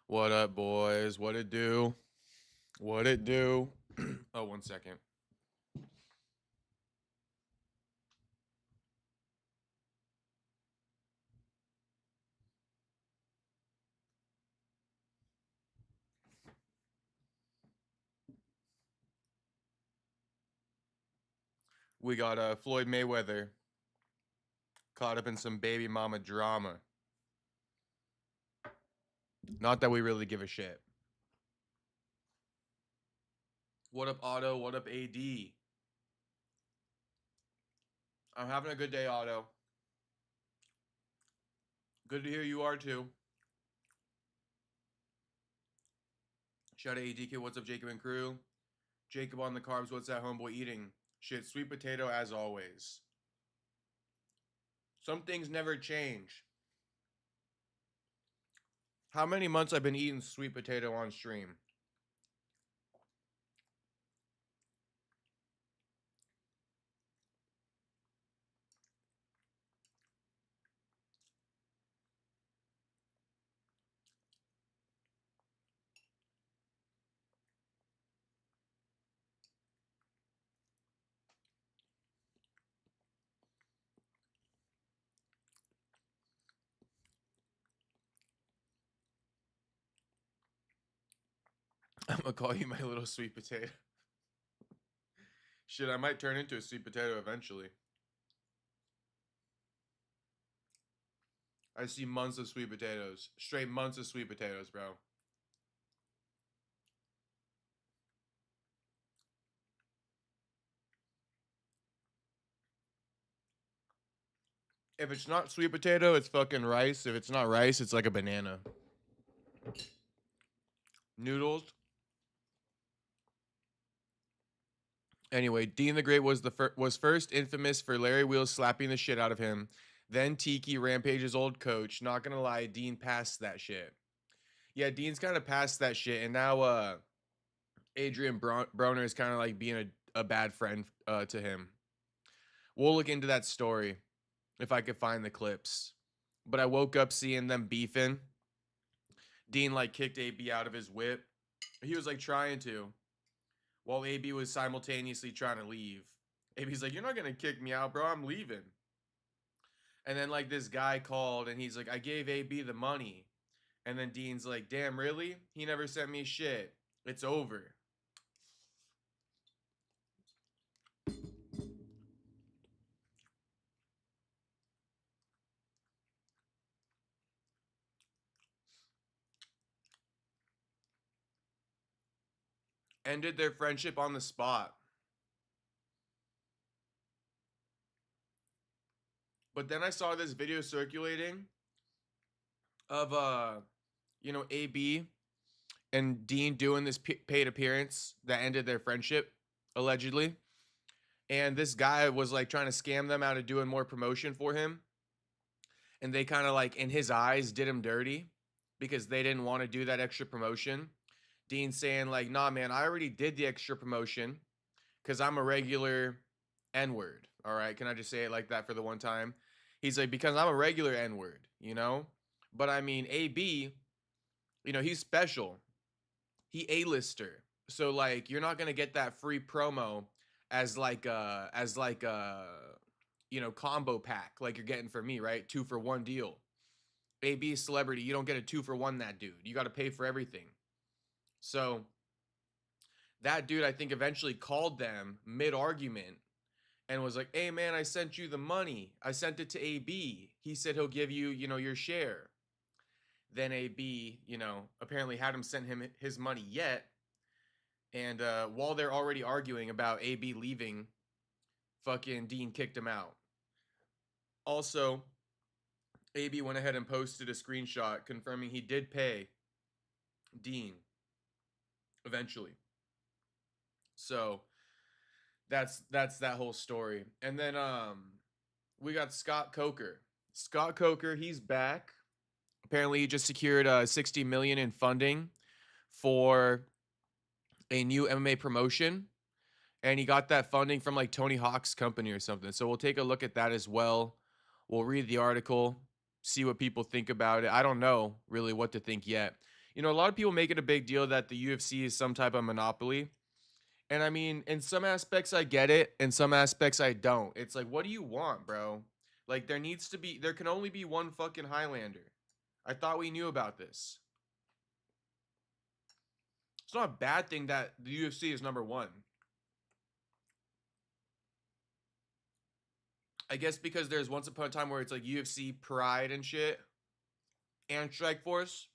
What up, boys? What it do? What it do? Oh, 1 second. We got Floyd Mayweather caught up in some baby mama drama. Not that we really give a shit. What up, Otto? What up, AD? I'm having a good day, Otto. Good to hear you are too. Shout out ADK. What's up, Jacob and crew? Jacob on the carbs. What's that homeboy eating? Shit, sweet potato as always. Some things never change. How many months I've been eating sweet potato on stream? I'm gonna call you my little sweet potato. Shit, I might turn into a sweet potato eventually. I see months of sweet potatoes. Straight months of sweet potatoes, bro. If it's not sweet potato, it's fucking rice. If it's not rice, it's like a banana. Noodles. Anyway, Dean the Great was first infamous for Larry Wheels slapping the shit out of him. Then Tiki, Rampage's old coach. Not gonna lie, Dean passed that shit. Yeah, Dean's kind of passed that shit, and now Adrien Broner is kind of like being a bad friend to him. We'll look into that story if I could find the clips. But I woke up seeing them beefing. Dean like kicked AB out of his whip. He was like trying to, while AB was simultaneously trying to leave. AB's like, "You're not gonna kick me out, bro. I'm leaving." And then like this guy called and he's like, "I gave AB the money." And then Dean's like, "Damn, really? He never sent me shit. It's over." Ended their friendship on the spot. But then I saw this video circulating of AB and Dean doing this paid appearance that ended their friendship allegedly. And this guy was like trying to scam them out of doing more promotion for him. And they kind of like in his eyes did him dirty because they didn't want to do that extra promotion. Dean saying like, "Nah, man, I already did the extra promotion because I'm a regular N-word. All right, can I just say it like that for the one time?" He's like, "Because I'm a regular N-word, you know." But I mean, AB, he's special. He A-lister. So like, you're not gonna get that free promo as like a combo pack like you're getting for me, right? 2-for-1 deal. AB celebrity, you don't get a 2-for-1 that dude. You got to pay for everything. So that dude, I think, eventually called them mid argument and was like, "Hey, man, I sent you the money. I sent it to AB. He said he'll give you, your share." Then AB, apparently hadn't sent him his money yet. And while they're already arguing about AB leaving, fucking Dean kicked him out. Also, AB went ahead and posted a screenshot confirming he did pay Dean eventually. So that's that whole story. And then we got Scott Coker. Scott Coker, he's back. Apparently he just secured 60 million in funding for a new MMA promotion, and he got that funding from like Tony Hawk's company or something. So we'll take a look at that as well. We'll read the article. see what people think about it. I don't know really what to think yet. A lot of people make it a big deal that the UFC is some type of monopoly. And I mean, in some aspects I get it, in some aspects I don't. It's like, what do you want, bro? Like there can only be one fucking Highlander. I thought we knew about this. It's not a bad thing that the UFC is number one. I guess because there's once upon a time where it's like UFC Pride and shit and Strikeforce.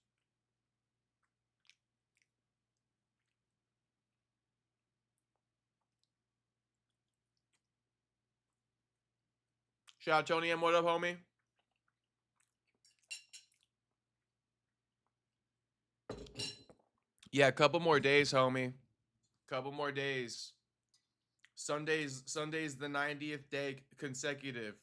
Shout out Tony M. What up, homie? Yeah, a couple more days, homie. Couple more days. Sunday's the 90th day consecutive.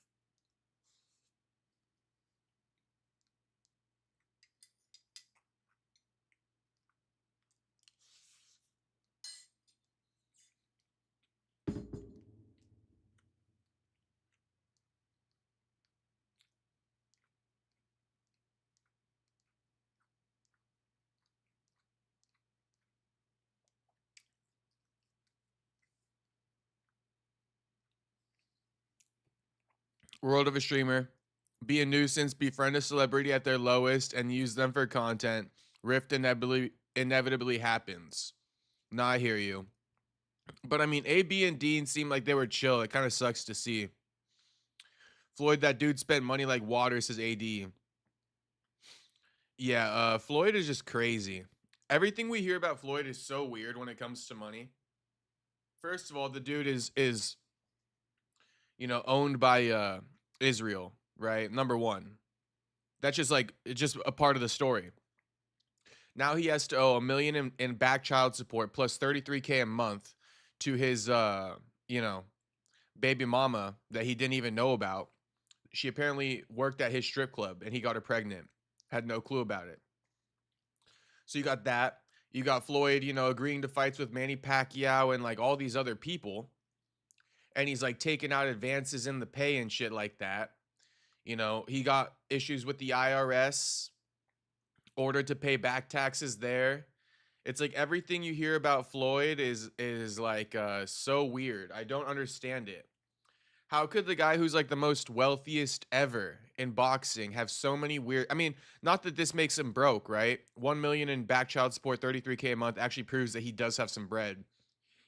World of a streamer. Be a nuisance, befriend a celebrity at their lowest, and use them for content. Rift inevitably happens. Nah, I hear you. But I mean, AB and Dean seem like they were chill. It kind of sucks to see. Floyd, that dude spent money like water, says AD. Yeah, Floyd is just crazy. Everything we hear about Floyd is so weird when it comes to money. First of all, the dude is owned by Israel, right? Number one. That's just like it's just a part of the story. Now he has to owe $1 million in back child support plus $33K a month to his you know, baby mama that he didn't even know about. She apparently worked at his strip club and he got her pregnant. Had no clue about it. So you got that. You got Floyd, agreeing to fights with Manny Pacquiao and like all these other people. And he's like taking out advances in the pay and shit like that. He got issues with the IRS, ordered to pay back taxes there. It's like everything you hear about Floyd is like so weird. I don't understand it. How could the guy who's like the most wealthiest ever in boxing have so many weird? I mean, not that this makes him broke, right? 1 million in back child support, 33K a month actually proves that he does have some bread,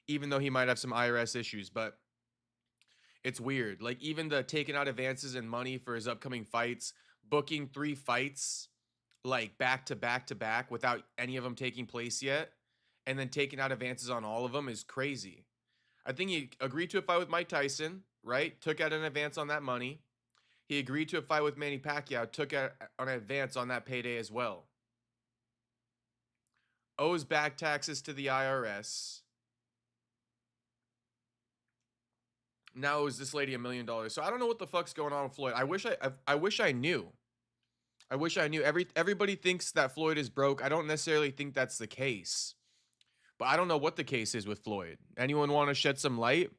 even though he might have some IRS issues. But it's weird. Like even the taking out advances and money for his upcoming fights, booking 3 fights like back to back to back without any of them taking place yet, and then taking out advances on all of them is crazy. I think he agreed to a fight with Mike Tyson, right? Took out an advance on that money. He agreed to a fight with Manny Pacquiao, took out an advance on that payday as well. Owes back taxes to the IRS. Now owes this lady $1 million. So I don't know what the fuck's going on with Floyd. I wish I knew. I wish I knew. Everybody thinks that Floyd is broke. I don't necessarily think that's the case. But I don't know what the case is with Floyd. Anyone want to shed some light?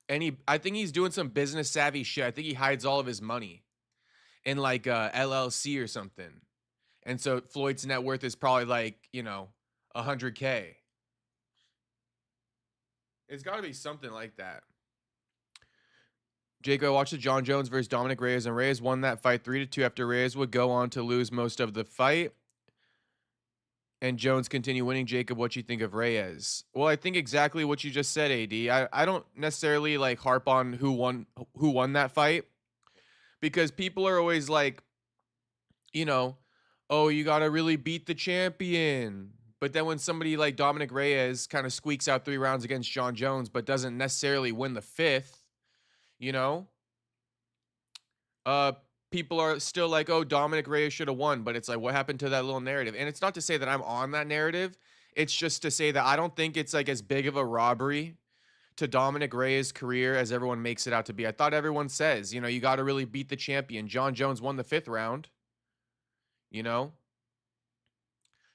I think he's doing some business savvy shit. I think he hides all of his money in like LLC or something. And so Floyd's net worth is probably like, 100K. It's got to be something like that. Jake, I watched the John Jones versus Dominic Reyes, and Reyes won that fight 3-2 after Reyes would go on to lose most of the fight. And Jones continue winning. Jacob, what you think of Reyes? Well, I think exactly what you just said, AD. I don't necessarily like harp on who won that fight, because people are always like, oh, you got to really beat the champion. But then when somebody like Dominic Reyes kind of squeaks out 3 rounds against John Jones, but doesn't necessarily win the 5th, uh, people are still like, oh, Dominic Reyes should have won. But it's like, what happened to that little narrative? And it's not to say that I'm on that narrative. It's just to say that I don't think it's like as big of a robbery to Dominic Reyes' career as everyone makes it out to be. I thought everyone says, you got to really beat the champion. John Jones won the 5th round,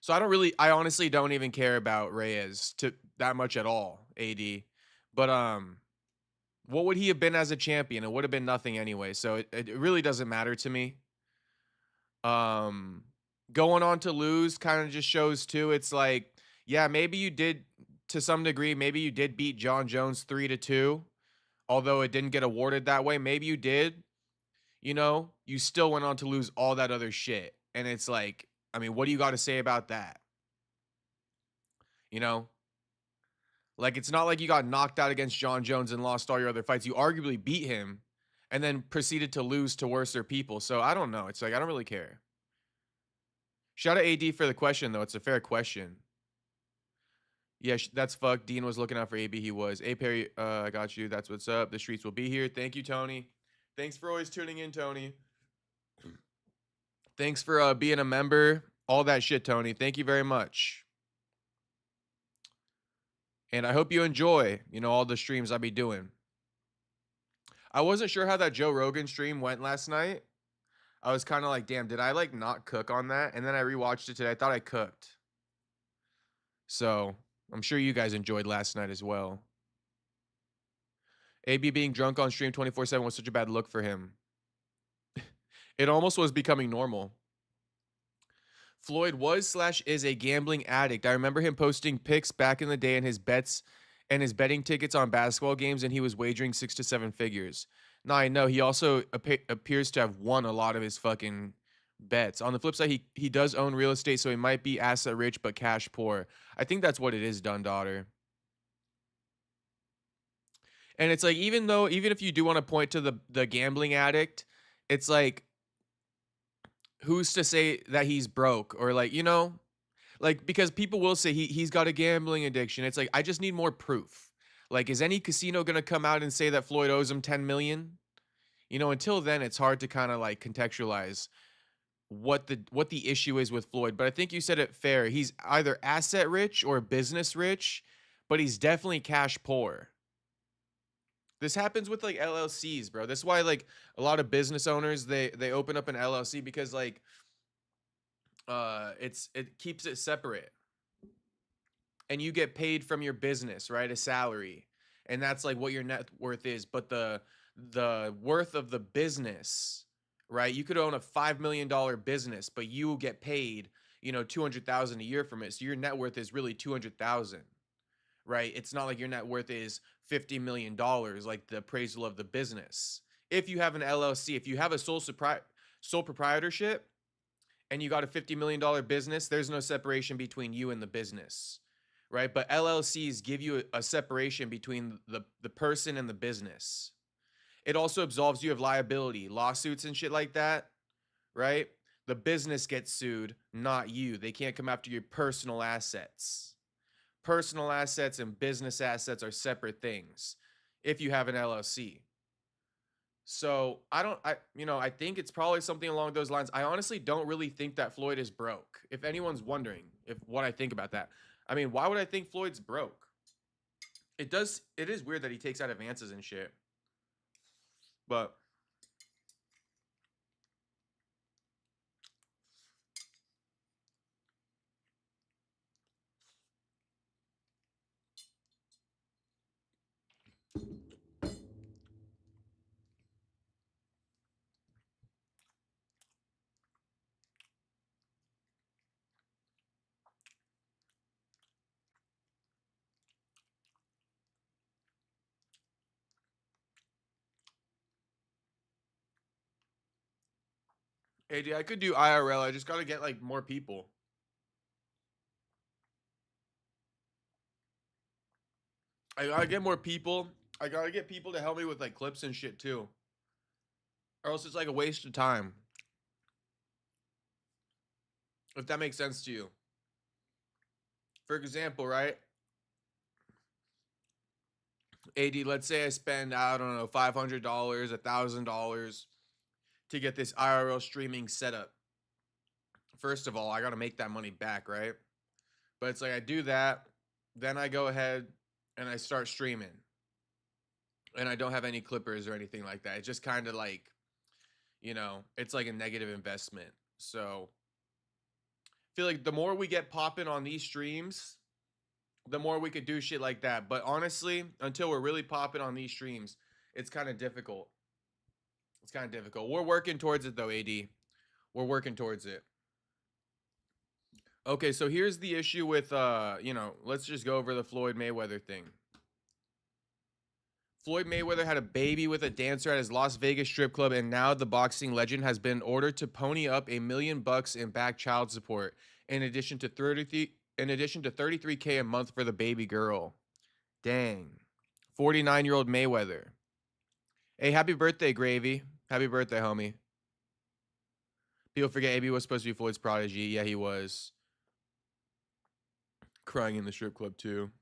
So I honestly don't even care about Reyes to that much at all, AD. But What would he have been as a champion? It would have been nothing anyway. So it really doesn't matter to me. Um, Going on to lose kind of just shows too. It's like, yeah, maybe you did to some degree. Maybe you did beat John Jones 3-2, although it didn't get awarded that way. Maybe you did. You know, you still went on to lose all that other shit, and it's like, I mean, what do you got to say about that? You know, like it's not like you got knocked out against John Jones and lost all your other fights. You arguably beat him, and then proceeded to lose to worser people. So I don't know. It's like I don't really care. Shout out AD for the question, though. It's a fair question. Yeah, that's fucked. Dean was looking out for AB. He was. A Perry, I got you. That's what's up. The streets will be here. Thank you, Tony. Thanks for always tuning in, Tony. Thanks for being a member. All that shit, Tony. Thank you very much. And I hope you enjoy, all the streams I be doing. I wasn't sure how that Joe Rogan stream went last night. I was kind of like, damn, did I like not cook on that? And then I rewatched it today. I thought I cooked. So I'm sure you guys enjoyed last night as well. AB being drunk on stream 24/7 was such a bad look for him. It almost was becoming normal. Floyd was/is a gambling addict. I remember him posting pics back in the day in his bets and his betting tickets on basketball games, and he was wagering 6 to 7 figures. Now, I know he also appears to have won a lot of his fucking bets. On the flip side, he does own real estate, so he might be asset rich but cash poor. I think that's what it is, Dun Daughter. And it's like, even if you do want to point to the gambling addict, it's like, who's to say that he's broke, or like, like, because people will say he's got a gambling addiction. It's like, I just need more proof. Like, is any casino gonna come out and say that Floyd owes him 10 million? Until then, it's hard to kind of like contextualize what the issue is with Floyd. But I think you said it fair. He's either asset rich or business rich, but he's definitely cash poor. This happens with like LLCs, bro. That's why like a lot of business owners, they open up an LLC because like it keeps it separate. And you get paid from your business, right? A salary. And that's like what your net worth is, but the worth of the business, right? You could own a $5 million business, but you will get paid, 200,000 a year from it. So your net worth is really 200,000. Right? It's not like your net worth is $50 million, like the appraisal of the business. If you have an LLC, if you have a sole proprietorship and you got a $50 million business, there's no separation between you and the business, right? But LLCs give you a separation between the person and the business. It also absolves you of liability, lawsuits and shit like that, right? The business gets sued, not you. They can't come after your personal assets. Personal assets and business assets are separate things if you have an LLC. So I think it's probably something along those lines. I honestly don't really think that Floyd is broke. If anyone's wondering what I think about that. I mean, why would I think Floyd's broke? It is weird that he takes out advances and shit. But AD, I could do IRL. I just got to get like more people. I gotta get more people. I gotta get people to help me with like clips and shit too. Or else it's like a waste of time. If that makes sense to you. For example, right? AD, let's say I spend, I don't know, $500, $1,000 to get this IRL streaming setup. First of all, I got to make that money back, right? But it's like I do that, then I go ahead and I start streaming. And I don't have any clippers or anything like that. It's just kind of like, it's like a negative investment. So I feel like the more we get popping on these streams, the more we could do shit like that. But honestly, until we're really popping on these streams, It's kind of difficult. It's kind of difficult. We're working towards it though, AD. We're working towards it. Okay, so here's the issue with let's just go over the Floyd Mayweather thing. Floyd Mayweather had a baby with a dancer at his Las Vegas strip club, and now the boxing legend has been ordered to pony up $1 million in back child support, in addition to 33K a month for the baby girl. Dang. 49-year-old Mayweather. Hey, happy birthday, Gravy. Happy birthday, homie. People forget AB was supposed to be Floyd's prodigy. Yeah, he was. Crying in the strip club, too.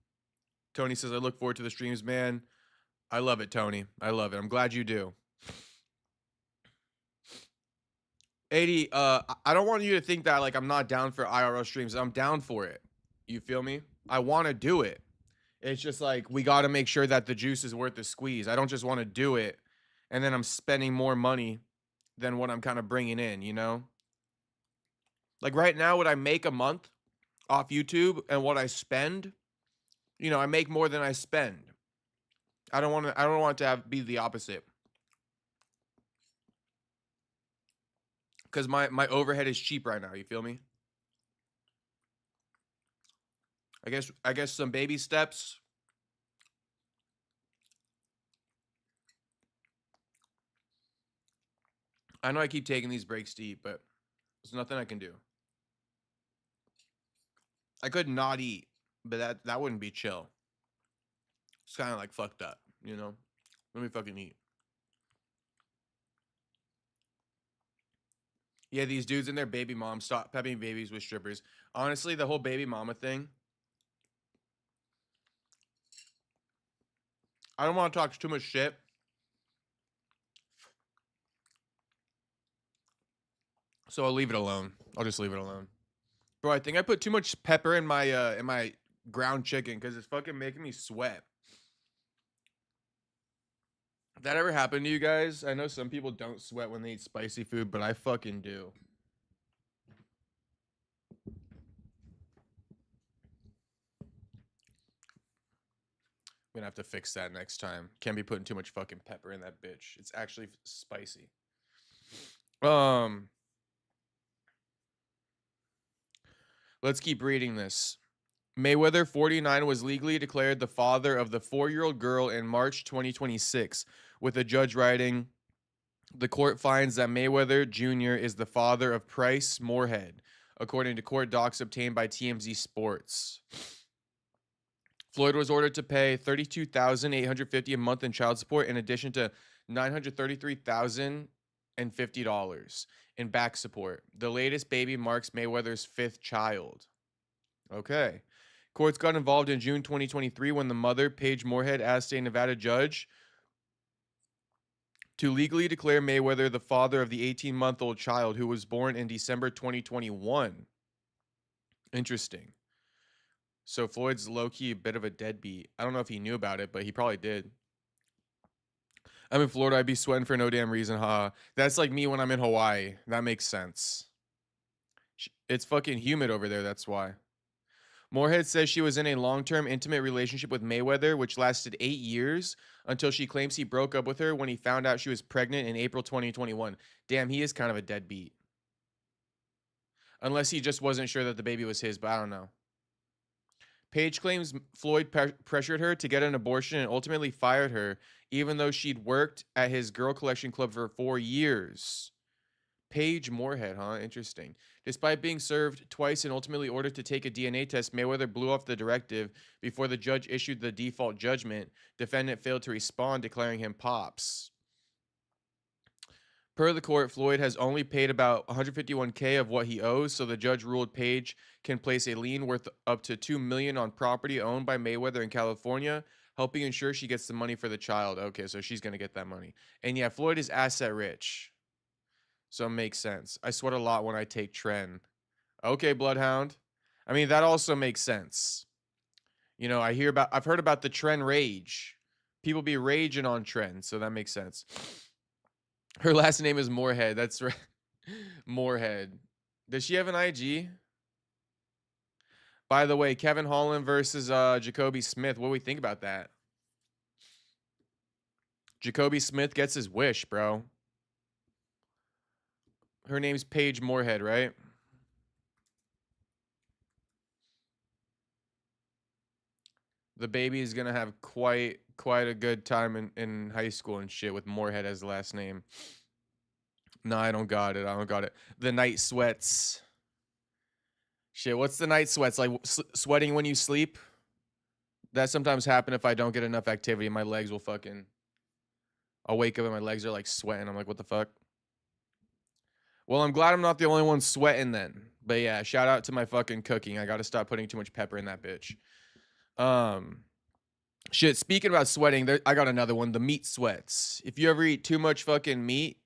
Tony says, I look forward to the streams, man. I love it, Tony. I love it. I'm glad you do. 80, I don't want you to think that, like, I'm not down for IRL streams. I'm down for it. You feel me? I want to do it. It's just like, we got to make sure that the juice is worth the squeeze. I don't just want to do it, and then I'm spending more money than what I'm kind of bringing in, you know? Like, right now, what I make a month off YouTube and what I spend, I make more than I spend. I don't want it to be the opposite. Because my overhead is cheap right now, you feel me? I guess some baby steps. I know I keep taking these breaks to eat, but there's nothing I can do. I could not eat, but that wouldn't be chill. It's kind of like fucked up, you know? Let me fucking eat. Yeah, these dudes and their baby moms stop pepping babies with strippers. Honestly, the whole baby mama thing, I don't want to talk too much shit. So I'll leave it alone. I'll just leave it alone. Bro, I think I put too much pepper in my ground chicken because it's fucking making me sweat. That ever happened to you guys? I know some people don't sweat when they eat spicy food, but I fucking do. I'm gonna have to fix that next time. Can't be putting too much fucking pepper in that bitch. It's actually spicy. Let's keep reading this. Mayweather, 49, was legally declared the father of the 4-year-old girl in March 2026, with a judge writing, the court finds that Mayweather Jr. is the father of Price Moorhead, according to court docs obtained by TMZ Sports. Floyd was ordered to pay $32,850 a month in child support, in addition to $933,050 in back support. The latest baby marks Mayweather's 5th child. Okay. Courts got involved in June 2023 when the mother, Paige Moorhead, asked a Nevada judge to legally declare Mayweather the father of the 18-month-old child who was born in December 2021. Interesting. So Floyd's low-key a bit of a deadbeat. I don't know if he knew about it, but he probably did. I'm in Florida. I'd be sweating for no damn reason, huh? That's like me when I'm in Hawaii. That makes sense. It's fucking humid over there, that's why. Moorhead says she was in a long-term intimate relationship with Mayweather, which lasted 8 years, until she claims he broke up with her when he found out she was pregnant in April 2021. Damn, he is kind of a deadbeat. Unless he just wasn't sure that the baby was his, but I don't know. Paige claims Floyd pressured her to get an abortion and ultimately fired her, even though she'd worked at his girl collection club for 4 years. Paige Moorhead, huh? Interesting. Despite being served twice and ultimately ordered to take a DNA test, Mayweather blew off the directive before the judge issued the default judgment. Defendant failed to respond, declaring him pops. Per the court, Floyd has only paid about $151K of what he owes, so the judge ruled Paige can place a lien worth up to $2 million on property owned by Mayweather in California, helping ensure she gets the money for the child. Okay, so she's going to get that money. And yeah, Floyd is asset rich, so it makes sense. I sweat a lot when I take Tren. Okay, Bloodhound. I mean, that also makes sense. You know, I've heard about the Tren rage. People be raging on Tren, so that makes sense. Her last name is Moorhead. That's right. Moorhead. Does she have an IG? By the way, Kevin Holland versus Jacoby Smith. What do we think about that? Jacoby Smith gets his wish, bro. Her name's Paige Moorhead, right? The baby is gonna have quite a good time in high school and shit with Moorhead as the last name. No, I don't got it. I don't got it. The night sweats. Shit, what's the night sweats? Like sweating when you sleep? That sometimes happen if I don't get enough activity. My legs will fucking... I'll wake up and my legs are like sweating. I'm like, what the fuck? Well, I'm glad I'm not the only one sweating then. But yeah, shout out to my fucking cooking. I gotta stop putting too much pepper in that bitch. Shit, speaking about sweating, I got another one. The meat sweats. If you ever eat too much fucking meat,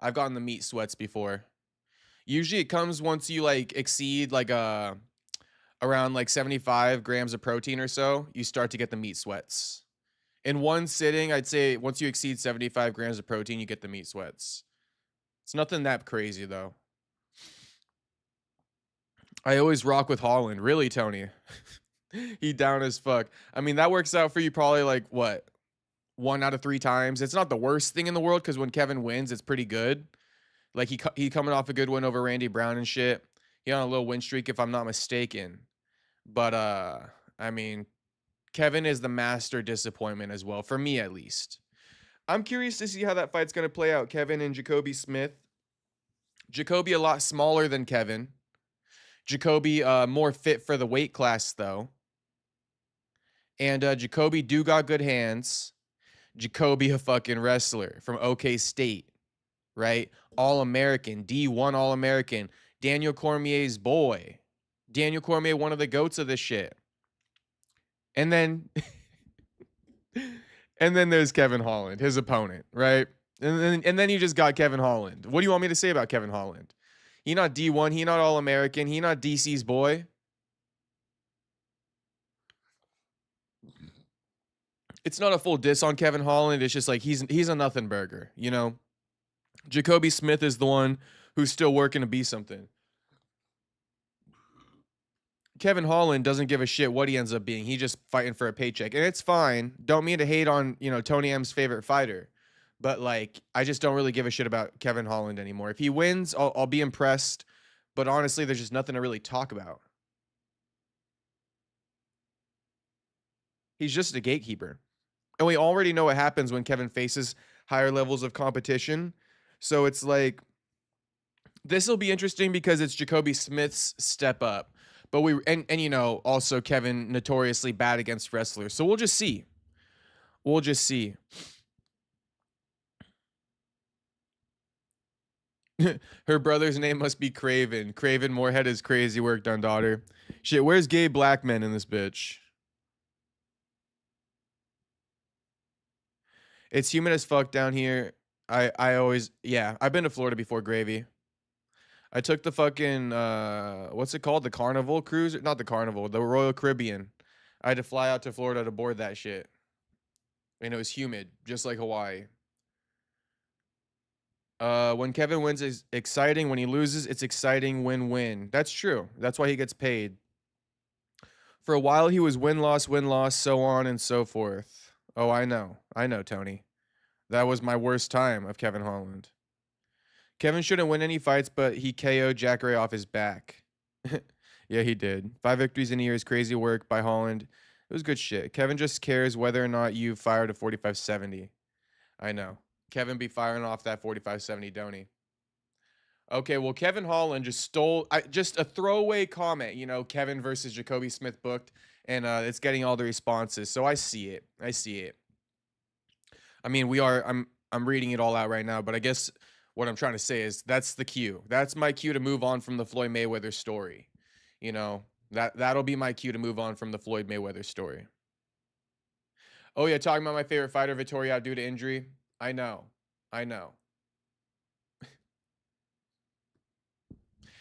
I've gotten the meat sweats before. Usually it comes once you like exceed like around like 75 grams of protein or so, you start to get the meat sweats. In one sitting, I'd say once you exceed 75 grams of protein, you get the meat sweats. It's nothing that crazy though. I always rock with Holland. Really, Tony? He down as fuck. I mean, that works out for you probably like what? 1 out of 3 times. It's not the worst thing in the world because when Kevin wins, it's pretty good. Like he coming off a good win over Randy Brown and shit. He on a little win streak if I'm not mistaken. But I mean, Kevin is the master disappointment as well, for me at least. I'm curious to see how that fight's gonna play out. Kevin and Jacoby Smith. Jacoby a lot smaller than Kevin. Jacoby more fit for the weight class though. And Jacoby do got good hands. Jacoby a fucking wrestler from OK State, right? All-American, D1 All-American. Daniel Cormier's boy. Daniel Cormier, one of the goats of this shit. And then and then there's Kevin Holland, his opponent, right? And then you just got Kevin Holland. What do you want me to say about Kevin Holland? He not D1, he not All-American, he not DC's boy. It's not a full diss on Kevin Holland. It's just like he's a nothing burger, you know? Jacoby Smith is the one who's still working to be something. Kevin Holland doesn't give a shit what he ends up being. He's just fighting for a paycheck. And it's fine. Don't mean to hate on, you know, Tony M's favorite fighter. But, like, I just don't really give a shit about Kevin Holland anymore. If he wins, I'll be impressed. But honestly, there's just nothing to really talk about. He's just a gatekeeper. And we already know what happens when Kevin faces higher levels of competition. So it's like, this will be interesting because it's Jacoby Smith's step up. But and you know, also Kevin notoriously bad against wrestlers. So we'll just see. We'll just see. Her brother's name must be Craven. Craven Moorhead is crazy work done, daughter. Shit, where's gay black men in this bitch? It's humid as fuck down here. I always, yeah, I've been to Florida before, Gravy. I took the fucking, what's it called? The Carnival cruise? Not the Carnival, the Royal Caribbean. I had to fly out to Florida to board that shit. And it was humid, just like Hawaii. When Kevin wins, it's exciting. When he loses, it's exciting win-win. That's true. That's why he gets paid. For a while, he was win-loss, so on and so forth. Oh, I know. I know, Tony. That was my worst time of Kevin Holland. Kevin shouldn't win any fights, but he KO'd Jack Ray off his back. Yeah, he did. 5 victories in a year is crazy work by Holland. It was good shit. Kevin just cares whether or not you fired a 45-70. I know. Kevin be firing off that 45-70, don't he? Okay, well, Kevin Holland just stole... just a throwaway comment, you know, Kevin versus Jacoby Smith booked, and it's getting all the responses. So I see it. I see it. I mean, I'm reading it all out right now, but I guess... What I'm trying to say is that's the cue. That's my cue to move on from the Floyd Mayweather story. You know, that'll be my cue to move on from the Floyd Mayweather story. Oh, yeah, talking about my favorite fighter, Vittoria, due to injury. I know. I know.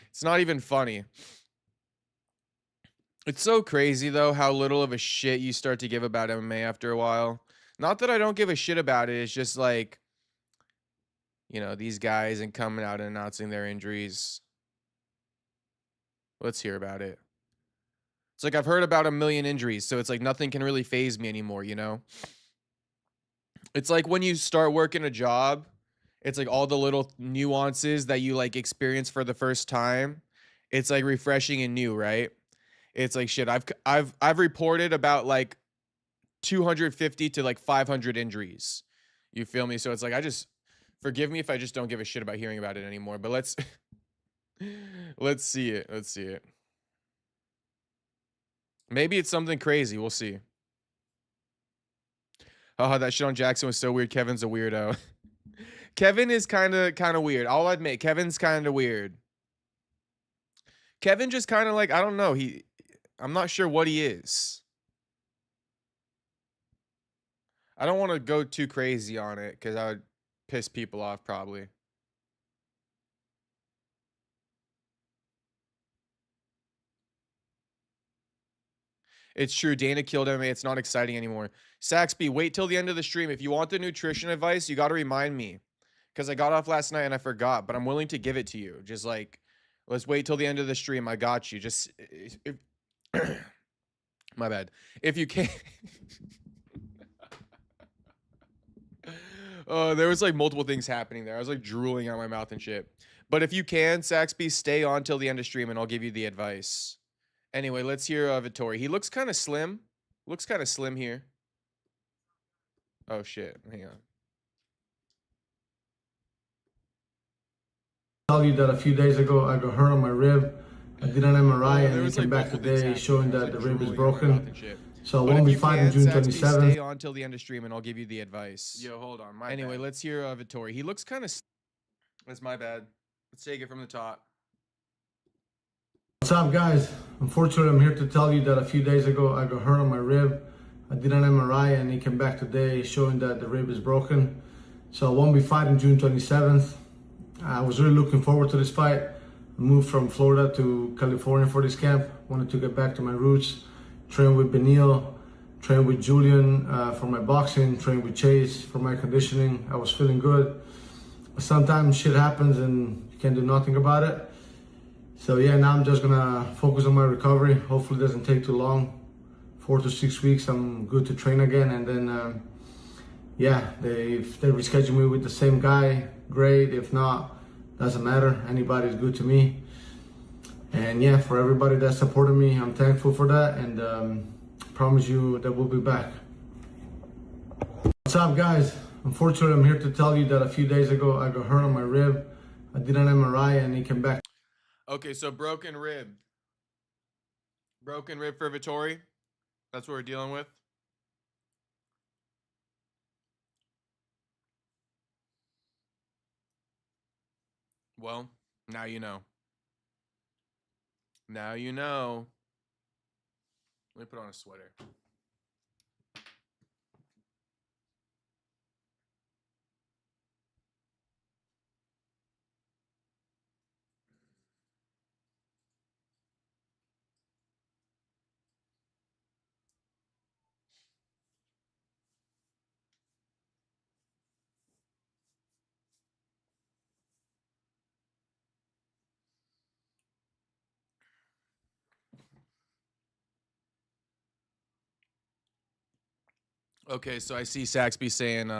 It's not even funny. It's so crazy, though, how little of a shit you start to give about MMA after a while. Not that I don't give a shit about it. It's just like... You know, these guys and coming out and announcing their injuries. Let's hear about it. It's like I've heard about 1 million injuries, so it's like nothing can really phase me anymore, you know? It's like when you start working a job, it's like all the little nuances that you like experience for the first time. It's like refreshing and new, right? It's like shit. I've reported about like 250 to like 500 injuries. You feel me? So it's like I just forgive me if I just don't give a shit about hearing about it anymore. But let's let's see it. Let's see it. Maybe it's something crazy. We'll see. Oh, that shit on Jackson was so weird. Kevin's a weirdo. Kevin is kind of weird. I'll admit, Kevin's kind of weird. Kevin just kind of like, I don't know. I'm not sure what he is. I don't want to go too crazy on it because I would piss people off probably. It's true. Dana killed MMA. It's not exciting anymore. Saxby, wait till the end of the stream. If you want the nutrition advice, you got to remind me because I got off last night and I forgot, but I'm willing to give it to you. Just like, let's wait till the end of the stream. I got you. Just, if, my bad. If you can't. There was like multiple things happening there. I was like drooling out my mouth and shit. But if you can, Saxby, stay on till the end of stream and I'll give you the advice. Anyway, let's hear Vittori. He looks kind of slim. Looks kind of slim here. Oh shit. Hang on. Tell you that a few days ago I got hurt on my rib. I did an MRI and it came back today showing that the rib is broken. So I won't be fighting June 27th. Stay on till the end of stream and I'll give you the advice. Yo, hold on. Anyway, let's hear Vittori. He looks kind of. That's my bad. Let's take it from the top. What's up, guys? Unfortunately, I'm here to tell you that a few days ago I got hurt on my rib. I did an MRI and it came back today showing that the rib is broken. So I won't be fighting June 27th. I was really looking forward to this fight. I moved from Florida to California for this camp. Wanted to get back to my roots. Train with Benil, train with Julian for my boxing, train with Chase for my conditioning. I was feeling good. But sometimes shit happens and you can't do nothing about it. So yeah, now I'm just gonna focus on my recovery. Hopefully it doesn't take too long. 4 to 6 weeks, I'm good to train again. And then, yeah, if they reschedule me with the same guy, great. If not, doesn't matter. Anybody's good to me. And yeah, for everybody that supported me, I'm thankful for that. And promise you that we'll be back. What's up, guys? Unfortunately, I'm here to tell you that a few days ago, I got hurt on my rib. I did an MRI and it came back. Okay, so broken rib. Broken rib for Vittori. That's what we're dealing with. Well, now you know. Now you know. Let me put on a sweater. Okay, so I see Saxby saying,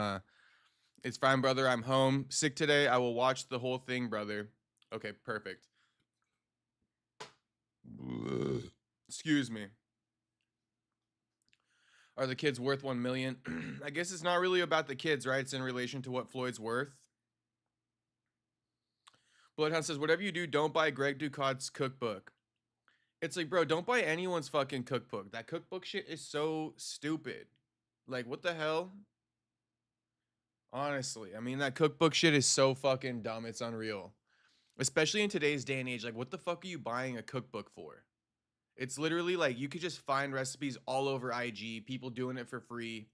it's fine, brother. I'm home. Sick today. I will watch the whole thing, brother. Okay, perfect. Excuse me. Are the kids worth 1 million? I guess it's not really about the kids, right? It's in relation to what Floyd's worth. Bloodhound says, whatever you do, don't buy Greg Ducat's cookbook. It's like, bro, don't buy anyone's fucking cookbook. That cookbook shit is so stupid. Like, what the hell? Honestly, I mean, that cookbook shit is so fucking dumb. It's unreal. Especially in today's day and age. Like, what the fuck are you buying a cookbook for? It's literally like you could just find recipes all over IG, people doing it for free,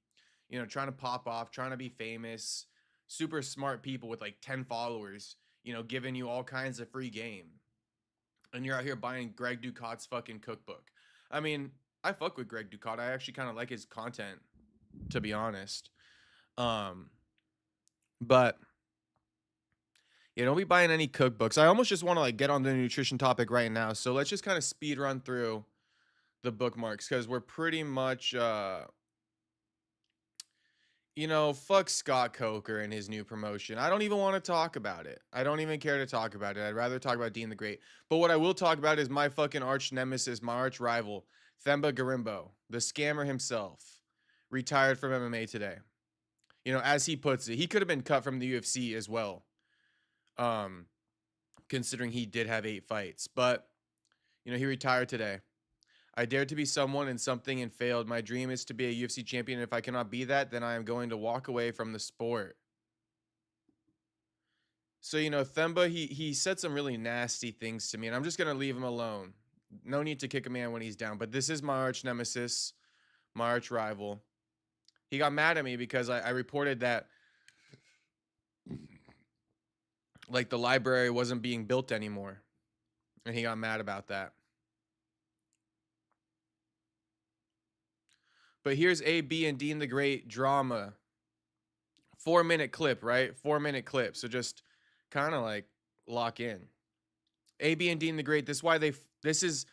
you know, trying to pop off, trying to be famous, super smart people with like 10 followers, you know, giving you all kinds of free game. And you're out here buying Greg Ducat's fucking cookbook. I mean, I fuck with Greg Ducat. I actually kind of like his content, to be honest. But yeah, don't be buying any cookbooks. I almost just want to like get on the nutrition topic right now. So let's just kind of speed run through the bookmarks because we're pretty much you know, fuck Scott Coker and his new promotion. I don't even want to talk about it. I don't even care to talk about it. I'd rather talk about Dean the Great. But what I will talk about is my fucking arch nemesis, my arch rival, Themba Gorimbo, the scammer himself, retired from MMA today. You know, as he puts it, he could have been cut from the UFC as well, considering he did have 8 fights. But, you know, he retired today. I dared to be someone and something and failed. My dream is to be a UFC champion. If I cannot be that, then I am going to walk away from the sport. So, you know, Themba, he said some really nasty things to me, and I'm just going to leave him alone. No need to kick a man when he's down. But this is my arch nemesis, my arch rival. He got mad at me because I reported that, like, the library wasn't being built anymore. And he got mad about that. But here's AB and Dean the Great drama. 4-minute clip, right? 4-minute clip. So just kind of like lock in. AB and Dean the Great. This is why this is,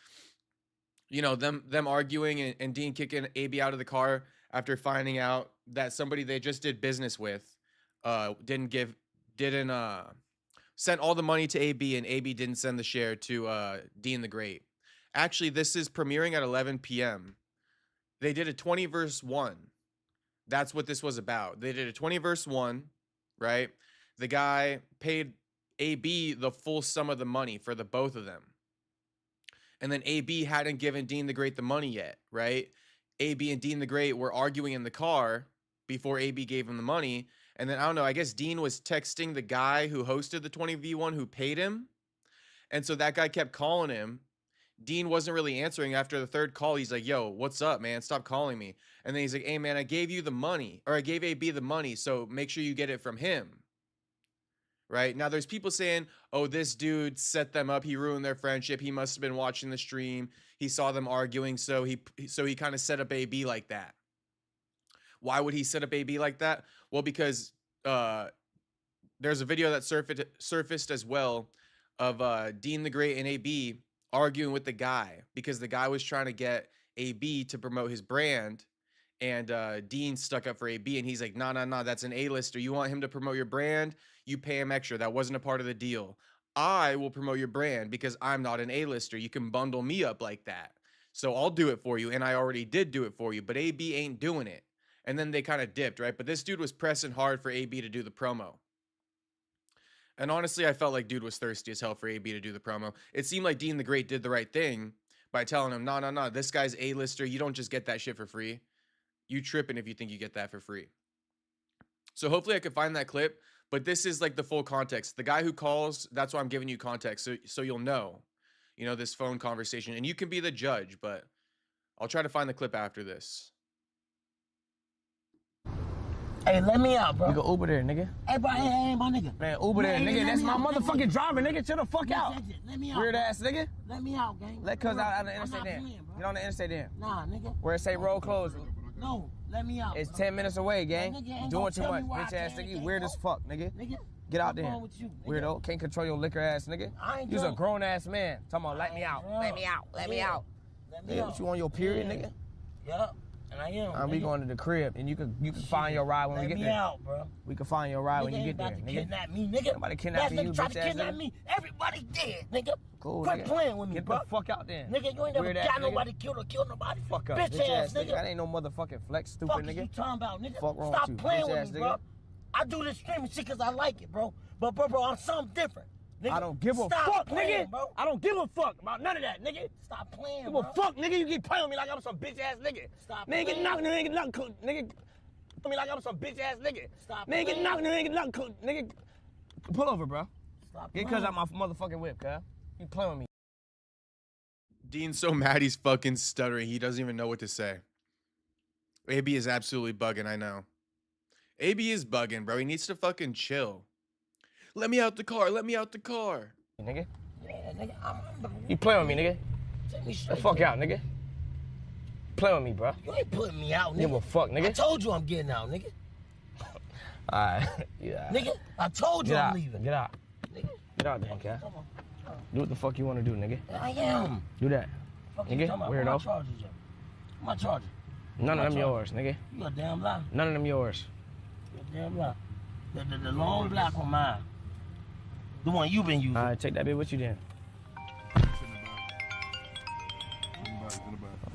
you know, them arguing and Dean kicking AB out of the car after finding out that somebody they just did business with didn't sent all the money to AB, and AB didn't send the share to Dean the Great. Actually, this is premiering at 11 p.m. They did a 20 verse 1. That's what this was about. They did a 20 verse 1, right? The guy paid AB the full sum of the money for the both of them. And then AB hadn't given Dean the Great the money yet, right? AB and Dean the Great were arguing in the car before AB gave him the money. And then, I don't know, I guess Dean was texting the guy who hosted the 20v1 who paid him. And so that guy kept calling him. Dean wasn't really answering. After the 3rd call, he's like, yo, what's up, man? Stop calling me. And then he's like, hey, man, I gave you the money, or I gave AB the money, so make sure you get it from him. Right? Now, there's people saying, oh, this dude set them up. He ruined their friendship. He must have been watching the stream. He saw them arguing, so he kind of set up AB like that. Why would he set up AB like that? Well, because there's a video that surfaced as well of Dean the Great and AB arguing with the guy because the guy was trying to get AB to promote his brand, and Dean stuck up for AB, and he's like, no, that's an A-lister. You want him to promote your brand? You pay him extra. That wasn't a part of the deal. I will promote your brand because I'm not an A-lister. You can bundle me up like that. So I'll do it for you, and I already did do it for you, but AB ain't doing it. And then they kind of dipped, right? But this dude was pressing hard for AB to do the promo. And honestly, I felt like dude was thirsty as hell for AB to do the promo. It seemed like Dean the Great did the right thing by telling him, no, this guy's A-lister. You don't just get that shit for free. You tripping if you think you get that for free. So hopefully I could find that clip, but this is like the full context. The guy who calls, that's why I'm giving you context, so you'll know, you know, this phone conversation. And you can be the judge, but I'll try to find the clip after this. Hey, let me out, bro. You go Uber there, nigga. Hey, bro, hey, my nigga. Man, Uber there, nigga. That's my motherfucking driver, nigga. Chill the fuck out. Let me out. Weird ass nigga. Let me out, gang. Let cuz out on the interstate then. Get on the interstate then. Nah, nigga. Where it say road closed. No, let me out. It's bro. 10 minutes away, gang. Nigga, Doing too much, bitch ass nigga. You weird as fuck, nigga. Get out there. Weirdo. Can't control your liquor ass nigga. You's a grown ass man. Talking about let me out. Let me out. Let me out. Yeah, what you on your period, nigga? Yup. And I am. And we going to the crib, and you can find your ride when we get there. Let me out, bro. We can find your ride when you get there, nigga. Kidnap me, nigga. Nobody kidnapping you, try bitch to ass kidnap nigga. me. Everybody dead, nigga. Cool, Quit nigga. playing with me, Get bro. the fuck out there. Nigga, you ain't never got nobody killed or killed nobody. Fuck up, bitch ass nigga. That ain't no motherfucking flex, stupid Fuck nigga. you talking about, nigga? Fuck wrong Stop with you, playing bitch with ass me, nigga. bro. I do this streaming shit because I like it, bro. But bro, I'm something different. Nigga, I don't give a fuck, nigga. Bro. I don't give a fuck about none of that, nigga. Stop playing, give bro. a fuck, nigga. You keep playing with me like I'm some bitch ass nigga. Stop nigga, playing. Nigga, me like I'm some bitch ass nigga. Stop nigga, playing. nigga. Pull over, bro. Stop Get cuz out my motherfucking whip, cuz. You playing with me. Dean's so mad he's fucking stuttering. He doesn't even know what to say. AB is absolutely bugging, I know. AB is bugging, bro. He needs to fucking chill. Let me out the car. Let me out the car. Nigga. Yeah, nigga, You playing with me, nigga. Take me The straight. fuck out, nigga. Play with me, bro. You ain't putting me out, nigga. Give a fuck, nigga. I told you I'm getting out, nigga. Alright. Yeah. Nigga, I told you Get I'm out. leaving. Get out. Nigga. Get out there, okay? Come on. Do what the fuck you want to do, nigga. I am. Do that. Fuck Nigga, you talking about? Where weirdo. my charges at? My charges. None of them yours, nigga. You a damn lie. None of them yours. Yeah, block. The long black one, mine. The one you've been using. All right, take that bit with you then. Oh,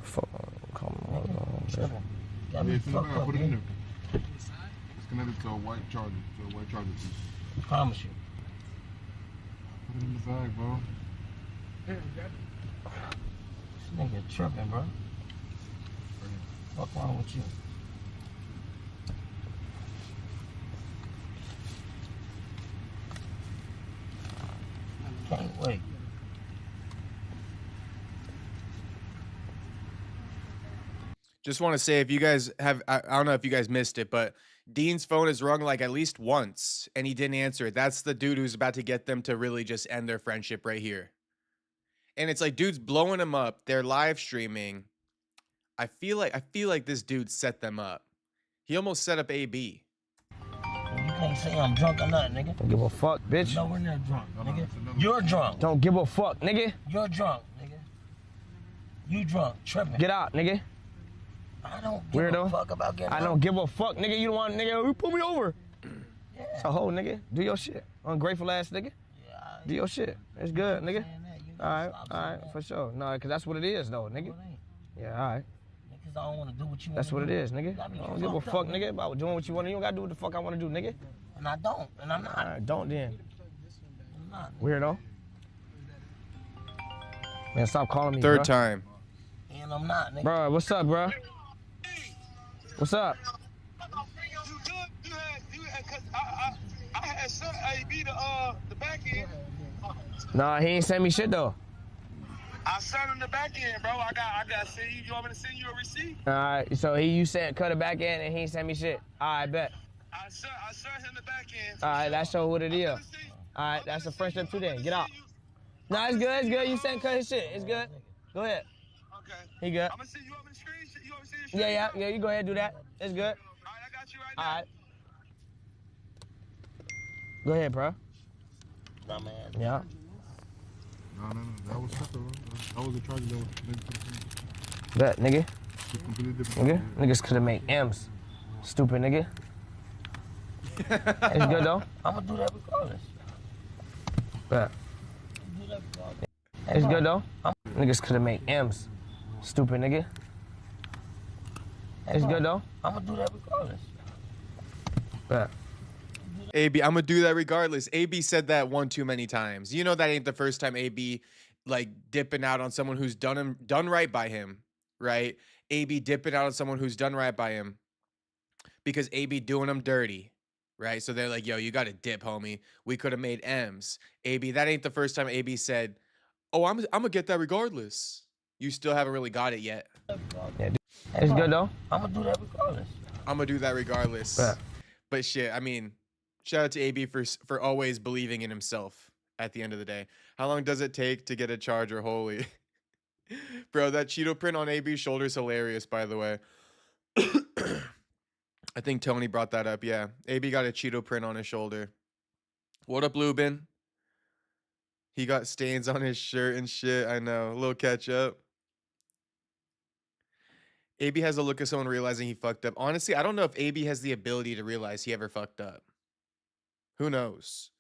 fuck. Tripping. Yeah, it's in the bag. Put it in there. It's connected to a white charger. Piece. I promise you. Put it in the bag, bro. This nigga tripping, bro. What's wrong with you? Can't wait. Just want to say, if you guys have, I don't know if you guys missed it, but Dean's phone is rung like at least once and he didn't answer it. That's the dude who's about to get them to really just end their friendship right here. And it's like, dude's blowing him up. They're live streaming. I feel like this dude set them up. He almost set up AB. You can't say I'm drunk or nothing, nigga. Don't give a fuck, bitch. No, we're not drunk, nigga. You're drunk. Don't give a fuck, nigga. You're drunk, nigga. You drunk, tripping. Get out, nigga. I don't give Weirdo. a fuck about getting I don't give a fuck, nigga. You don't want, nigga, you pull me over. Yeah. So, ho, nigga, do your shit. Ungrateful ass nigga. Yeah, Do your shit. It's good, nigga. All All right, for sure. No, because that's what it is, though, nigga. Yeah, all right. Because I don't want to do what you want. That's what it is, nigga. I I don't give a fuck, nigga, about doing what you want to do. You don't got to do what the fuck I want to do, nigga. And I don't, and I'm not. All right, don't then. I'm not. Weirdo. Man, stop calling me, Third bro. time. And I'm not, nigga. Bro, what's up, bro? What's up? I had sent AB the back end. Nah, he ain't sent me shit, though. I sent him the back end, bro. I got to send you. You want me to send you a receipt? All right, so you said cut it back in and he ain't sent me shit. All right, bet. I sent him the back end. All right, that's show what it is. All right, that's a friendship too then. Get out. Nah, it's good, it's good. You said cut his shit. It's good. Go ahead. Okay. He good. I'm gonna see you want me to screenshot. You want me to see your Yeah, you go ahead and do that. It's good. All right, I got you right now. All right. Go ahead, bro. Nah, man. Yeah. No. That was separate, bro. That was a charger that was connected to the Bet, nigga. It's completely different. Nigga. Niggas could have made M's. Stupid nigga. It's good though. I'm gonna do that regardless. Bet. Do that regardless. It's good though. Niggas could have made M's. Stupid nigga. It's good though. I'm gonna do that regardless. Bet. AB, I'm gonna do that regardless. AB said that one too many times. You know that ain't the first time AB like dipping out on someone who's done right by him, right? AB dipping out on someone who's done right by him because AB doing him dirty, right? So they're like, yo, you gotta dip, homie. We could have made M's. AB, that ain't the first time AB said, oh, I'm gonna get that regardless. You still haven't really got it yet. Yeah, it's good though. I'm gonna do that regardless. I'm gonna do that regardless. Bet. But shit, I mean, shout out to AB for always believing in himself at the end of the day. How long does it take to get a charger? Holy. Bro, that Cheeto print on AB's shoulder is hilarious, by the way. I think Tony brought that up. Yeah, AB got a Cheeto print on his shoulder. What up, Lubin? He got stains on his shirt and shit. I know. A little catch up. AB has a look of someone realizing he fucked up. Honestly, I don't know if AB has the ability to realize he ever fucked up. Who knows?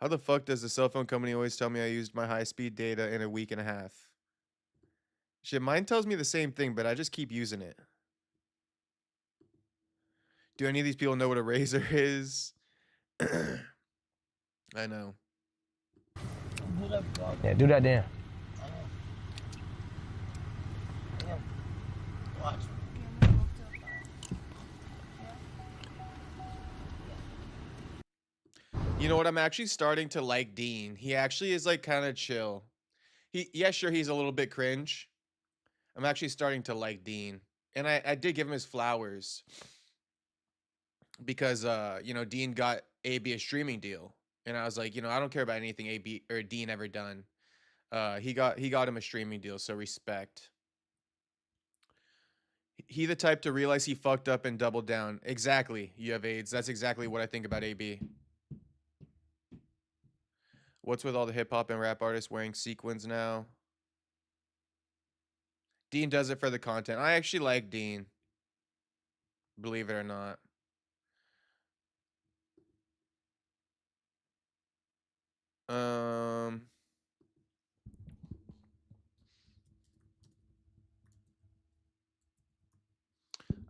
How the fuck does the cell phone company always tell me I used my high-speed data in a week and a half? Shit, mine tells me the same thing, but I just keep using it. Do any of these people know what a razor is? I know. Yeah, do that then. Watch. You know what? I'm actually starting to like Dean. He actually is like kind of chill. Yeah, sure, he's a little bit cringe. I'm actually starting to like Dean. And I did give him his flowers. Because you know, Dean got AB a streaming deal. And I was like, you know, I don't care about anything AB or Dean ever done. He got him a streaming deal, so respect. He the type to realize he fucked up and double down. Exactly. You have AIDS. That's exactly what I think about AB. What's with all the hip hop and rap artists wearing sequins now? Dean does it for the content. I actually like Dean. Believe it or not.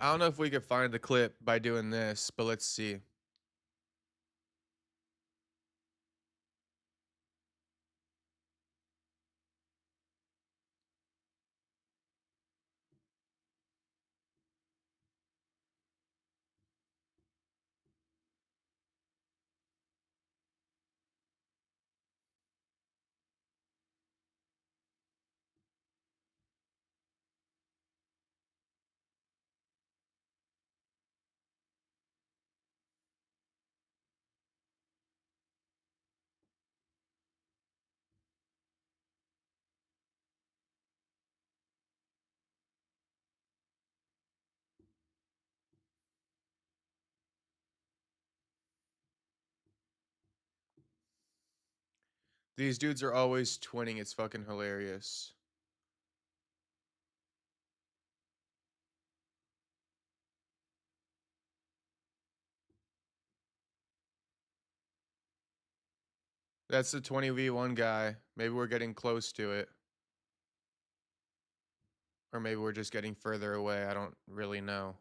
I don't know if we could find the clip by doing this, but let's see. These dudes are always twinning. It's fucking hilarious. That's the 20v1 guy. Maybe we're getting close to it. Or maybe we're just getting further away. I don't really know.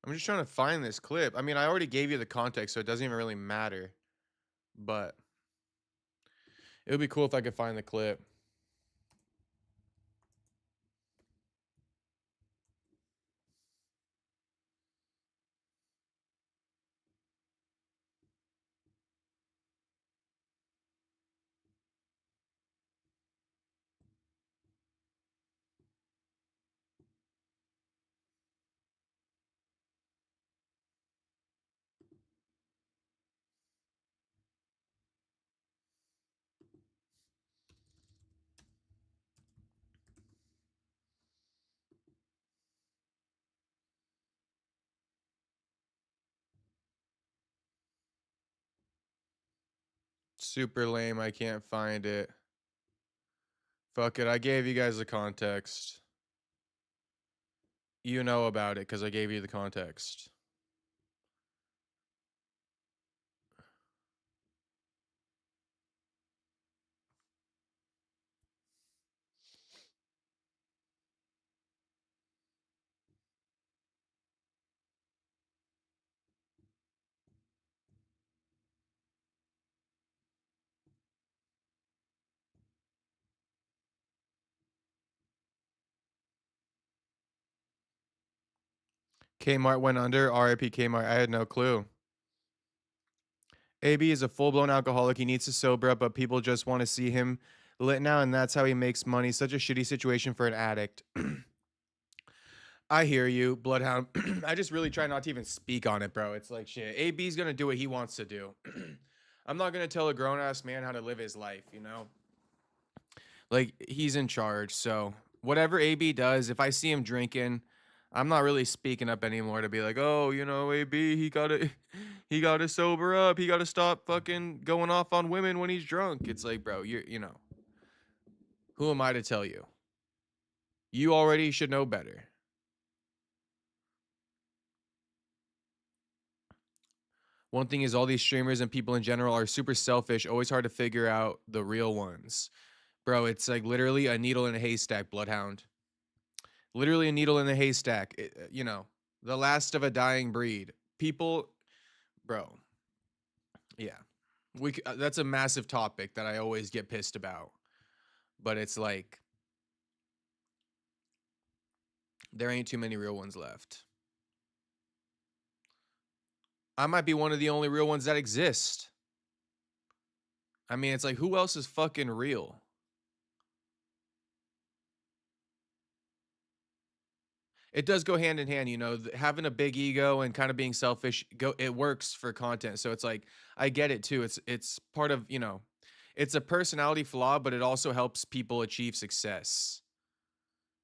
I'm just trying to find this clip. I mean, I already gave you the context, so it doesn't even really matter. But it would be cool if I could find the clip. Super lame. I can't find it. Fuck it. I gave you guys the context. You know about it because I gave you the context. Kmart went under. RIP Kmart. I had no clue. AB is a full-blown alcoholic. He needs to sober up, but people just want to see him lit now, and that's how he makes money. Such a shitty situation for an addict. I hear you, Bloodhound. I just really try not to even speak on it, bro. It's like shit. AB's gonna do what he wants to do. I'm not gonna tell a grown-ass man how to live his life, you know? Like, he's in charge, so whatever AB does, if I see him drinking, I'm not really speaking up anymore to be like, oh, you know, AB, he gotta sober up. He gotta stop fucking going off on women when he's drunk. It's like, bro, you know, who am I to tell you? You already should know better. One thing is all these streamers and people in general are super selfish, always hard to figure out the real ones. Bro, it's like literally a needle in a haystack, Bloodhound. Literally a needle in a haystack. You know, the last of a dying breed. People, bro. Yeah. That's a massive topic that I always get pissed about. But it's like there ain't too many real ones left. I might be one of the only real ones that exist. I mean, it's like, who else is fucking real? It does go hand in hand, you know, having a big ego and kind of being selfish, it works for content. So it's like, I get it too. It's part of, you know, it's a personality flaw, but it also helps people achieve success.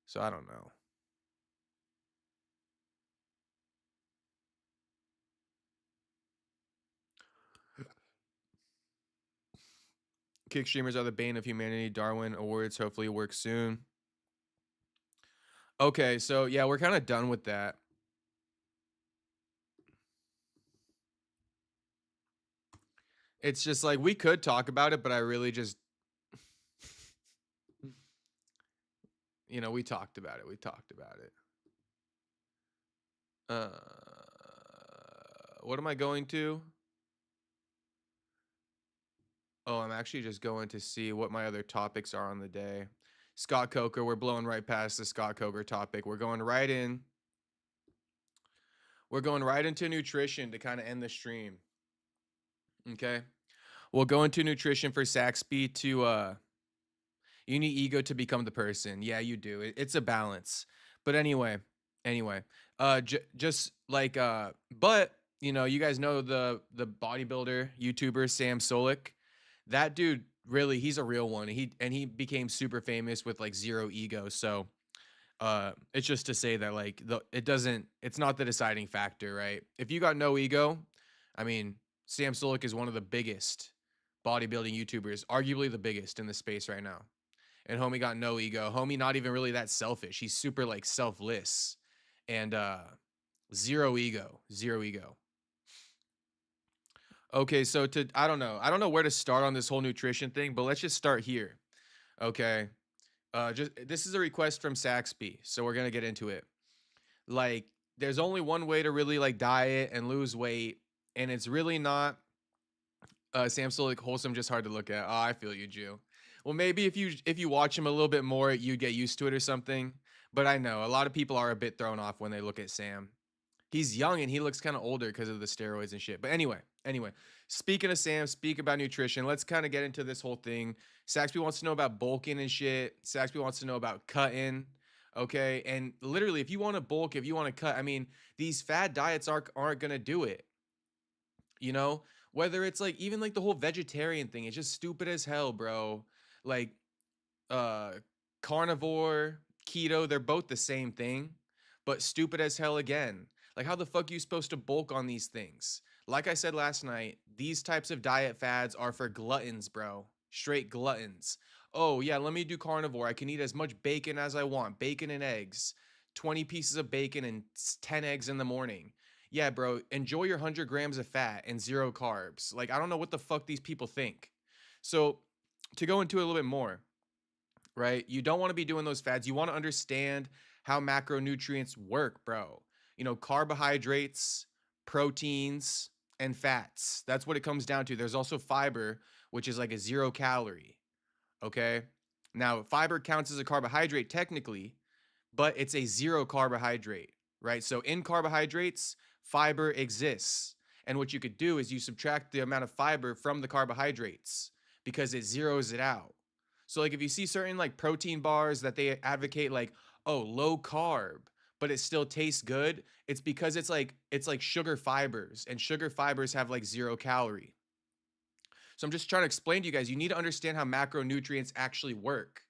So I don't know. Kick streamers are the bane of humanity. Darwin Awards hopefully work soon. Okay, so yeah, we're kind of done with that. It's just like we could talk about it, but I really just you know, we talked about it. We talked about it. What am I going to? Oh, I'm actually just going to see what my other topics are on the day. Scott Coker, we're blowing right past the Scott Coker topic. We're going right in. We're going right into nutrition to kind of end the stream. Okay. We'll go into nutrition for Saxby to you need ego to become the person. Yeah, you do. It's a balance. But anyway, just like but you know, you guys know the bodybuilder YouTuber Sam Solik. That dude really, he's a real one. He became super famous with like zero ego. So it's just to say that like it's not the deciding factor, right? If you got no ego, I mean, Sam Solik is one of the biggest bodybuilding YouTubers, arguably the biggest in the space right now. And homie got no ego. Homie not even really that selfish. He's super like selfless and zero ego. Okay, so I don't know where to start on this whole nutrition thing, but let's just start here. Okay. This is a request from Saxby, so we're gonna get into it. Like, there's only one way to really like diet and lose weight, and it's really not Sam Solik wholesome, just hard to look at. Oh, I feel you, Jew. Well, maybe if you watch him a little bit more, you'd get used to it or something. But I know a lot of people are a bit thrown off when they look at Sam. He's young and he looks kind of older because of the steroids and shit. But anyway, speaking of Sam, speak about nutrition. Let's kind of get into this whole thing. Saxby wants to know about bulking and shit. Saxby wants to know about cutting. Okay. And literally, if you want to bulk, if you want to cut, I mean, these fad diets aren't going to do it. You know, whether it's like even like the whole vegetarian thing, it's just stupid as hell, bro. Like, carnivore, keto, they're both the same thing, but stupid as hell again. Like, how the fuck are you supposed to bulk on these things? Like I said last night, these types of diet fads are for gluttons, bro. Straight gluttons. Oh, yeah, let me do carnivore. I can eat as much bacon as I want. Bacon and eggs. 20 pieces of bacon and 10 eggs in the morning. Yeah, bro, enjoy your 100 grams of fat and 0 carbs. Like, I don't know what the fuck these people think. So, to go into it a little bit more, right? You don't want to be doing those fads. You want to understand how macronutrients work, bro. You know, carbohydrates, proteins, and fats. That's what it comes down to. There's also fiber, which is like a 0 calorie. Okay. Now, fiber counts as a carbohydrate technically, but it's a 0 carbohydrate, right? So in carbohydrates, fiber exists. And what you could do is you subtract the amount of fiber from the carbohydrates because it zeroes it out. So like if you see certain like protein bars that they advocate like, oh, low carb, but it still tastes good, it's because it's like sugar fibers, and sugar fibers have like 0 calorie. So I'm just trying to explain to you guys, you need to understand how macronutrients actually work.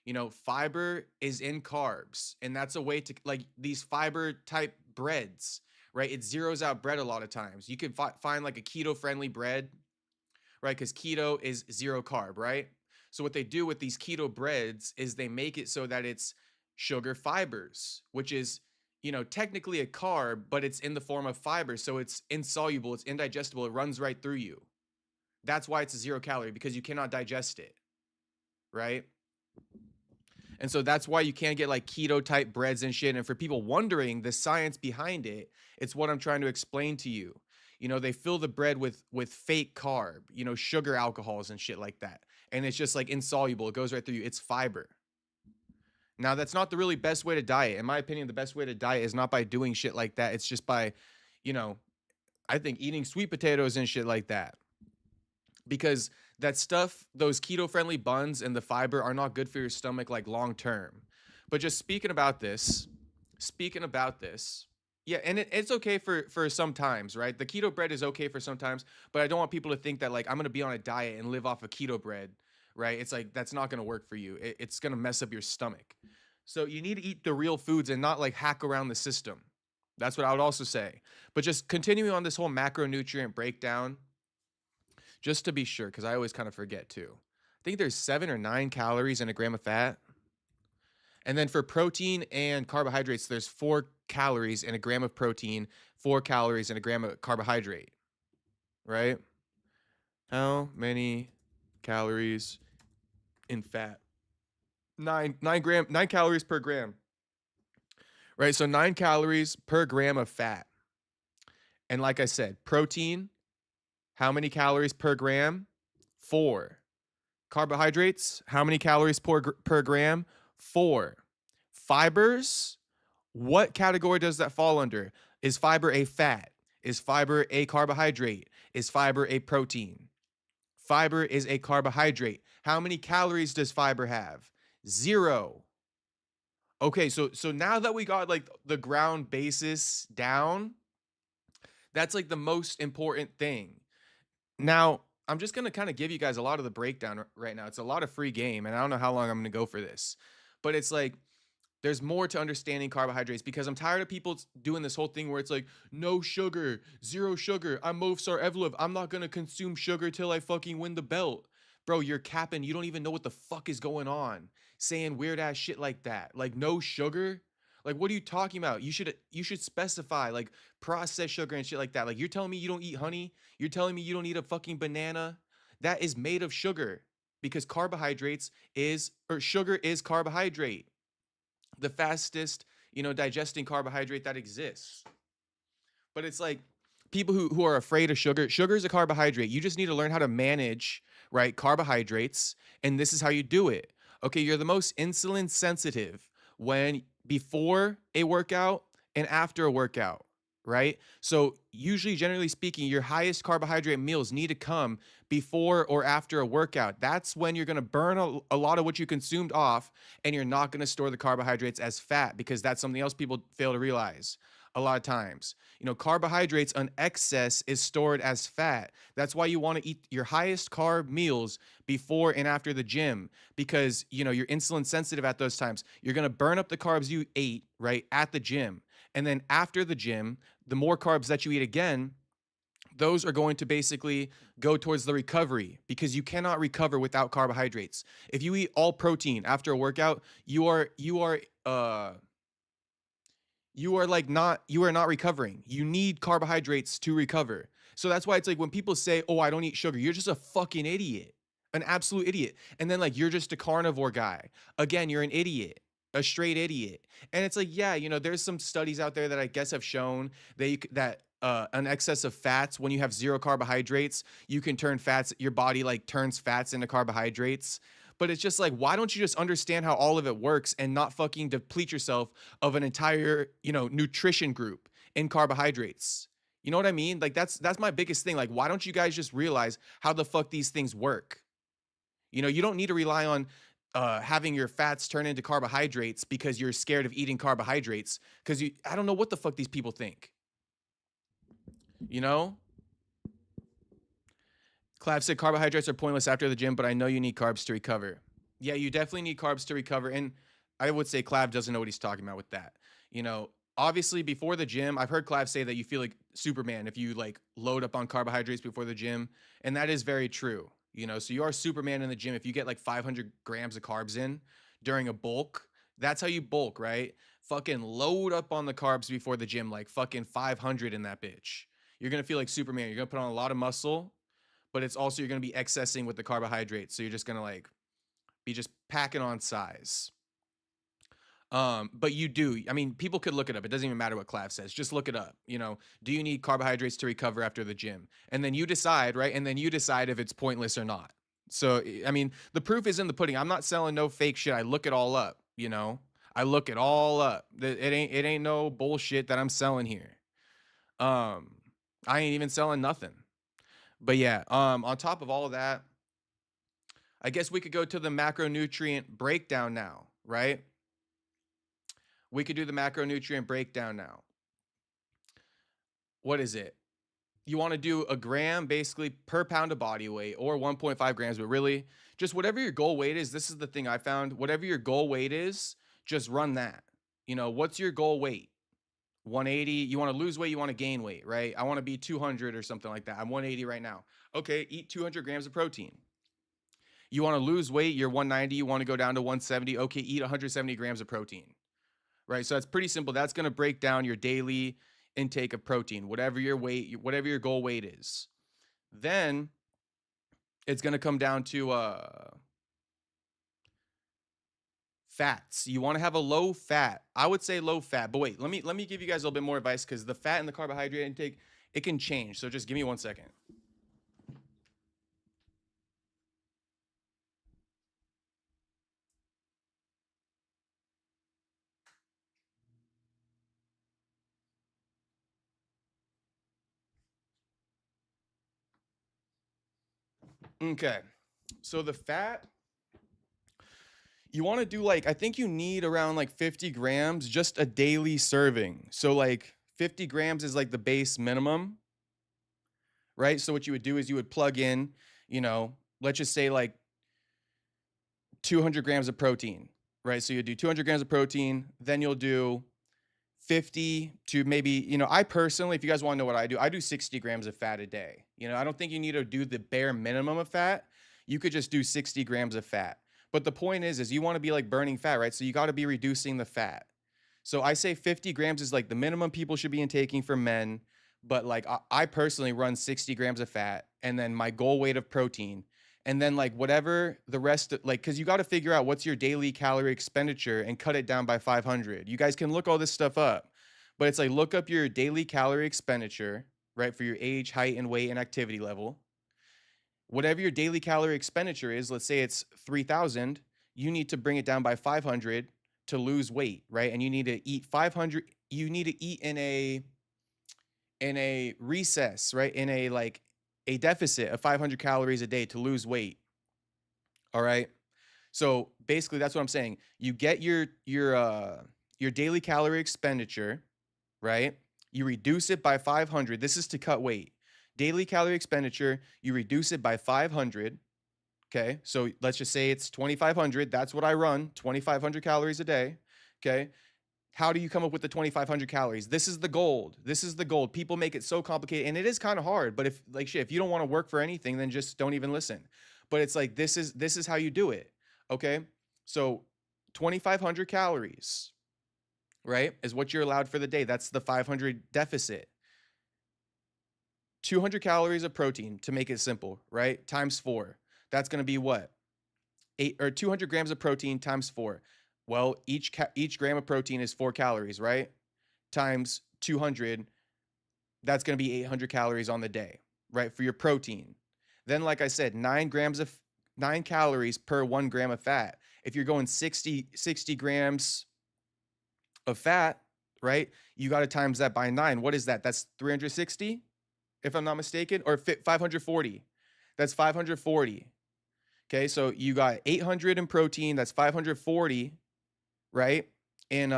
You know, fiber is in carbs, and that's a way to like these fiber type breads, right? It zeroes out bread a lot of times. You can find like a keto friendly bread, right? Because keto is 0 carb, right? So what they do with these keto breads is they make it so that it's sugar fibers, which is, you know, technically a carb, but it's in the form of fiber. So it's insoluble, it's indigestible, it runs right through you. That's why it's a 0 calorie, because you cannot digest it, right? And so that's why you can't get like keto type breads and shit. And for people wondering the science behind it, it's what I'm trying to explain to you. You know, they fill the bread with fake carb, you know, sugar alcohols and shit like that. And it's just like insoluble. It goes right through you. It's fiber. Now, that's not the really best way to diet. In my opinion, the best way to diet is not by doing shit like that. It's just by, you know, I think eating sweet potatoes and shit like that. Because that stuff, those keto-friendly buns and the fiber are not good for your stomach like long term. But just speaking about this, yeah, and it's okay for some times, right? The keto bread is okay for sometimes, but I don't want people to think that like I'm gonna be on a diet and live off of keto bread, right? It's like that's not gonna work for you. It's gonna mess up your stomach. So you need to eat the real foods and not like hack around the system. That's what I would also say. But just continuing on this whole macronutrient breakdown, just to be sure, because I always kind of forget too. I think there's 7 or 9 calories in a gram of fat. And then for protein and carbohydrates, there's 4 calories in a gram of protein, 4 calories in a gram of carbohydrate, right? How many calories in fat? 9 calories per gram, right? So 9 calories per gram of fat. And like I said, protein, how many calories per gram? 4. Carbohydrates, how many calories per gram? 4. Fibers, what category does that fall under? Is fiber a fat? Is fiber a carbohydrate? Is fiber a protein? Fiber is a carbohydrate. How many calories does fiber have? 0. Okay, so now that we got like the ground basis down, that's like the most important thing. Now, I'm just going to kind of give you guys a lot of the breakdown right now. It's a lot of free game, and I don't know how long I'm going to go for this. But it's like there's more to understanding carbohydrates because I'm tired of people doing this whole thing where it's like, no sugar, 0 sugar. I'm Movsar Evlov. I'm not going to consume sugar till I fucking win the belt. Bro, you're capping. You don't even know what the fuck is going on. Saying weird ass shit like that. Like no sugar. Like what are you talking about? You should specify like processed sugar and shit like that. Like you're telling me you don't eat honey? You're telling me you don't eat a fucking banana? That is made of sugar because sugar is carbohydrate. The fastest, digesting carbohydrate that exists. But it's like people who are afraid of sugar. Sugar is a carbohydrate. You just need to learn how to manage, right, carbohydrates, and this is how you do it. Okay, you're the most insulin sensitive when before a workout and after a workout, right? So usually, generally speaking, your highest carbohydrate meals need to come before or after a workout. That's when you're going to burn a lot of what you consumed off, and you're not going to store the carbohydrates as fat because that's something else people fail to realize a lot of times. Carbohydrates on excess is stored as fat. That's why you want to eat your highest carb meals before and after the gym because, you're insulin sensitive at those times. You're going to burn up the carbs you ate, right, at the gym. And then after the gym, the more carbs that you eat again, those are going to basically go towards the recovery because you cannot recover without carbohydrates. If you eat all protein after a workout, you are not recovering. You need carbohydrates to recover. So that's why it's like when people say, "Oh, I don't eat sugar," you're just a fucking idiot. An absolute idiot. And then like you're just a carnivore guy. Again, you're an idiot. A straight idiot. And it's like, yeah, there's some studies out there that I guess have shown that an excess of fats, when you have 0 carbohydrates, you can turn fats, your body like turns fats into carbohydrates. But it's just like, why don't you just understand how all of it works and not fucking deplete yourself of an entire, nutrition group in carbohydrates? You know what I mean? Like that's my biggest thing. Like, why don't you guys just realize how the fuck these things work? You don't need to rely on having your fats turn into carbohydrates because you're scared of eating carbohydrates because I don't know what the fuck these people think. Clav said carbohydrates are pointless after the gym, but I know you need carbs to recover. Yeah, you definitely need carbs to recover. And I would say Clav doesn't know what he's talking about with that. Obviously before the gym, I've heard Clav say that you feel like Superman if you like load up on carbohydrates before the gym. And that is very true. So you are Superman in the gym. If you get like 500 grams of carbs in during a bulk, that's how you bulk, right? Fucking load up on the carbs before the gym, like fucking 500 in that bitch. You're going to feel like Superman. You're going to put on a lot of muscle, but it's also you're going to be excessing with the carbohydrates. So you're just going to like be just packing on size. But you do. I mean, people could look it up. It doesn't even matter what Clav says. Just look it up. Do you need carbohydrates to recover after the gym? And then you decide, right? And then you decide if it's pointless or not. So, I mean, the proof is in the pudding. I'm not selling no fake shit. I look it all up, I look it all up. It ain't no bullshit that I'm selling here. I ain't even selling nothing. But yeah, on top of all of that, I guess we could go to the macronutrient breakdown now, right? We could do the macronutrient breakdown now. What is it? You want to do a gram basically per pound of body weight or 1.5 grams, but really just whatever your goal weight is. This is the thing I found. Whatever your goal weight is, just run that. What's your goal weight? 180. You want to lose weight, you want to gain weight, right? I want to be 200 or something like that. I'm 180 right now. Okay, eat 200 grams of protein. You want to lose weight, you're 190, you want to go down to 170, okay, eat 170 grams of protein, right? So that's pretty simple. That's going to break down your daily intake of protein, whatever your weight, whatever your goal weight is. Then it's going to come down to fats. You want to have a low fat. I would say low fat, but wait, let me give you guys a little bit more advice, because the fat and the carbohydrate intake, it can change. So just give me 1 second. Okay. So the fat, you want to do like, I think you need around like 50 grams, just a daily serving. So like 50 grams is like the base minimum, right? So what you would do is you would plug in, let's just say like 200 grams of protein, right? So you do 200 grams of protein, then you'll do 50 to maybe, I personally, if you guys want to know what I do 60 grams of fat a day. I don't think you need to do the bare minimum of fat. You could just do 60 grams of fat. But the point is you want to be like burning fat, right? So you got to be reducing the fat. So I say 50 grams is like the minimum people should be intaking for men. But like I personally run 60 grams of fat, and then my goal weight of protein. And then like whatever the rest, like, because you got to figure out what's your daily calorie expenditure and cut it down by 500. You guys can look all this stuff up, but it's like, look up your daily calorie expenditure, right? For your age, height, and weight and activity level. Whatever your daily calorie expenditure is, let's say it's 3,000, you need to bring it down by 500 to lose weight, right? And you need to eat 500, you need to eat in a recess, right? In a deficit of 500 calories a day to lose weight. All right. So basically that's what I'm saying. You get your daily calorie expenditure, right? You reduce it by 500. This is to cut weight. Daily calorie expenditure, you reduce it by 500. Okay. So let's just say it's 2,500. That's what I run, 2,500 calories a day. Okay. How do you come up with the 2,500 calories? This is the gold. This is the gold. People make it so complicated, and it is kind of hard, but if you don't want to work for anything, then just don't even listen. But it's like, this is how you do it. Okay. So 2,500 calories, right, is what you're allowed for the day. That's the 500 deficit. 200 calories of protein, to make it simple, right? Times 4. That's going to be what? 200 grams of protein times 4. Well, each gram of protein is 4 calories, right? Times 200, that's going to be 800 calories on the day, right? For your protein. Then, like I said, 9 calories per 1 gram of fat. If you're going 60 grams of fat, right? You got to times that by 9. What is that? That's 360, if I'm not mistaken, or 540. That's 540. Okay, so you got 800 in protein. That's 540, right? In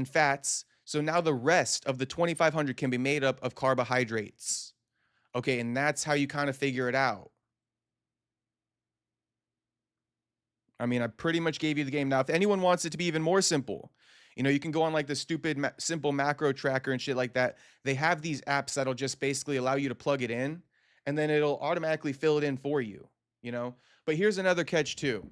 fats. So now the rest of the 2,500 can be made up of carbohydrates. Okay, and that's how you kind of figure it out. I mean, I pretty much gave you the game. Now, if anyone wants it to be even more simple, you can go on like the stupid simple macro tracker and shit like that. They have these apps that'll just basically allow you to plug it in, and then it'll automatically fill it in for you, But here's another catch too.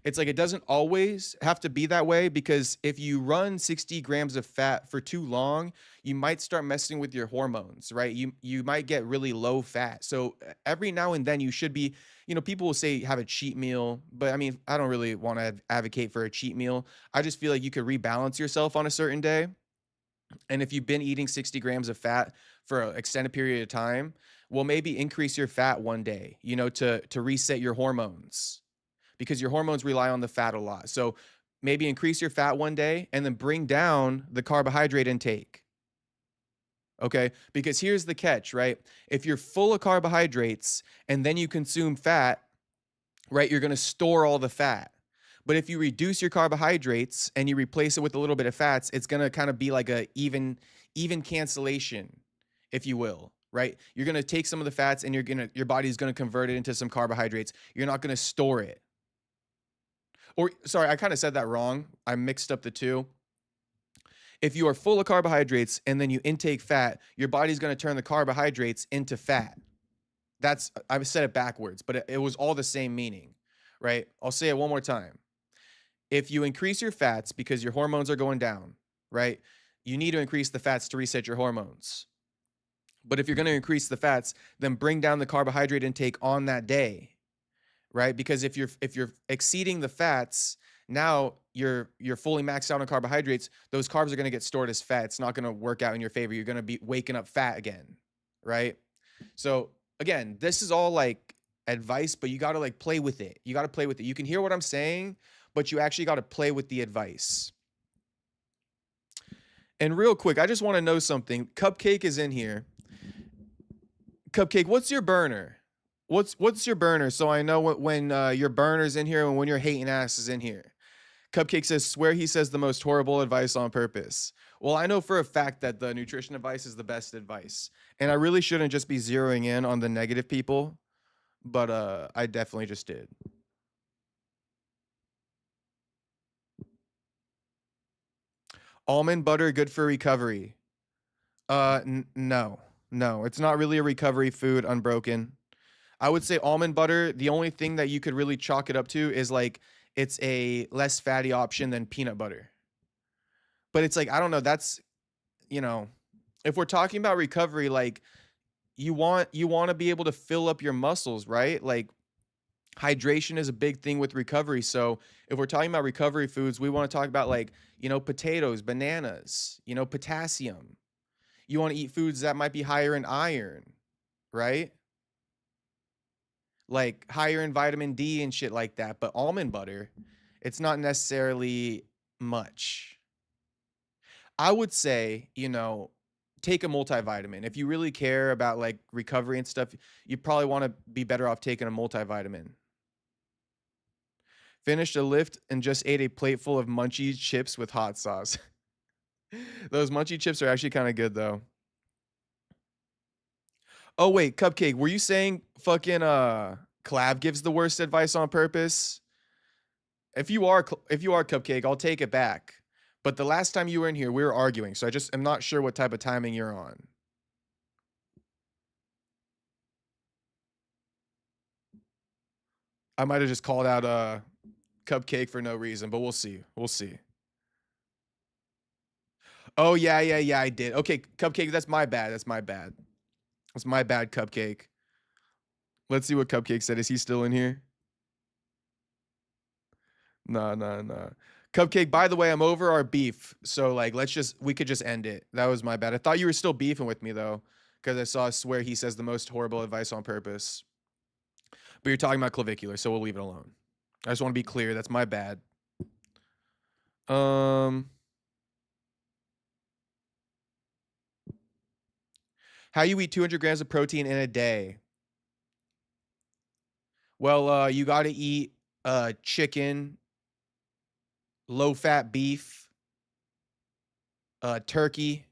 It's like, it doesn't always have to be that way, because if you run 60 grams of fat for too long, you might start messing with your hormones, right? You might get really low fat. So every now and then you should be, people will say have a cheat meal, but I mean, I don't really want to advocate for a cheat meal. I just feel like you could rebalance yourself on a certain day. And if you've been eating 60 grams of fat for an extended period of time, well, maybe increase your fat one day, to reset your hormones, because your hormones rely on the fat a lot. So maybe increase your fat one day and then bring down the carbohydrate intake. Okay. Because here's the catch, right? If you're full of carbohydrates and then you consume fat, right, you're going to store all the fat. But if you reduce your carbohydrates and you replace it with a little bit of fats, it's going to kind of be like a even cancellation, if you will, right? You're going to take some of the fats and your body's going to convert it into some carbohydrates. You're not going to store it. Or sorry, I kind of said that wrong. I mixed up the two. If you are full of carbohydrates and then you intake fat, your body's going to turn the carbohydrates into fat. I've said it backwards, but it was all the same meaning, right? I'll say it one more time. If you increase your fats because your hormones are going down, right? You need to increase the fats to reset your hormones. But if you're going to increase the fats, then bring down the carbohydrate intake on that day, right? Because if you're exceeding the fats, now you're fully maxed out on carbohydrates. Those carbs are going to get stored as fat. It's not going to work out in your favor. You're going to be waking up fat again, right? So again, this is all like advice, but you got to like play with it. You got to play with it. You can hear what I'm saying, but you actually got to play with the advice. And real quick, I just want to know something. Cupcake is in here. Cupcake, what's your burner? What's your burner? So I know when your burner's in here and when your hating ass is in here. Cupcake says, swear he says the most horrible advice on purpose. Well, I know for a fact that the nutrition advice is the best advice. And I really shouldn't just be zeroing in on the negative people, but I definitely just did. Almond butter, good for recovery. No, it's not really a recovery food, Unbroken. I would say almond butter, the only thing that you could really chalk it up to is like it's a less fatty option than peanut butter. But it's like, I don't know, that's, if we're talking about recovery, like you want to be able to fill up your muscles, right? Like hydration is a big thing with recovery. So if we're talking about recovery foods, we want to talk about like, potatoes, bananas, potassium. You want to eat foods that might be higher in iron, right? Like higher in vitamin D and shit like that. But almond butter, it's not necessarily much. I would say, take a multivitamin. If you really care about like recovery and stuff, you probably want to be better off taking a multivitamin. Finished a lift and just ate a plate full of munchie chips with hot sauce. Those munchie chips are actually kind of good though. Oh wait, Cupcake, were you saying fucking Clav gives the worst advice on purpose? If you are Cupcake, I'll take it back. But the last time you were in here, we were arguing, so I just am not sure what type of timing you're on. I might have just called out Cupcake for no reason, but we'll see. We'll see. Oh yeah, I did. Okay, Cupcake, that's my bad. That's my bad, Cupcake. Let's see what Cupcake said. Is he still in here? Nah. Cupcake, by the way, I'm over our beef. So like we could just end it. That was my bad. I thought you were still beefing with me though, because I saw swear he says the most horrible advice on purpose. But you're talking about clavicular, so we'll leave it alone. I just want to be clear. That's my bad. How you eat 200 grams of protein in a day? Well, you got to eat chicken, low-fat beef, turkey,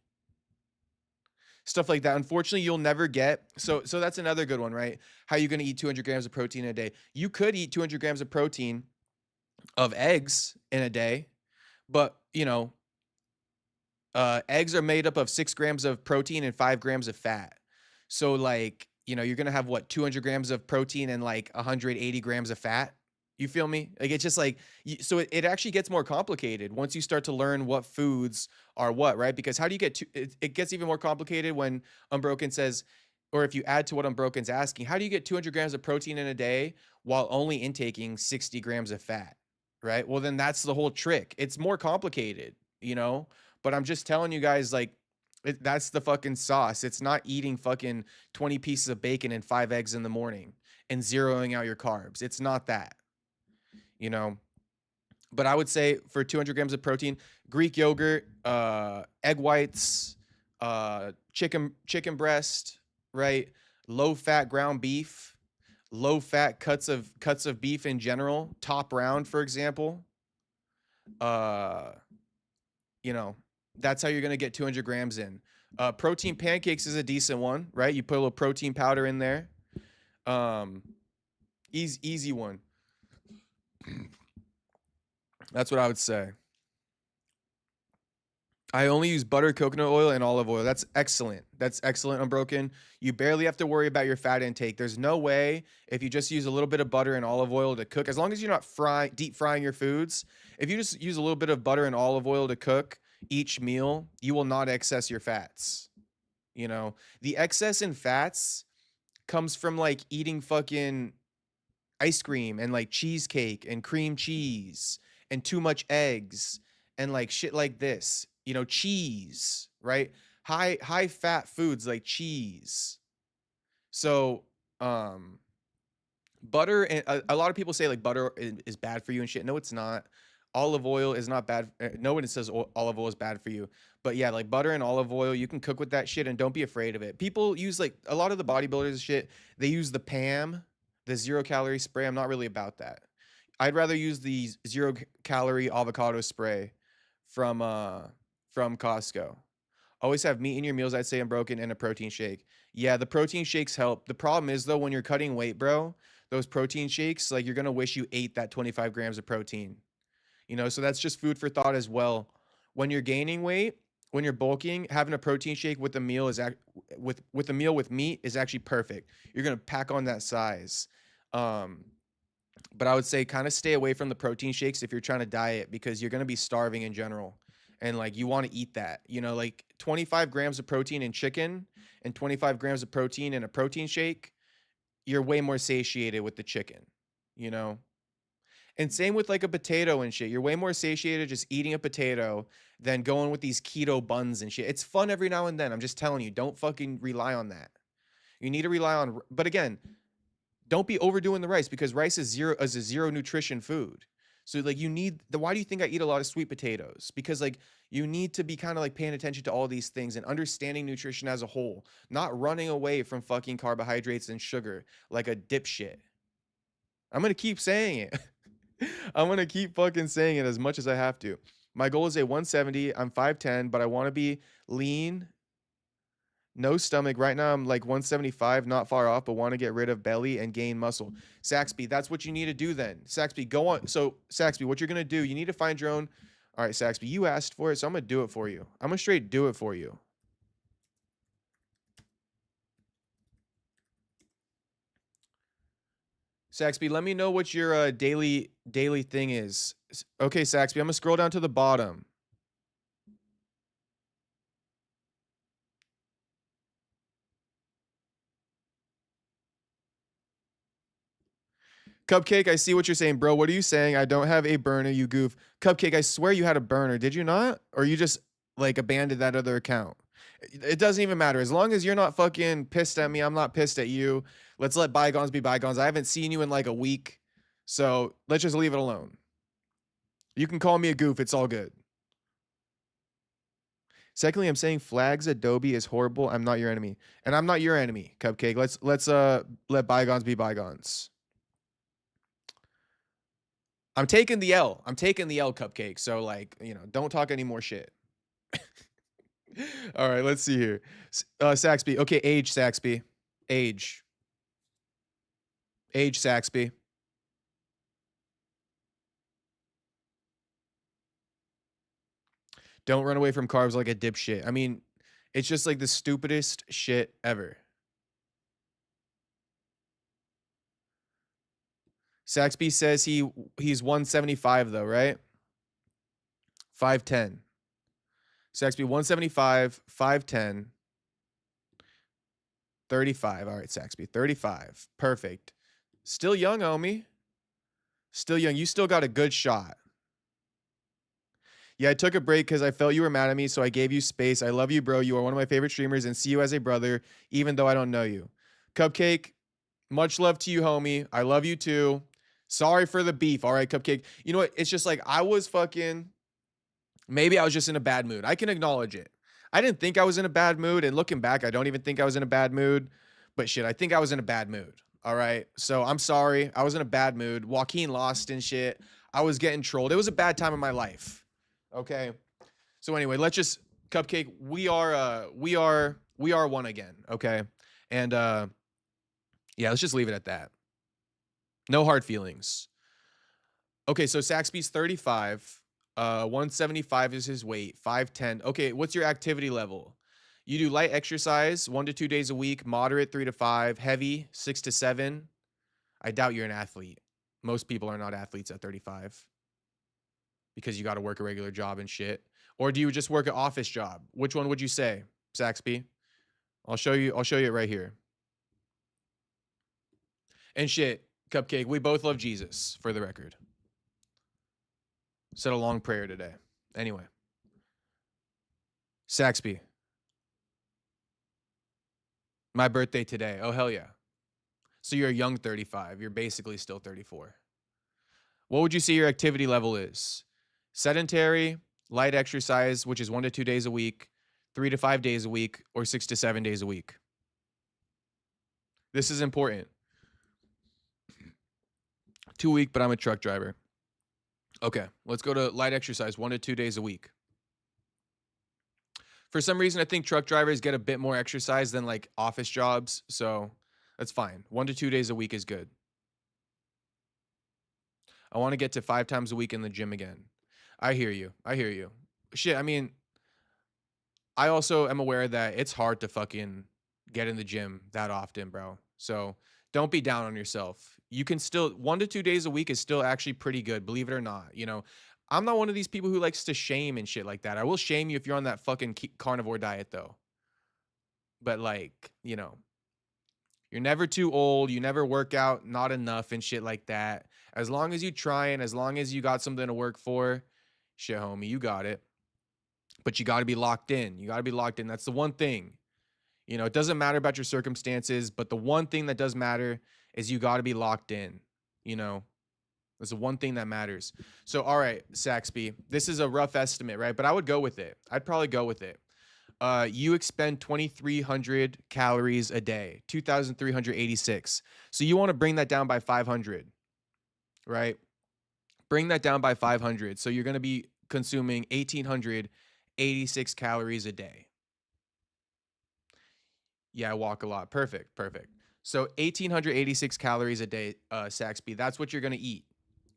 stuff like that. Unfortunately, you'll never get. So that's another good one, right? How are you going to eat 200 grams of protein in a day? You could eat 200 grams of protein of eggs in a day, but eggs are made up of 6 grams of protein and 5 grams of fat. So like, you're going to have 200 grams of protein and like 180 grams of fat. You feel me? Like, it's just like, so it actually gets more complicated once you start to learn what foods are what, right? Because how do you get to, it gets even more complicated when Unbroken says, or if you add to what Unbroken's asking, how do you get 200 grams of protein in a day while only intaking 60 grams of fat, right? Well, then that's the whole trick. It's more complicated, but I'm just telling you guys, like, that's the fucking sauce. It's not eating fucking 20 pieces of bacon and 5 eggs in the morning and zeroing out your carbs. It's not that. But I would say for 200 grams of protein, Greek yogurt, egg whites, chicken breast, right? Low fat ground beef, low fat cuts of beef in general, top round, for example. That's how you're going to get 200 grams in. Protein pancakes is a decent one, right? You put a little protein powder in there. Easy one. That's what I would say. I only use butter, coconut oil, and olive oil. That's excellent. That's excellent, Unbroken. You barely have to worry about your fat intake. There's no way if you just use a little bit of butter and olive oil to cook, as long as you're not deep frying your foods, if you just use a little bit of butter and olive oil to cook each meal, you will not excess your fats. You know, the excess in fats comes from like eating fucking ice cream and like cheesecake and cream cheese and too much eggs and like shit like this. You know, cheese, right? High fat foods like cheese. So, butter and a lot of people say like butter is bad for you and shit. No, it's not. Olive oil is not bad. No one says olive oil is bad for you. But yeah, like butter and olive oil, you can cook with that shit and don't be afraid of it. People use like a lot of the bodybuilders and shit, they use the PAM, the 0 calorie spray. I'm not really about that. I'd rather use the 0 calorie avocado spray from Costco. Always have meat in your meals, I'd say, Unbroken, and a protein shake. Yeah, the protein shakes help. The problem is though, when you're cutting weight, bro, those protein shakes, like you're gonna wish you ate that 25 grams of protein. You know, so that's just food for thought as well. When you're gaining weight, when you're bulking, having a protein shake with a meal with a meal with meat is actually perfect. You're gonna pack on that size. But I would say kind of stay away from the protein shakes if you're trying to diet because you're gonna be starving in general. And like you want to eat that, you know, like 25 grams of protein in chicken and 25 grams of protein in a protein shake, you're way more satiated with the chicken, you know? And same with like a potato and shit. You're way more satiated just eating a potato than going with these keto buns and shit. It's fun every now and then. I'm just telling you, don't fucking rely on that. You need to rely on, but again, don't be overdoing the rice because rice is a zero nutrition food. So like you need why do you think I eat a lot of sweet potatoes? Because like you need to be kind of like paying attention to all these things and understanding nutrition as a whole, not running away from fucking carbohydrates and sugar like a dipshit. I'm going to keep saying it. I'm going to keep fucking saying it as much as I have to. My goal is a 170. I'm 5'10", but I want to be lean, no stomach. Right now I'm like 175, not far off, but want to get rid of belly and gain muscle. Saxby, that's what you need to do then. Saxby, go on. So Saxby, what you're going to do, you need to find your own. All right, Saxby, you asked for it, so I'm going to do it for you. I'm going to straight do it for you. Saxby, let me know what your daily thing is. Okay, Saxby, I'm going to scroll down to the bottom. Cupcake, I see what you're saying, bro. What are you saying? I don't have a burner, you goof. Cupcake, I swear you had a burner. Did you not? Or you just like abandoned that other account? It doesn't even matter. As long as you're not fucking pissed at me, I'm not pissed at you. Let's let bygones be bygones. I haven't seen you in like a week. So let's just leave it alone. You can call me a goof. It's all good. Secondly, I'm saying Flags Adobe is horrible. I'm not your enemy. And I'm not your enemy, Cupcake. Let's let bygones be bygones. I'm taking the L. I'm taking the L, Cupcake. So like, you know, don't talk any more shit. All right, let's see here. Saxby. Okay, age, Saxby. Age. Age, Saxby. Don't run away from carbs like a dipshit. I mean, it's just like the stupidest shit ever. Saxby says he's 175 though, right? 5'10". Saxby 175, 5'10". 35. All right, Saxby. 35. Perfect. Still young, homie. Still young. You still got a good shot. Yeah, I took a break because I felt you were mad at me, so I gave you space. I love you, bro. You are one of my favorite streamers and see you as a brother, even though I don't know you. Cupcake, much love to you, homie. I love you too. Sorry for the beef. All right, Cupcake. You know what? It's just like I was fucking... Maybe I was just in a bad mood. I can acknowledge it. I didn't think I was in a bad mood, and looking back, I don't even think I was in a bad mood. But shit, I think I was in a bad mood. All right? So I'm sorry. I was in a bad mood. Joaquin lost and shit. I was getting trolled. It was a bad time in my life. Okay. So anyway, let's just Cupcake. We are one again. Okay. And yeah, let's just leave it at that. No hard feelings. Okay. So Saxby's 35. 175 is his weight. 5'10". Okay, what's your activity level? You do light exercise 1 to 2 days a week, moderate 3 to 5, heavy 6 to 7. I doubt you're an athlete. Most people are not athletes at 35 because you got to work a regular job and shit. Or do you just work an office job? Which one would you say, Saxby? I'll show you it right here. And shit, Cupcake, we both love Jesus, for the record. Said a long prayer today. Anyway. Saxby. My birthday today. Oh, hell yeah. So you're a young 35. You're basically still 34. What would you say your activity level is? Sedentary, light exercise, which is 1 to 2 days a week, 3 to 5 days a week, or 6 to 7 days a week? This is important. 2 week, but I'm a truck driver. Okay, let's go to light exercise, 1 to 2 days a week. For some reason, I think truck drivers get a bit more exercise than like office jobs, so that's fine. 1 to 2 days a week is good. I want to get to 5 times a week in the gym again. I hear you. I hear you. Shit, I mean, I also am aware that it's hard to fucking get in the gym that often, bro. So don't be down on yourself. You can still, 1 to 2 days a week is still actually pretty good, believe it or not. You know, I'm not one of these people who likes to shame and shit like that. I will shame you if you're on that fucking carnivore diet, though. But like, you know, you're never too old. You never work out not enough and shit like that. As long as you try and as long as you got something to work for, shit, homie, you got it. But you got to be locked in. You got to be locked in. That's the one thing. You know, it doesn't matter about your circumstances, but the one thing that does matter is you got to be locked in. You know, that's the one thing that matters. So, all right, Saxby, this is a rough estimate, right? But I would go with it. I'd probably go with it. You expend 2,300 calories a day, 2,386. So you want to bring that down by 500, right? Bring that down by 500. So you're going to be consuming 1,886 calories a day. Yeah, I walk a lot. Perfect. Perfect. So 1,886 calories a day, Saxby. That's what you're going to eat,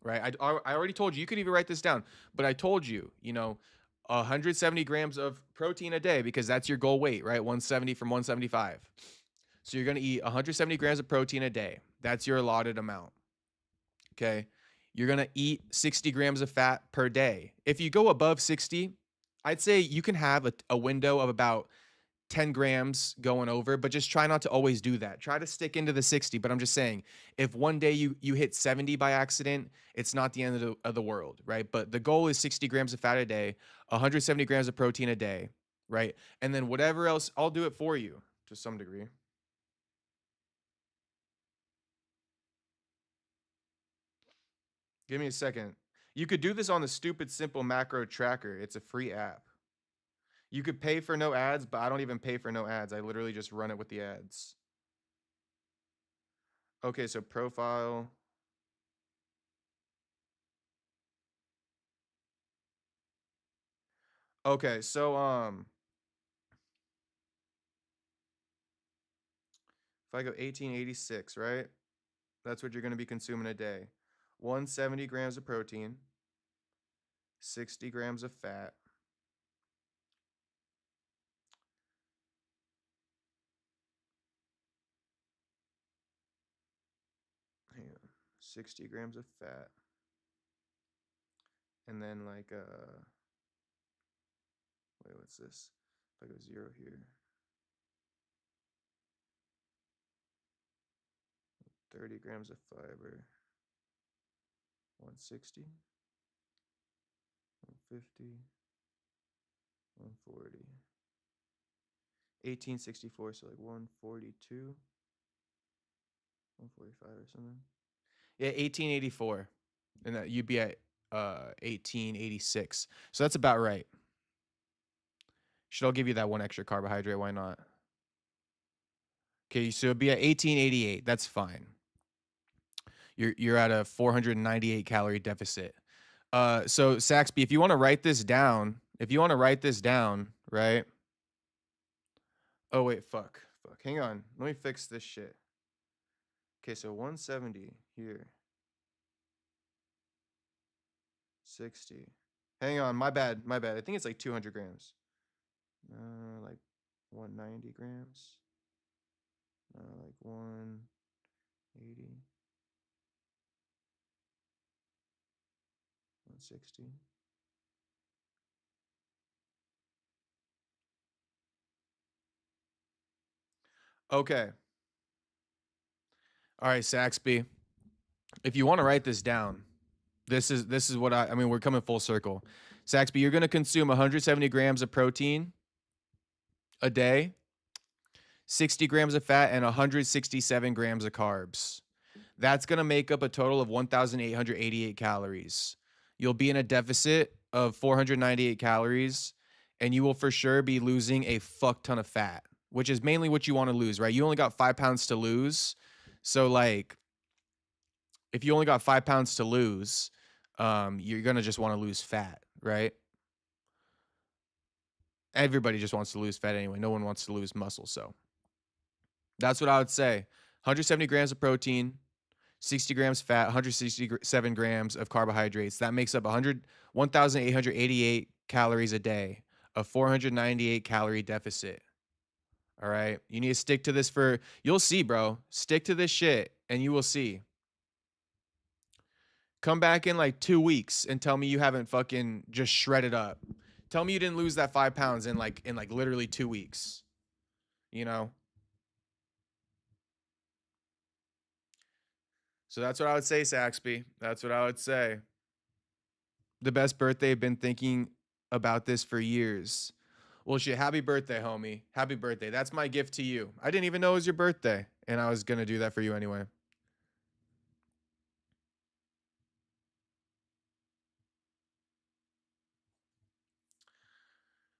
right? I already told you. You could even write this down. But I told you, you know, 170 grams of protein a day because that's your goal weight, right? 170 from 175. So you're going to eat 170 grams of protein a day. That's your allotted amount. Okay. You're going to eat 60 grams of fat per day. If you go above 60, I'd say you can have a window of about 10 grams going over, but just try not to always do that. Try to stick into the 60. But I'm just saying, if one day you hit 70 by accident, it's not the end of the world, right? But the goal is 60 grams of fat a day, 170 grams of protein a day, right? And then whatever else, I'll do it for you to some degree. Give me a second. You could do this on the stupid simple macro tracker. It's a free app. You could pay for no ads, but I don't even pay for no ads. I literally just run it with the ads. Okay, so profile. Okay, so if I go 1886, right? That's what you're going to be consuming a day. 170 grams of protein, 60 grams of fat. Hang on. 60 grams of fat. And then like wait, what's this? If I go 0 here. 30 grams of fiber. 160. 150. 140. 1864, so like 142. 145 or something. Yeah, 1884. And that you'd be at 1886. So that's about right. Should I give you that one extra carbohydrate? Why not? Okay, so it'd be at 1888. That's fine. You're at a 498 calorie deficit. So Saxby, if you want to write this down, right? Oh wait, fuck. Hang on. Let me fix this shit. Okay, so 170 here. 60. Hang on, my bad. I think it's like 200 grams. Like 190 grams. Like 180. 160. Okay. All right, Saxby. If you want to write this down, this is what I mean, we're coming full circle. Saxby, you're going to consume 170 grams of protein a day, 60 grams of fat, and 167 grams of carbs. That's going to make up a total of 1,888 calories. You'll be in a deficit of 498 calories, and you will for sure be losing a fuck ton of fat, which is mainly what you want to lose, right? You only got 5 pounds to lose. So, like, if you only got 5 pounds to lose, you're going to just want to lose fat, right? Everybody just wants to lose fat anyway. No one wants to lose muscle. So that's what I would say. 170 grams of protein, 60 grams fat, 167 grams of carbohydrates. That makes up 1,888 calories a day, a 498 calorie deficit. All right. You need to stick to this you'll see, bro. Stick to this shit and you will see. Come back in like 2 weeks and tell me you haven't fucking just shredded up. Tell me you didn't lose that 5 pounds in like literally 2 weeks. You know? So that's what I would say, Saxby. That's what I would say. The best birthday, been thinking about this for years. Well, shit, happy birthday, homie. Happy birthday. That's my gift to you. I didn't even know it was your birthday, and I was going to do that for you anyway.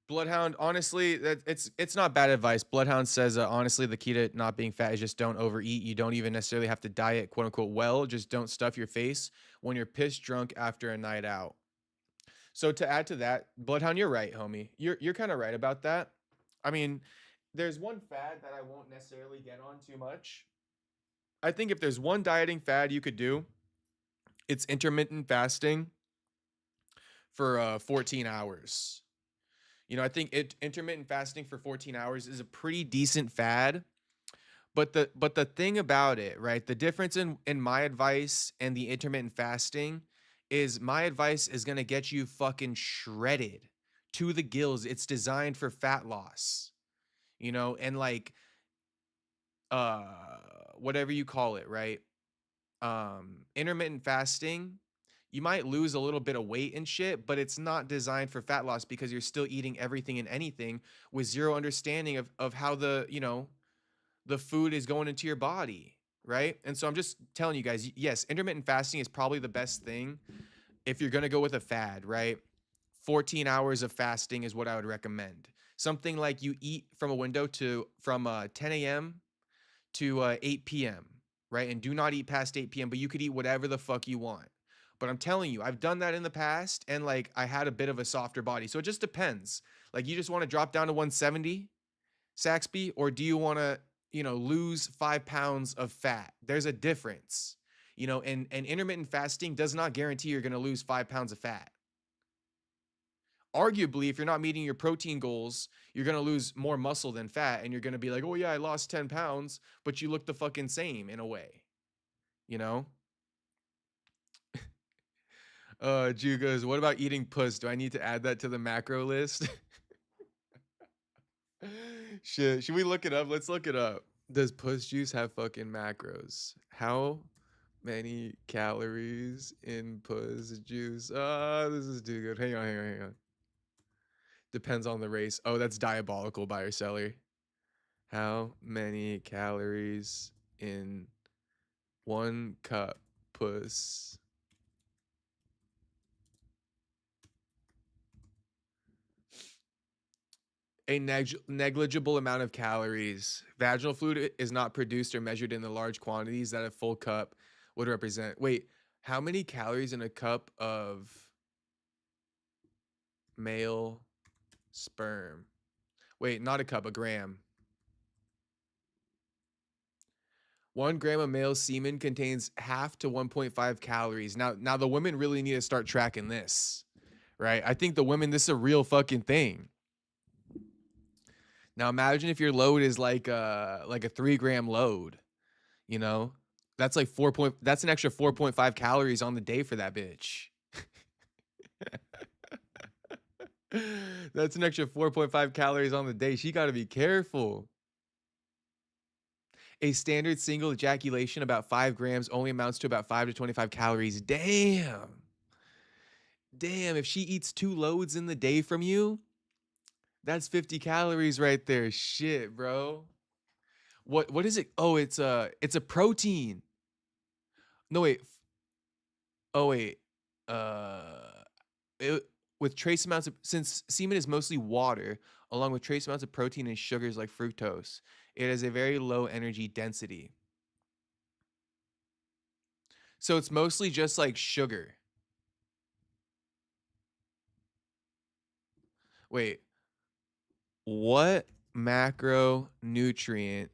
Bloodhound, honestly, it's not bad advice. Bloodhound says, honestly, the key to not being fat is just don't overeat. You don't even necessarily have to diet, quote unquote, well. Just don't stuff your face when you're pissed drunk after a night out. So to add to that, Bloodhound, you're right, homie. You're kind of right about that. I mean, there's one fad that I won't necessarily get on too much. I think if there's one dieting fad you could do, it's intermittent fasting for 14 hours. You know, I think intermittent fasting for 14 hours is a pretty decent fad. But the thing about it, right? The difference in my advice and the intermittent fasting is my advice is going to get you fucking shredded to the gills. It's designed for fat loss. You know, and like whatever you call it, right? Intermittent fasting, you might lose a little bit of weight and shit, but it's not designed for fat loss because you're still eating everything and anything with zero understanding of how the, you know, the food is going into your body, right? And so I'm just telling you guys, yes, intermittent fasting is probably the best thing if you're going to go with a fad, right? 14 hours of fasting is what I would recommend. Something like you eat from a window from 10 a.m. to 8 p.m., right? And do not eat past 8 p.m., but you could eat whatever the fuck you want. But I'm telling you, I've done that in the past and like I had a bit of a softer body. So it just depends. Like you just want to drop down to 170, Saxby, or do you want to, you know, lose 5 pounds of fat? There's a difference, you know, and intermittent fasting does not guarantee you're going to lose 5 pounds of fat. Arguably, if you're not meeting your protein goals, you're going to lose more muscle than fat. And you're going to be like, oh yeah, I lost 10 pounds, but you look the fucking same in a way, you know? Jew goes, what about eating puss? Do I need to add that to the macro list? Shit, should we look it up? Let's look it up. Does puss juice have fucking macros? How many calories in puss juice? This is too good. Hang on. Depends on the race. Oh, that's diabolical, buyer seller. How many calories in 1 cup puss? A negligible amount of calories. Vaginal fluid is not produced or measured in the large quantities that a full cup would represent. Wait, how many calories in a cup of male sperm? Wait, not a cup, a gram. 1 gram of male semen contains 0.5 to 1.5 calories. Now the women really need to start tracking this, right? I think the women, this is a real fucking thing. Now imagine if your load is like a 3 gram load, you know? That's like that's an extra 4.5 calories on the day for that bitch. That's an extra 4.5 calories on the day. She got to be careful. A standard single ejaculation about 5 grams only amounts to about 5 to 25 calories. Damn. Damn, if she eats 2 loads in the day from you, that's 50 calories right there. Shit, bro. What is it? Oh, it's a protein. No, wait. Oh, wait. Uh it, with trace amounts of, since semen is mostly water, along with trace amounts of protein and sugars like fructose, it has a very low energy density. So it's mostly just like sugar. Wait, what macronutrient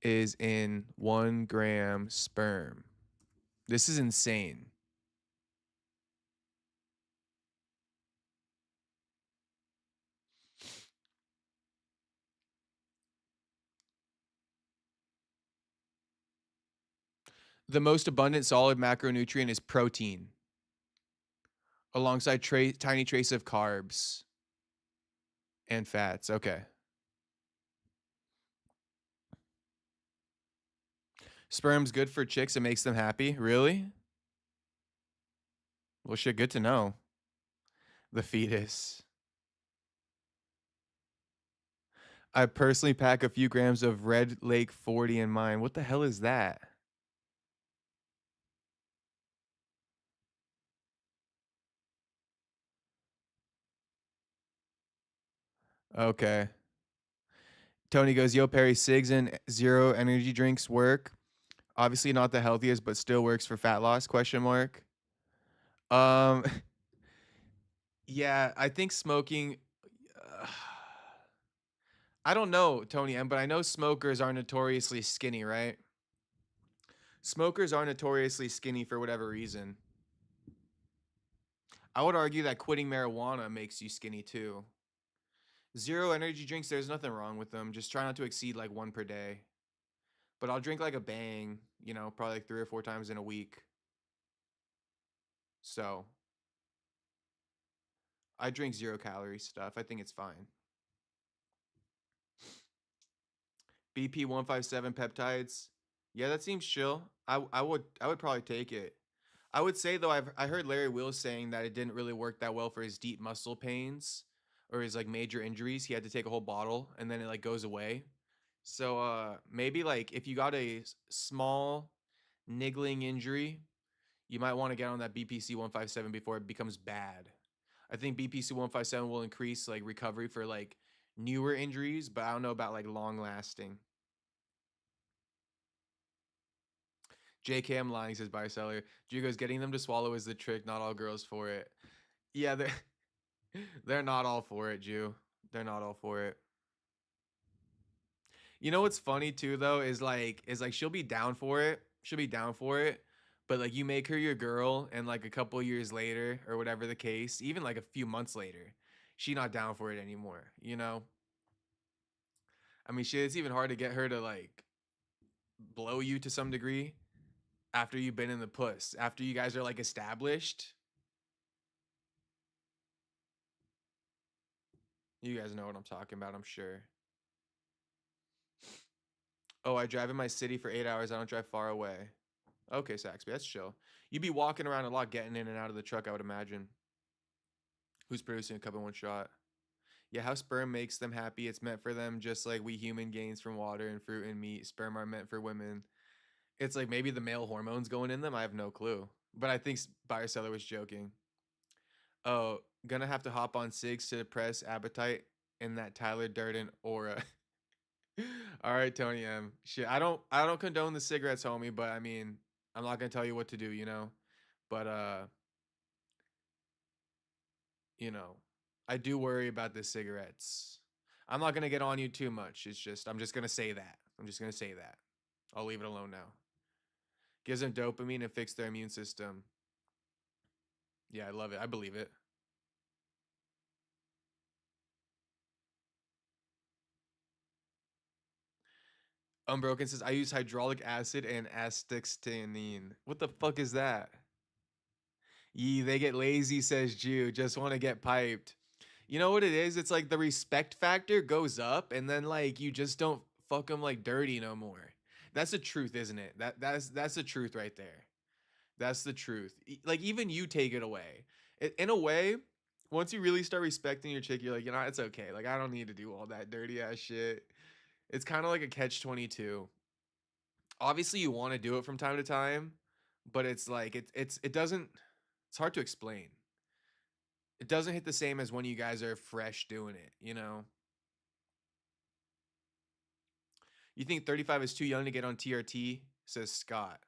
is in 1 gram sperm? This is insane. The most abundant solid macronutrient is protein, alongside tiny trace of carbs and fats. Okay. Sperm's good for chicks. It makes them happy. Really? Well, shit, good to know. The fetus. I personally pack a few grams of Red Lake 40 in mine. What the hell is that? Okay. Tony goes, yo, Perry, cigs and zero energy drinks work. Obviously not the healthiest, but still works for fat loss, question mark. Um, yeah, I think smoking, I don't know, Tony M, but I know smokers are notoriously skinny, right? Smokers are notoriously skinny for whatever reason. I would argue that quitting marijuana makes you skinny too. Zero energy drinks, there's nothing wrong with them. Just try not to exceed like 1 per day. But I'll drink like a bang, you know, probably like 3 or 4 times in a week. So I drink 0 calorie stuff. I think it's fine. BP157 peptides. Yeah, that seems chill. I would probably take it. I would say though, I heard Larry Wills saying that it didn't really work that well for his deep muscle pains or his like major injuries. He had to take a whole bottle and then it like goes away. So maybe like if you got a small niggling injury, you might want to get on that BPC 157 before it becomes bad. I think BPC 157 will increase like recovery for like newer injuries, but I don't know about like long lasting. JK, I'm lying, says Buyer Drew goes, getting them to swallow is the trick, not all girls for it. Yeah, they're not all for it, Jew. They're not all for it. You know what's funny too though is like she'll be down for it. She'll be down for it. But like you make her your girl and like a couple years later or whatever the case, even like a few months later, she not down for it anymore, you know? I mean, shit, it's even hard to get her to like blow you to some degree after you've been in the puss, after you guys are like established. You guys know what I'm talking about, I'm sure. Oh, I drive in my city for 8 hours. I don't drive far away. Okay, Saxby, that's chill. You'd be walking around a lot, getting in and out of the truck, I would imagine. Who's producing a cup in one shot? Yeah, how sperm makes them happy. It's meant for them just like we human gains from water and fruit and meat. Sperm are meant for women. It's like maybe the male hormones going in them. I have no clue. But I think Buyer Seller was joking. Oh, gonna have to hop on cigs to depress appetite in that Tyler Durden aura. All right, Tony M. Shit, I don't condone the cigarettes, homie, but I mean, I'm not gonna tell you what to do, you know. But you know, I do worry about the cigarettes. I'm not gonna get on you too much. It's just I'm just gonna say that. I'm just gonna say that. I'll leave it alone now. Gives them dopamine and fix their immune system. Yeah, I love it. I believe it. Unbroken says I use hydraulic acid and astaxanthin. What the fuck is that? Yee, they get lazy, says Jew. Just want to get piped. You know what it is? It's like the respect factor goes up, and then like you just don't fuck them like dirty no more. That's the truth, isn't it? That's the truth right there. That's the truth. Like even you take it away. In a way, once you really start respecting your chick, you're like, you know, it's okay. Like I don't need to do all that dirty ass shit. It's kind of like a catch 22. Obviously, you want to do it from time to time, but it's like it doesn't. It's hard to explain. It doesn't hit the same as when you guys are fresh doing it. You know. You think 35 is too young to get on TRT? Says Scott.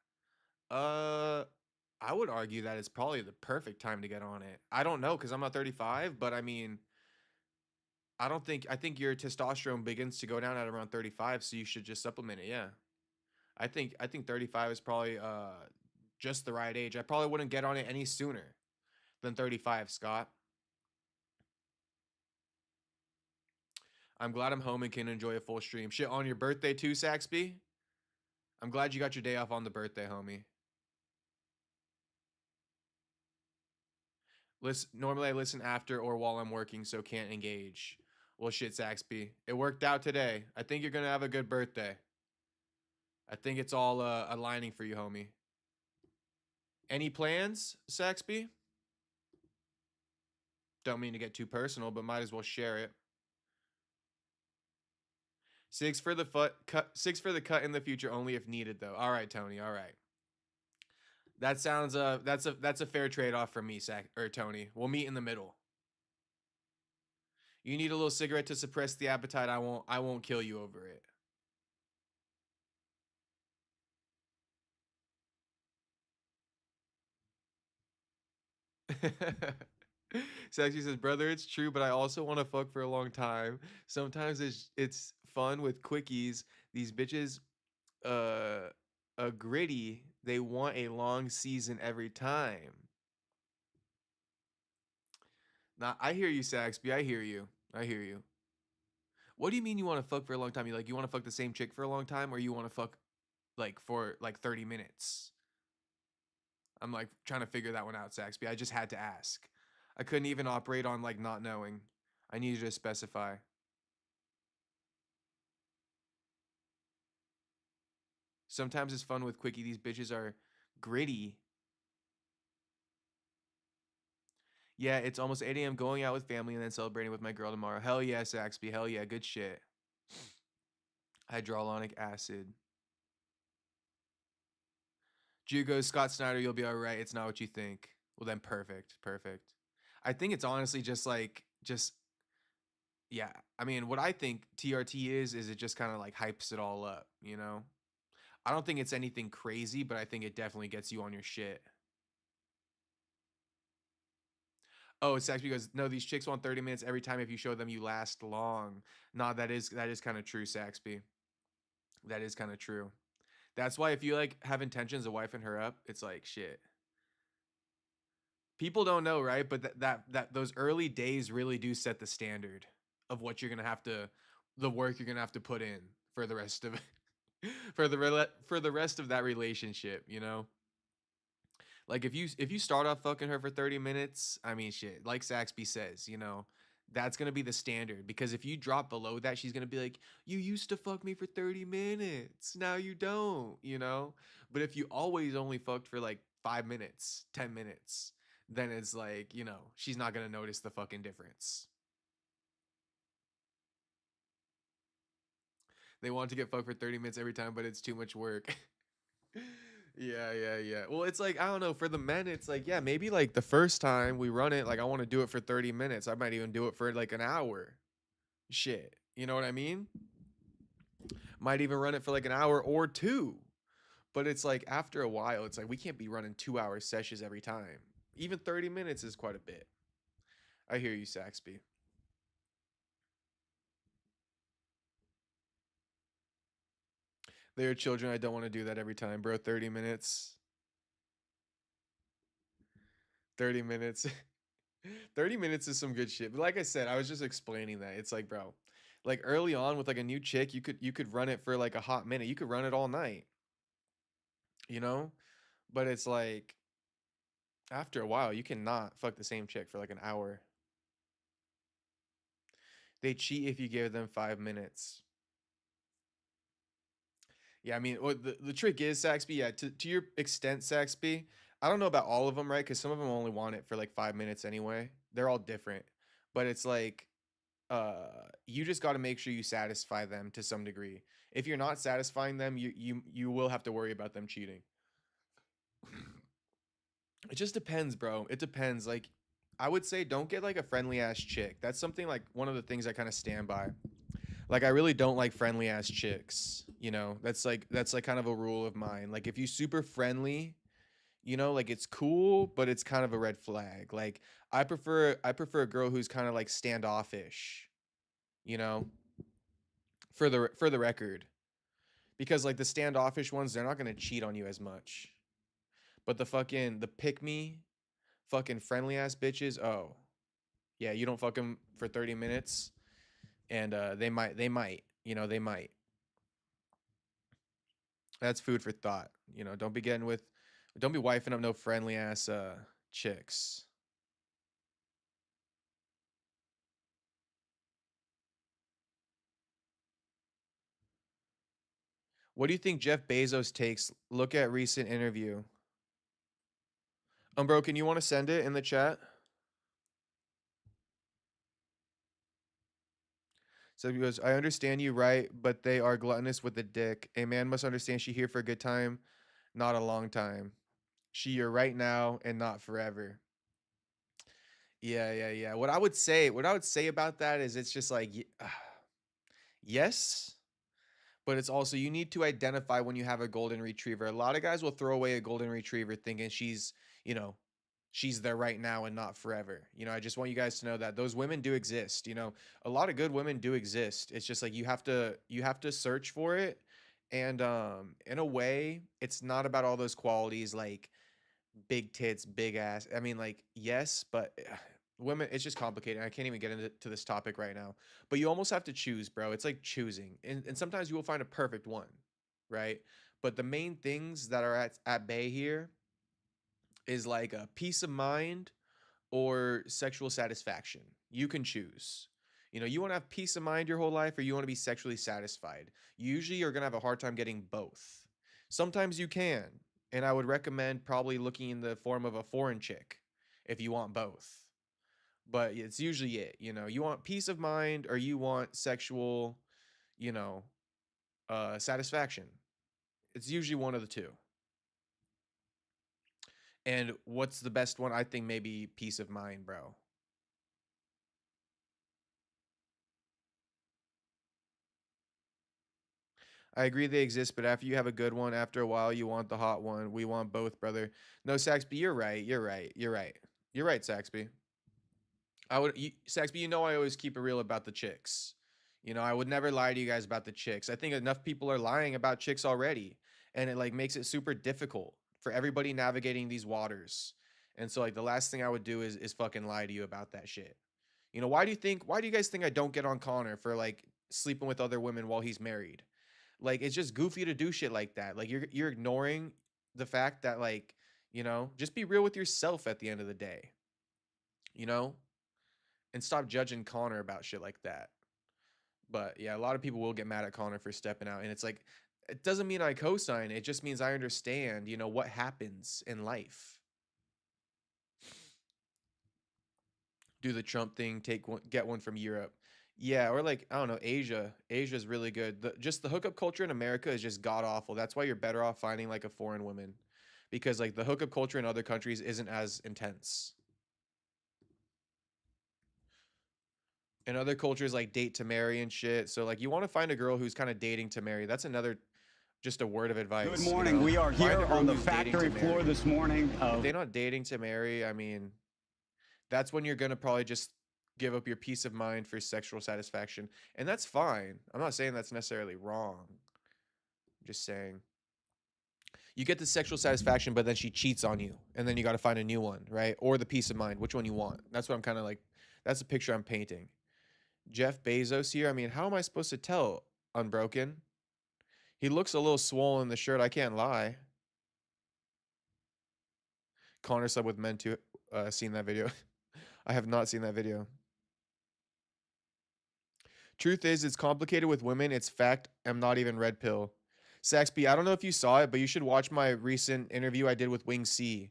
Uh, I would argue that it's probably the perfect time to get on it. I don't know because I'm not 35, but I mean, I think your testosterone begins to go down at around 35, so you should just supplement it. Yeah. I think 35 is probably just the right age. I probably wouldn't get on it any sooner than 35, Scott. I'm glad I'm home and can enjoy a full stream. Shit, on your birthday too, Saxby? I'm glad you got your day off on the birthday, homie. Normally I listen after or while I'm working, so can't engage. Well, shit, Saxby. It worked out today. I think you're gonna have a good birthday. I think it's all aligning for you, homie. Any plans, Saxby? Don't mean to get too personal, but might as well share it. Six for the cut in the future, only if needed, though. All right, Tony. All right. That sounds that's a fair trade off for me, Tony. We'll meet in the middle. You need a little cigarette to suppress the appetite. I won't kill you over it. Sexy says, brother, it's true, but I also want to fuck for a long time. Sometimes it's fun with quickies. These bitches gritty. They want a long season every time. Now I hear you, Saxby. I hear you. I hear you. What do you mean you want to fuck for a long time? You want to fuck the same chick for a long time, or you want to fuck like for like 30 minutes? I'm like trying to figure that one out, Saxby. I just had to ask. I couldn't even operate on like not knowing. I needed to specify. Sometimes it's fun with quickie. These bitches are gritty. Yeah, it's almost 8 a.m. going out with family and then celebrating with my girl tomorrow. Hell yeah, Saxby. Hell yeah, good shit. Hyaluronic acid. Jew goes, Scott Snyder, you'll be all right. It's not what you think. Well, then perfect. Perfect. I think it's honestly just, yeah. I mean, what I think TRT is it just kind of like hypes it all up, you know? I don't think it's anything crazy, but I think it definitely gets you on your shit. Oh, it's actually because no, these chicks want 30 minutes every time if you show them you last long. Nah, that is kind of true, Saxby. That is kind of true. That's why if you like have intentions of wifing her up, it's like shit. People don't know, right? But that those early days really do set the standard of what you're gonna have to, the work you're gonna have to put in for the rest of for the rest of that relationship. You know, like if you start off fucking her for 30 minutes, I mean, shit. Like Saxby says, you know, that's gonna be the standard because if you drop below that, she's gonna be like, you used to fuck me for 30 minutes, now you don't. You know, but if you always only fucked for like 5 minutes, 10 minutes, then it's like, you know, she's not gonna notice the fucking difference. They want to get fucked for 30 minutes every time, but it's too much work. Yeah. Well, it's like, I don't know, for the men, it's like, yeah, maybe like the first time we run it, like I want to do it for 30 minutes. I might even do it for like an hour. Shit. You know what I mean? Might even run it for like an hour or two. But it's like after a while, it's like we can't be running 2 hour sessions every time. Even 30 minutes is quite a bit. I hear you, Saxby. They're children. I don't want to do that every time, bro. 30 minutes. 30 minutes. 30 minutes is some good shit. But like I said, I was just explaining that. It's like, bro, like early on with like a new chick, you could run it for like a hot minute. You could run it all night, you know? But it's like after a while, you cannot fuck the same chick for like an hour. They cheat if you give them 5 minutes. Yeah, I mean, what the trick is, Saxby, yeah, to your extent, Saxby, I don't know about all of them, right? Because some of them only want it for like 5 minutes anyway. They're all different. But it's like, you just got to make sure you satisfy them to some degree. If you're not satisfying them, you will have to worry about them cheating. It just depends, bro. It depends. Like, I would say don't get like a friendly ass chick. That's something like one of the things I kind of stand by. Like I really don't like friendly ass chicks. You know, that's like kind of a rule of mine. Like if you super friendly, you know, like it's cool, but it's kind of a red flag. Like I prefer a girl who's kind of like standoffish, you know, for the record. Because like the standoffish ones, they're not gonna cheat on you as much. But the pick me fucking friendly ass bitches, oh yeah, you don't fuck them for 30 minutes and they might. That's food for thought. You know, don't be wifing up no friendly ass chicks. What do you think Jeff Bezos takes? Look at recent interview. Bro, can you want to send it in the chat? So he goes, I understand you right, but they are gluttonous with the dick. A man must understand she here for a good time, not a long time. She here right now and not forever. Yeah, yeah, yeah. What I would say about that is it's just like yes, but it's also you need to identify when you have a golden retriever. A lot of guys will throw away a golden retriever thinking you know, she's there right now and not forever. You know, I just want you guys to know that those women do exist. You know, a lot of good women do exist. It's just like you have to search for it. And in a way, it's not about all those qualities like big tits, big ass. I mean, like, yes, but women, it's just complicated. I can't even get into this topic right now. But you almost have to choose, bro. It's like choosing. And sometimes you will find a perfect one, right? But the main things that are at bay here is like a peace of mind or sexual satisfaction. You can choose. You know, you want to have peace of mind your whole life or you want to be sexually satisfied. Usually you're going to have a hard time getting both. Sometimes you can. And I would recommend probably looking in the form of a foreign chick if you want both. But it's usually it. You know, you want peace of mind or you want sexual, you know, satisfaction. It's usually one of the two. And what's the best one? I think maybe peace of mind, bro. I agree they exist, but after you have a good one, after a while, you want the hot one. We want both, brother. No, Saxby, you're right. You're right. You're right. You're right, Saxby. Saxby, you know I always keep it real about the chicks. You know, I would never lie to you guys about the chicks. I think enough people are lying about chicks already, and it like makes it super difficult for everybody navigating these waters. And so like the last thing I would do is fucking lie to you about that shit. You know, why do you guys think I don't get on Connor for like sleeping with other women while he's married? Like it's just goofy to do shit like that. Like you're ignoring the fact that like, you know, just be real with yourself at the end of the day. You know? And stop judging Connor about shit like that. But yeah, a lot of people will get mad at Connor for stepping out and it's like it doesn't mean I co-sign, it just means I understand, you know, what happens in life. Do the Trump thing, get one from Europe. Yeah, or like I don't know, Asia. Asia's really good. Just the hookup culture in America is just god awful. That's why you're better off finding like a foreign woman, because like the hookup culture in other countries isn't as intense. In other cultures, like date to marry and shit. So like you want to find a girl who's kind of dating to marry. That's another, just a word of advice. Good morning. You know? We are here on the factory floor this morning. If they're not dating to marry, I mean, that's when you're gonna probably just give up your peace of mind for sexual satisfaction, and that's fine. I'm not saying that's necessarily wrong. I'm just saying You get the sexual satisfaction, but then she cheats on you, and then you got to find a new one, right? Or the peace of mind, which one you want. That's what I'm kind of like, that's the picture I'm painting. Jeff Bezos here. I mean, how am I supposed to tell? Unbroken. He looks a little swollen in the shirt. I can't lie. Connor slept with men too. Seen that video? I have not seen that video. Truth is, it's complicated with women. It's fact. I'm not even red pill. Saxby, I don't know if you saw it, but you should watch my recent interview I did with Wing C.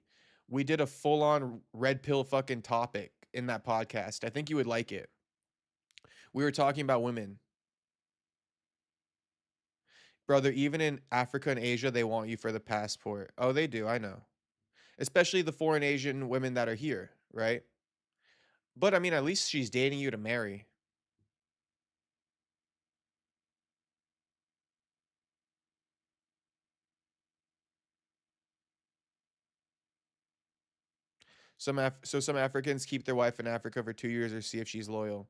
We did a full-on red pill fucking topic in that podcast. I think you would like it. We were talking about women. Brother, even in Africa and Asia, they want you for the passport. Oh, they do. I know. Especially the foreign Asian women that are here, right? But I mean, at least she's dating you to marry. Some Africans keep their wife in Africa for 2 years or see if she's loyal.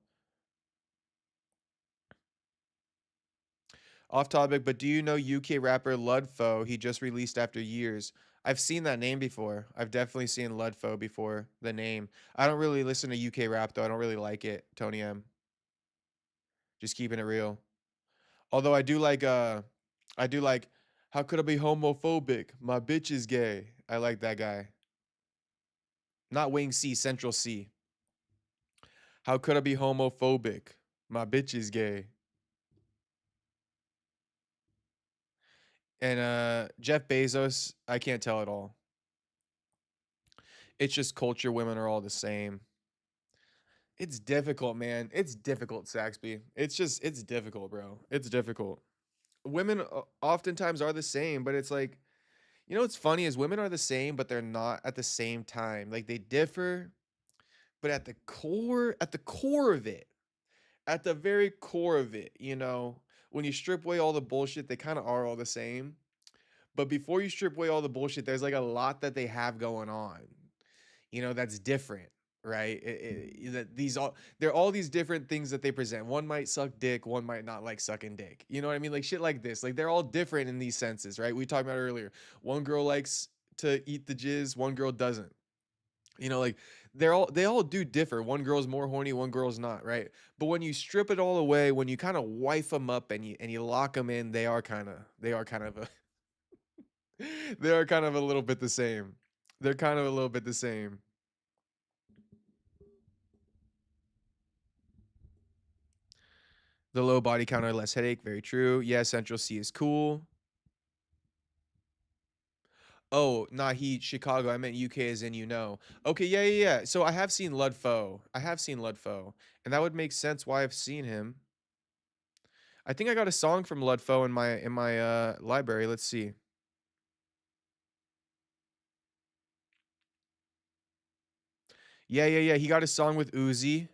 Off topic, but do you know UK rapper Ludfo? He just released after years. I've seen that name before. I've definitely seen Ludfo before, the name. I don't really listen to UK rap, though. I don't really like it, Tony M. Just keeping it real. Although I do like, how could I be homophobic? My bitch is gay. I like that guy. Not Wing C, Central C. How could I be homophobic? My bitch is gay. And Jeff Bezos, I can't tell at all. It's just culture. Women are all the same. It's difficult, man. It's difficult, Saxby. It's difficult, bro. It's difficult. Women oftentimes are the same, but it's like, you know what's funny is women are the same, but they're not at the same time. Like they differ, but at the core of it, at the very core of it, you know, when you strip away all the bullshit, they kind of are all the same. But before you strip away all the bullshit, there's like a lot that they have going on, you know, that's different, right? That they're all these different things that they present. One might suck dick, one might not like sucking dick. You know what I mean? Like shit like this. Like they're all different in these senses, right? We talked about earlier. One girl likes to eat the jizz, one girl doesn't. You know, like they all do differ. One girl's more horny, one girl's not, right? But when you strip it all away, when you kind of wife them up and you lock them in, they are kind of a they are kind of a little bit the same. They're kind of a little bit the same. The low body count or less headache, very true. Yeah, Central C is cool. Oh, not he, Chicago. I meant UK as in you know. Okay, yeah. So I have seen Ludfo. And that would make sense why I've seen him. I think I got a song from Ludfo in my library. Let's see. Yeah. He got a song with Uzi.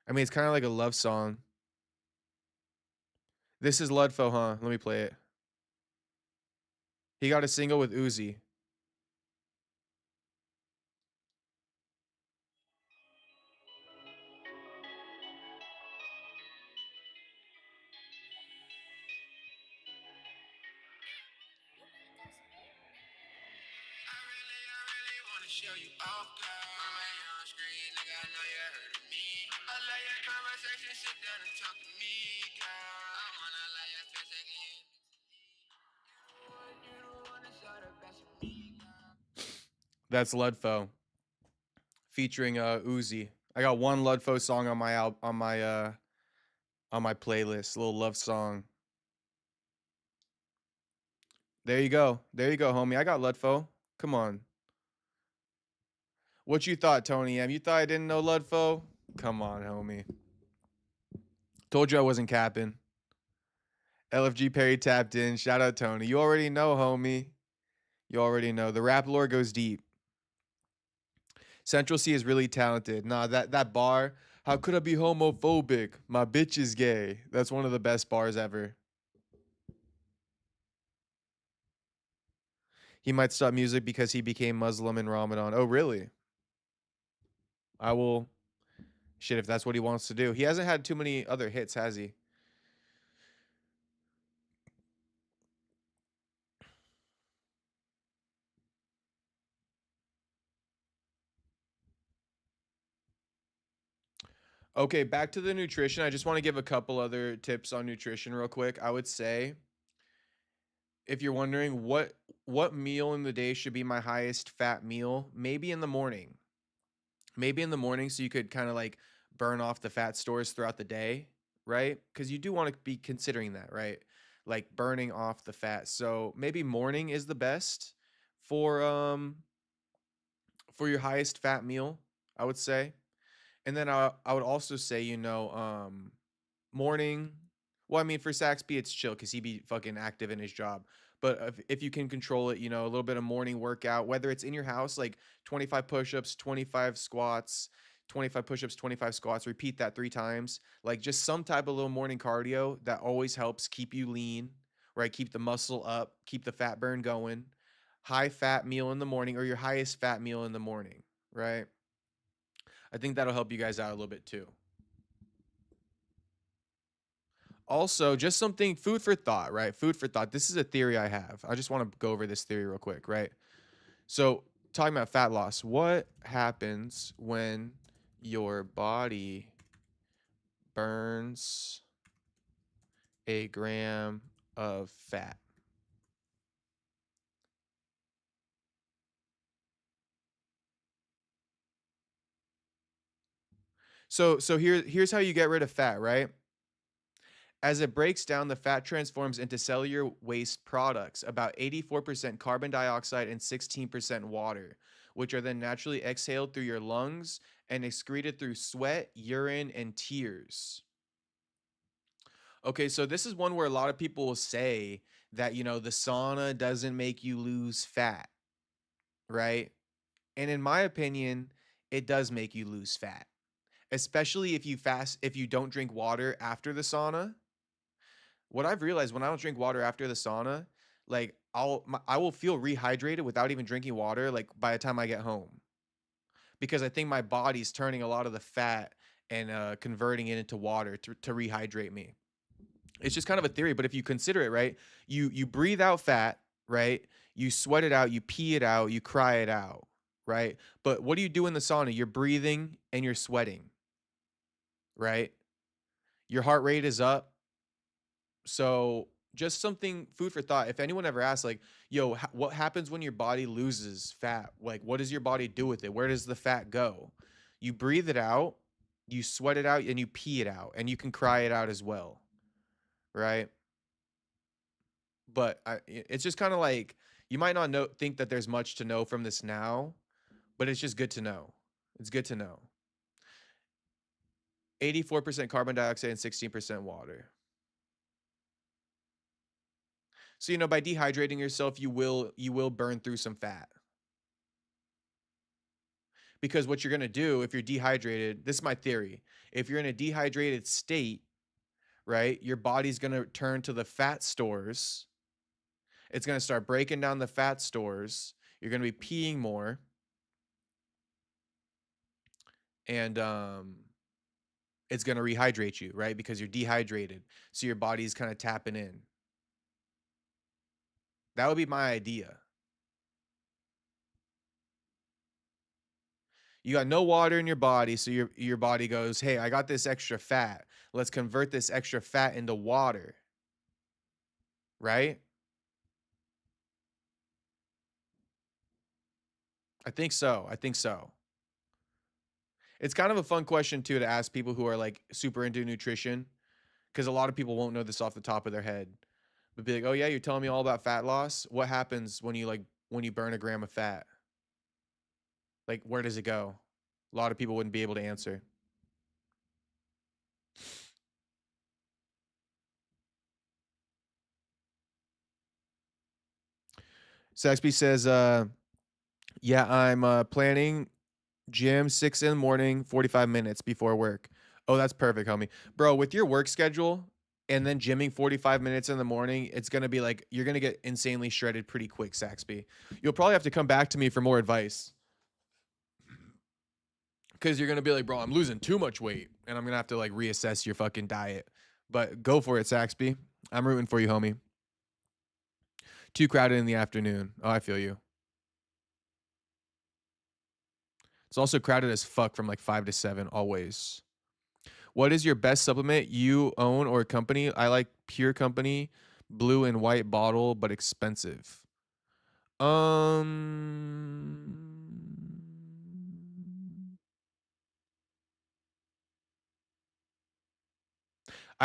I mean, it's kind of like a love song. This is Ludfo, huh? Let me play it. He got a single with Uzi. Show you off, girl. My young screen, nigga, I know you heard of me. I love your conversation, sit down and talk to me, girl. I wanna lay your face again. You don't wanna show the best of me, girl. That's Ludfo featuring Uzi. I got one Ludfo song on my on my playlist, little love song. There you go, homie. I got Ludfo. Come on. What you thought, Tony M? You thought I didn't know Ludfo? Come on, homie. Told you I wasn't capping. LFG Perry tapped in. Shout out, Tony. You already know, homie. You already know. The rap lore goes deep. Central C is really talented. Nah, that bar, how could I be homophobic? My bitch is gay. That's one of the best bars ever. He might stop music because he became Muslim in Ramadan. Oh, really? I will. Shit, if that's what he wants to do. He hasn't had too many other hits, has he? Okay, back to the nutrition. I just want to give a couple other tips on nutrition real quick. I would say if you're wondering what meal in the day should be my highest fat meal, maybe in the morning. Maybe in the morning so you could kind of like burn off the fat stores throughout the day, right? Cuz you do want to be considering that, right? Like burning off the fat. So maybe morning is the best for for your highest fat meal, I would say. And then I would also say, morning. Well, I mean, for Saxby, it's chill because he be fucking active in his job. But if you can control it, a little bit of morning workout, whether it's in your house, like 25 push-ups, 25 squats, 25 push-ups, 25 squats, repeat that 3 times. Like just some type of little morning cardio that always helps keep you lean, right? Keep the muscle up, keep the fat burn going. High fat meal in the morning or your highest fat meal in the morning, right? I think that'll help you guys out a little bit too. Also, just something food for thought, right? Food for thought. This is a theory I have. I just want to go over this theory real quick, right? So, talking about fat loss, what happens when your body burns a gram of fat? So here's how you get rid of fat, right? As it breaks down, the fat transforms into cellular waste products, about 84% carbon dioxide and 16% water, which are then naturally exhaled through your lungs and excreted through sweat, urine, and tears. Okay, so this is one where a lot of people will say that, the sauna doesn't make you lose fat, right? And in my opinion, it does make you lose fat, especially if you don't drink water after the sauna. What I've realized when I don't drink water after the sauna, like I will feel rehydrated without even drinking water like by the time I get home. Because I think my body's turning a lot of the fat and converting it into water to rehydrate me. It's just kind of a theory, but if you consider it, right? You breathe out fat, right? You sweat it out, you pee it out, you cry it out, right? But what do you do in the sauna? You're breathing and you're sweating, right? Your heart rate is up. So just something food for thought. If anyone ever asks, like, yo, what happens when your body loses fat? Like, what does your body do with it? Where does the fat go? You breathe it out, you sweat it out, and you pee it out, and you can cry it out as well, right? But it's just kind of like you might not think that there's much to know from this now, but it's just good to know. It's good to know. 84% carbon dioxide and 16% water. So, by dehydrating yourself, you will burn through some fat. Because what you're going to do if you're dehydrated, this is my theory. If you're in a dehydrated state, right, your body's going to turn to the fat stores. It's going to start breaking down the fat stores. You're going to be peeing more. And it's going to rehydrate you, right? Because you're dehydrated. So your body's kind of tapping in. That would be my idea. You got no water in your body, so your body goes, hey, I got this extra fat. Let's convert this extra fat into water. Right? I think so. It's kind of a fun question, too, to ask people who are, like, super into nutrition, because a lot of people won't know this off the top of their head. But be like, oh, yeah, you're telling me all about fat loss? What happens when you burn a gram of fat? Like, where does it go? A lot of people wouldn't be able to answer. Saxby says, yeah, I'm planning gym 6 in the morning, 45 minutes before work. Oh, that's perfect, homie. Bro, with your work schedule and then gymming 45 minutes in the morning, it's going to be like, you're going to get insanely shredded pretty quick, Saxby. You'll probably have to come back to me for more advice. Because you're going to be like, bro, I'm losing too much weight. And I'm going to have to like reassess your fucking diet. But go for it, Saxby. I'm rooting for you, homie. Too crowded in the afternoon. Oh, I feel you. It's also crowded as fuck from like 5 to 7, always. What is your best supplement you own or company? I like Pure Company, blue and white bottle, but expensive. I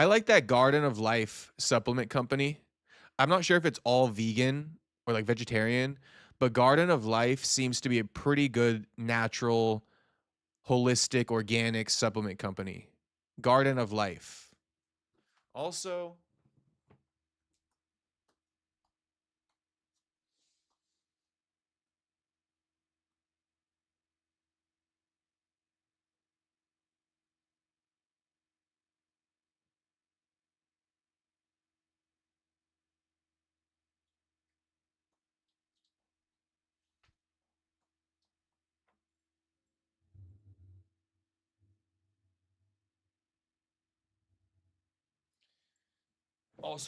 like that Garden of Life supplement company. I'm not sure if it's all vegan or like vegetarian, but Garden of Life seems to be a pretty good natural, holistic, organic supplement company. Garden of Life. Also,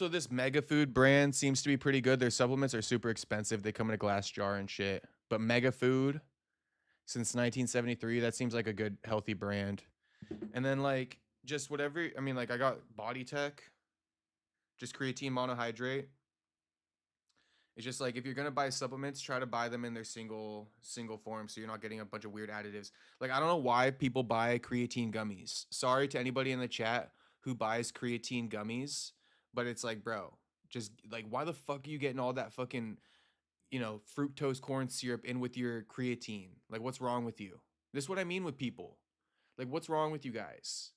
this Mega Food brand seems to be pretty good. Their supplements are super expensive. They come in a glass jar and shit. But Mega Food, since 1973, that seems like a good, healthy brand. And then like just whatever. I mean, like I got Body Tech, just creatine monohydrate. It's just like if you're gonna buy supplements, try to buy them in their single form, so you're not getting a bunch of weird additives. Like I don't know why people buy creatine gummies. Sorry to anybody in the chat who buys creatine gummies, but it's like, bro, just like why the fuck are you getting all that fucking fructose corn syrup in with your creatine? Like what's wrong with you? This is what I mean with people. Like what's wrong with you guys?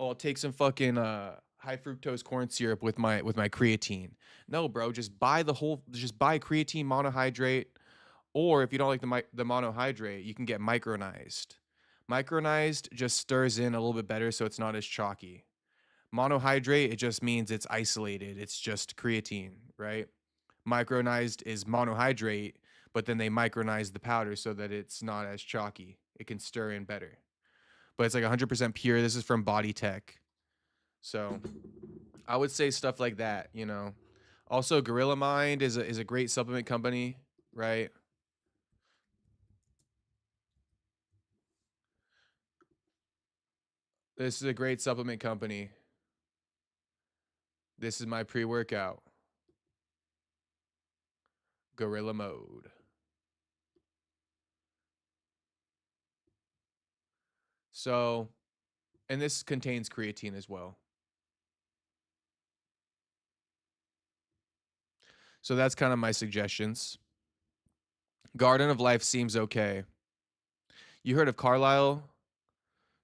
Oh, I'll take some fucking high fructose corn syrup with my creatine. No, bro, just buy creatine monohydrate, or if you don't like the monohydrate, you can get micronized. Micronized just stirs in a little bit better so it's not as chalky. Monohydrate, it just means it's isolated. It's just creatine, right? Micronized is monohydrate, but then they micronize the powder so that it's not as chalky. It can stir in better. But it's like 100% pure. This is from Body Tech. So I would say stuff like that, Also, Gorilla Mind is a great supplement company, right? This is a great supplement company. This is my pre-workout. Gorilla Mode. So, and this contains creatine as well. So that's kind of my suggestions. Garden of Life seems okay. You heard of Carlisle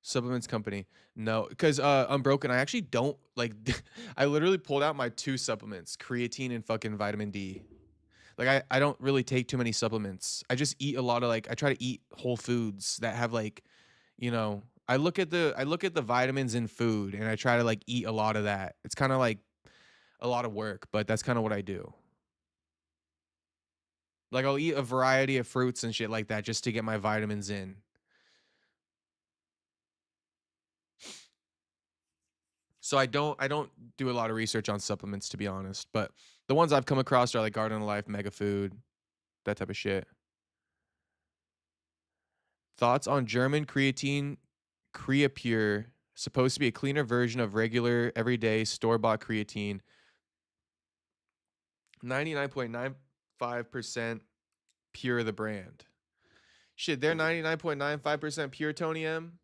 Supplements Company? No, because Unbroken, I actually don't like. I literally pulled out my 2 supplements, creatine and fucking vitamin D. Like I don't really take too many supplements. I just eat a lot of I try to eat whole foods that have I look at the vitamins in food and I try to eat a lot of that. It's kind of like a lot of work, but that's kind of what I do. Like I'll eat a variety of fruits and shit like that just to get my vitamins in. So I don't do a lot of research on supplements, to be honest, but the ones I've come across are like Garden of Life, Mega Food, that type of shit. Thoughts on German creatine Creapure, supposed to be a cleaner version of regular everyday store-bought creatine. 99.95% pure, the brand. Shit, they're 99.95% pure, Tony M.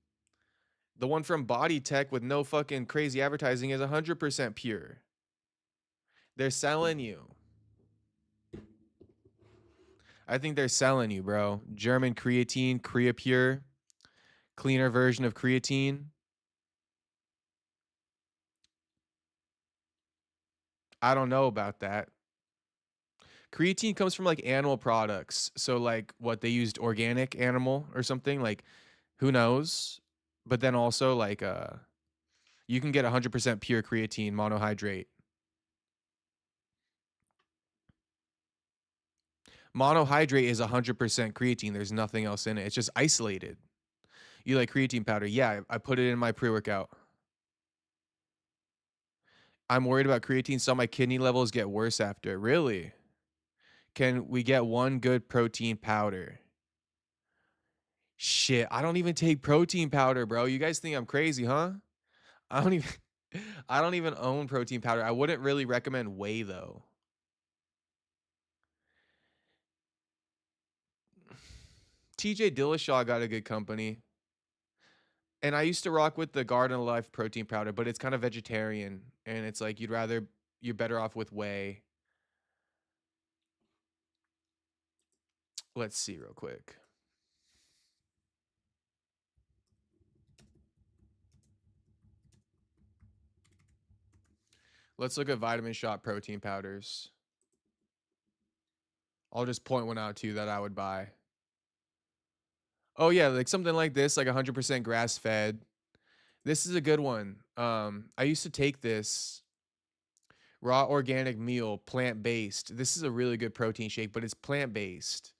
The one from Body Tech with no fucking crazy advertising is 100% pure. They're selling you. I think they're selling you, bro. German creatine, Creapure, cleaner version of creatine. I don't know about that. Creatine comes from animal products. So what they used organic animal or something, who knows? But then also you can get 100% pure creatine monohydrate. Monohydrate is 100% creatine. There's nothing else in it. It's just isolated. You like creatine powder? Yeah, I put it in my pre-workout. I'm worried about creatine. Saw my kidney levels get worse after. Really? Can we get one good protein powder? Shit, I don't even take protein powder, bro. You guys think I'm crazy, huh? I don't even I don't even own protein powder. I wouldn't really recommend whey though. TJ Dillashaw got a good company. And I used to rock with the Garden of Life protein powder, but it's kind of vegetarian and it's like you're better off with whey. Let's see real quick. Let's look at Vitamin Shot protein powders. I'll just point one out to you that I would buy. Oh yeah, like something like this, like 100% grass fed. This is a good one. I used to take this raw organic meal, plant-based. This is a really good protein shake, but it's plant-based.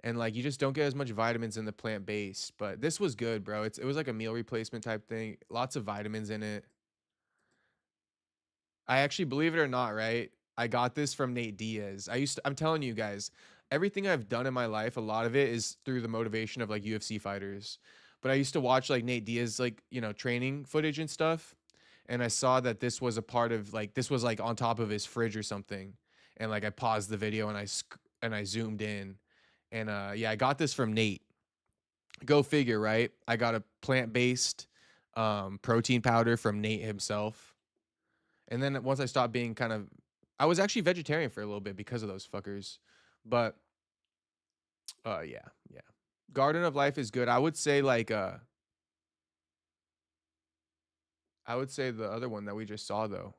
And like you just don't get as much vitamins in the plant-based, but this was good, bro. It was like a meal replacement type thing. Lots of vitamins in it. I actually, believe it or not, right? I got this from Nate Diaz. I'm telling you guys, everything I've done in my life, a lot of it is through the motivation of like UFC fighters. But I used to watch like Nate Diaz, like, you know, training footage and stuff. And I saw that this was a part of like, this was like on top of his fridge or something. And like I paused the video and I zoomed in. And yeah, I got this from Nate. Go figure, right? I got a plant-based protein powder from Nate himself. And then once I stopped being I was actually vegetarian for a little bit because of those fuckers. But yeah. Garden of Life is good. I would say like I would say the other one that we just saw though.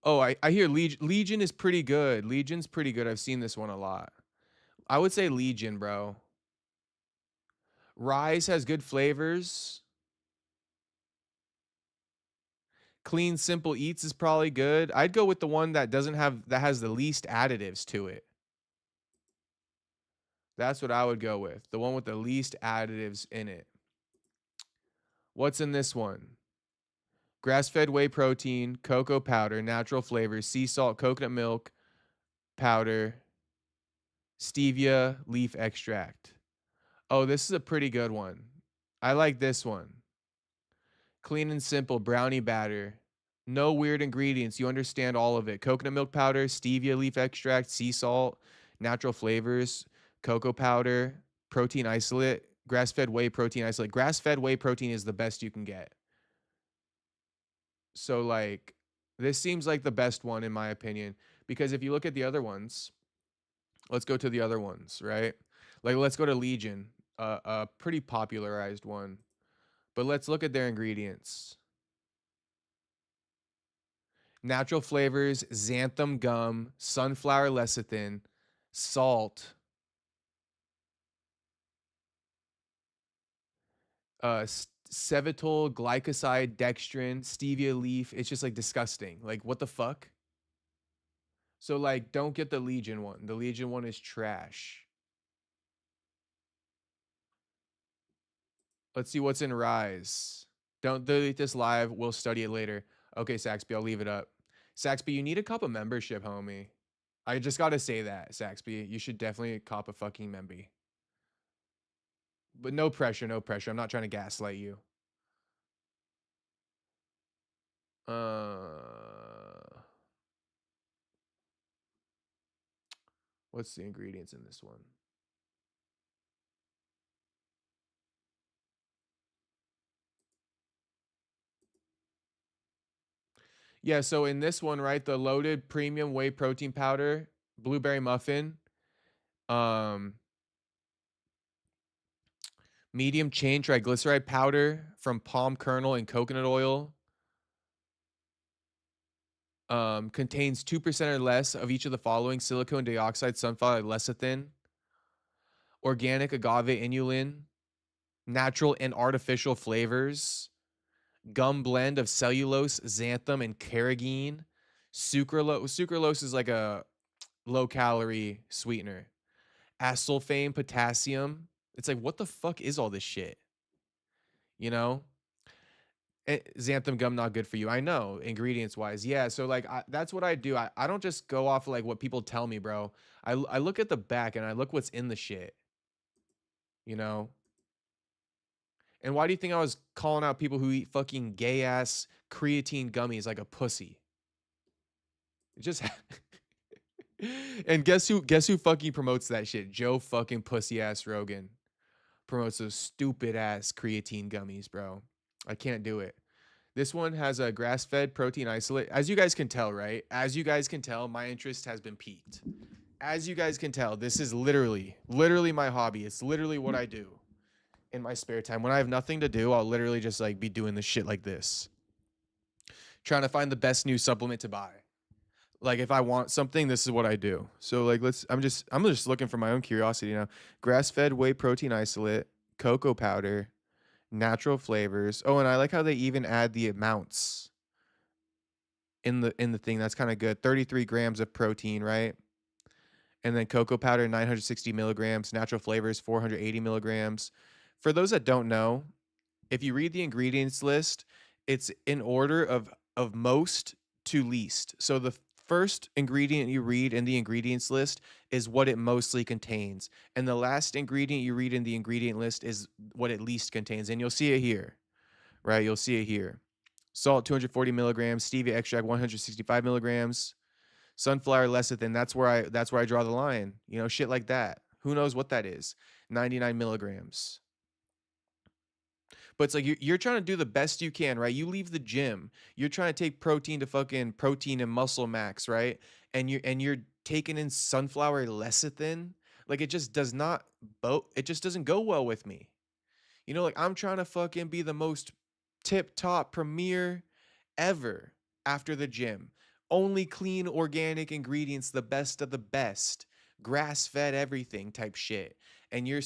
Oh, I hear Legion is pretty good. Legion's pretty good. I've seen this one a lot. I would say Legion, bro. Rise has good flavors. Clean Simple Eats is probably good. I'd go with the one that has the least additives to it. That's what I would go with. The one with the least additives in it. What's in this one? Grass-fed whey protein, cocoa powder, natural flavors, sea salt, coconut milk powder, stevia, leaf extract. Oh, this is a pretty good one. I like this one. Clean and simple brownie batter. No weird ingredients. You understand all of it. Coconut milk powder, stevia leaf extract, sea salt, natural flavors, cocoa powder, protein isolate, grass-fed whey protein isolate. Grass-fed whey protein is the best you can get. So like this seems like the best one in my opinion, because if you look at the other ones, let's go to the other ones, right? Like let's go to Legion, a pretty popularized one. But let's look at their ingredients. Natural flavors, xanthan gum, sunflower lecithin, salt, Sevitol, glycoside, dextrin, stevia leaf. It's just like disgusting. Like what the fuck? So like don't get the Legion one. The Legion one is trash. Let's see what's in Rise. Don't delete this live. We'll study it later. Okay, Saxby, I'll leave it up. Saxby, you need a cop a membership, homie. I just gotta say that, Saxby. You should definitely cop a fucking memby. But no pressure, no pressure. I'm not trying to gaslight you. What's the ingredients in this one? Yeah, so in this one, right, the loaded premium whey protein powder, blueberry muffin, medium chain triglyceride powder from palm kernel and coconut oil, contains 2% or less of each of the following: silicone dioxide, sunflower lecithin, organic agave inulin, natural and artificial flavors, gum blend of cellulose, xanthan, and carrageenan. Sucralose is like a low-calorie sweetener. Acesulfame, potassium. It's like, what the fuck is all this shit? You know? Xanthan gum not good for you. I know, ingredients-wise. Yeah, so like that's what I do. I don't just go off like what people tell me, bro. I look at the back and I look what's in the shit. You know? And why do you think I was calling out people who eat fucking gay ass creatine gummies like a pussy? It just and guess who fucking promotes that shit? Joe fucking pussy ass Rogan promotes those stupid ass creatine gummies, bro. I can't do it. This one has a grass-fed protein isolate. As you guys can tell, right? As you guys can tell, my interest has been piqued. As you guys can tell, this is literally my hobby. It's literally what I do in my spare time. When I have nothing to do, I'll literally just like be doing this shit like this. Trying to find the best new supplement to buy. Like if I want something, this is what I do. So like I'm just looking for my own curiosity now. Grass-fed whey protein isolate, cocoa powder, natural flavors. Oh, and I like how they even add the amounts in the thing. That's kind of good. 33 grams of protein, right? And then cocoa powder, 960 milligrams. Natural flavors, 480 milligrams. For those that don't know, if you read the ingredients list, it's in order of most to least. So the first ingredient you read in the ingredients list is what it mostly contains. And the last ingredient you read in the ingredient list is what it least contains. And you'll see it here, right? You'll see it here. Salt, 240 milligrams. Stevia extract, 165 milligrams. Sunflower lecithin, that's where I draw the line. You know, shit like that. Who knows what that is? 99 milligrams. But it's like you're trying to do the best you can, right? You leave the gym. You're trying to take protein to fucking protein and muscle max, right? And you're taking in sunflower lecithin. Like it just doesn't go well with me. You know, like I'm trying to fucking be the most tip top premier ever after the gym. Only clean organic ingredients, the best of the best. Grass-fed everything type shit. And you're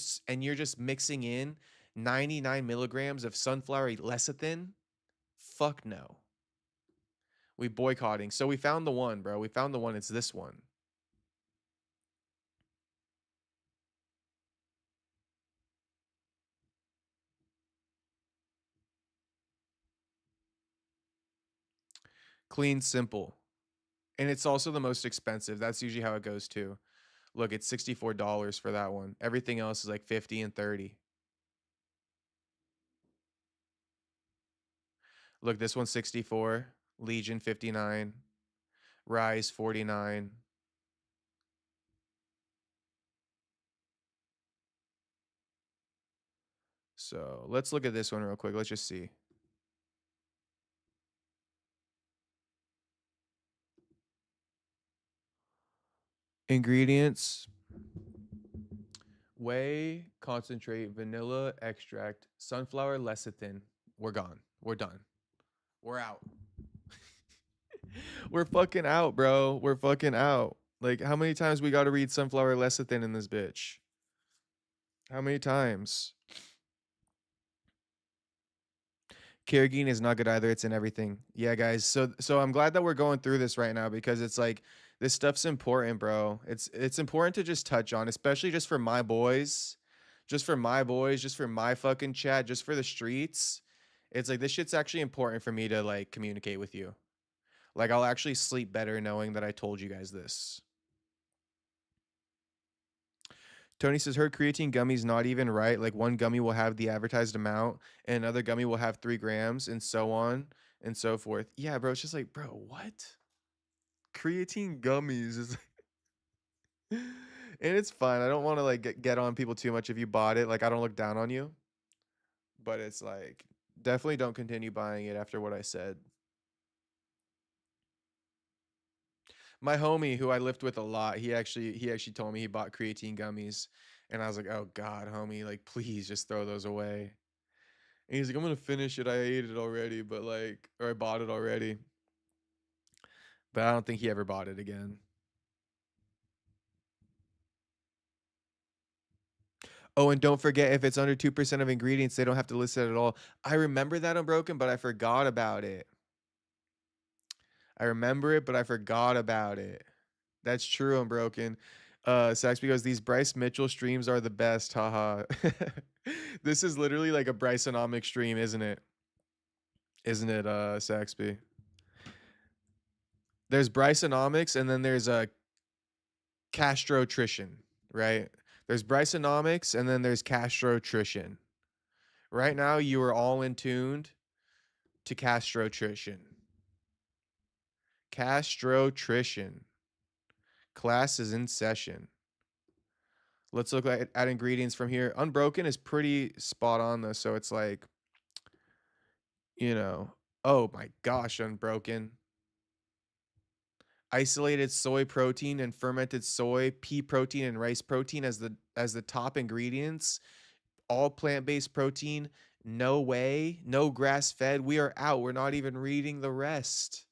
just mixing in 99 milligrams of sunflower lecithin? Fuck no. We boycotting. So we found the one, bro. We found the one. It's this one. Clean, simple. And it's also the most expensive. That's usually how it goes too. Look, it's $64 for that one. Everything else is like 50 and 30. Look, this one's 64, Legion 59, Rise 49. So let's look at this one real quick. Let's just see. Ingredients: whey, concentrate, vanilla extract, sunflower lecithin. We're gone. We're done. We're out. We're fucking out, bro. We're fucking out. Like, how many times we got to read sunflower lecithin in this bitch? How many times? Carrageenan is not good either. It's in everything. Yeah, guys. So I'm glad that we're going through this right now because it's like this stuff's important, bro. It's important to just touch on, especially just for my boys, just for my fucking chat, just for the streets. It's like this shit's actually important for me to like communicate with you. Like I'll actually sleep better knowing that I told you guys this. Tony says, heard creatine gummies not even right. Like one gummy will have the advertised amount and another gummy will have 3 grams and so on and so forth. Yeah, bro. It's just like, bro, what? Creatine gummies is and it's fine. I don't want to like get on people too much if you bought it. Like I don't look down on you. But it's like, definitely don't continue buying it after what I said. My homie who I lift with a lot, he actually told me he bought creatine gummies. And I was like, oh God, homie, like please just throw those away. And he's like, I'm gonna finish it. I ate it already, but like, or I bought it already. But I don't think he ever bought it again. Oh, and don't forget, if it's under 2% of ingredients, they don't have to list it at all. I remember that, Unbroken, but I forgot about it. I remember it, but I forgot about it. That's true, Unbroken. Saxby goes, these Bryce Mitchell streams are the best. Haha. This is literally like a Brysonomic stream, isn't it? Isn't it, Saxby? There's Brysonomics and then there's a Castrotrition, right? There's Brysonomics and then there's Castrotrition, Right now, you are all in tuned to Castro. Class is in session. Let's look at ingredients from here. Unbroken is pretty spot on though. So it's like, you know, oh my gosh, Unbroken. Isolated soy protein and fermented soy, pea protein and rice protein as the top ingredients. All plant-based protein. No way. No grass-fed. We are out. We're not even reading the rest.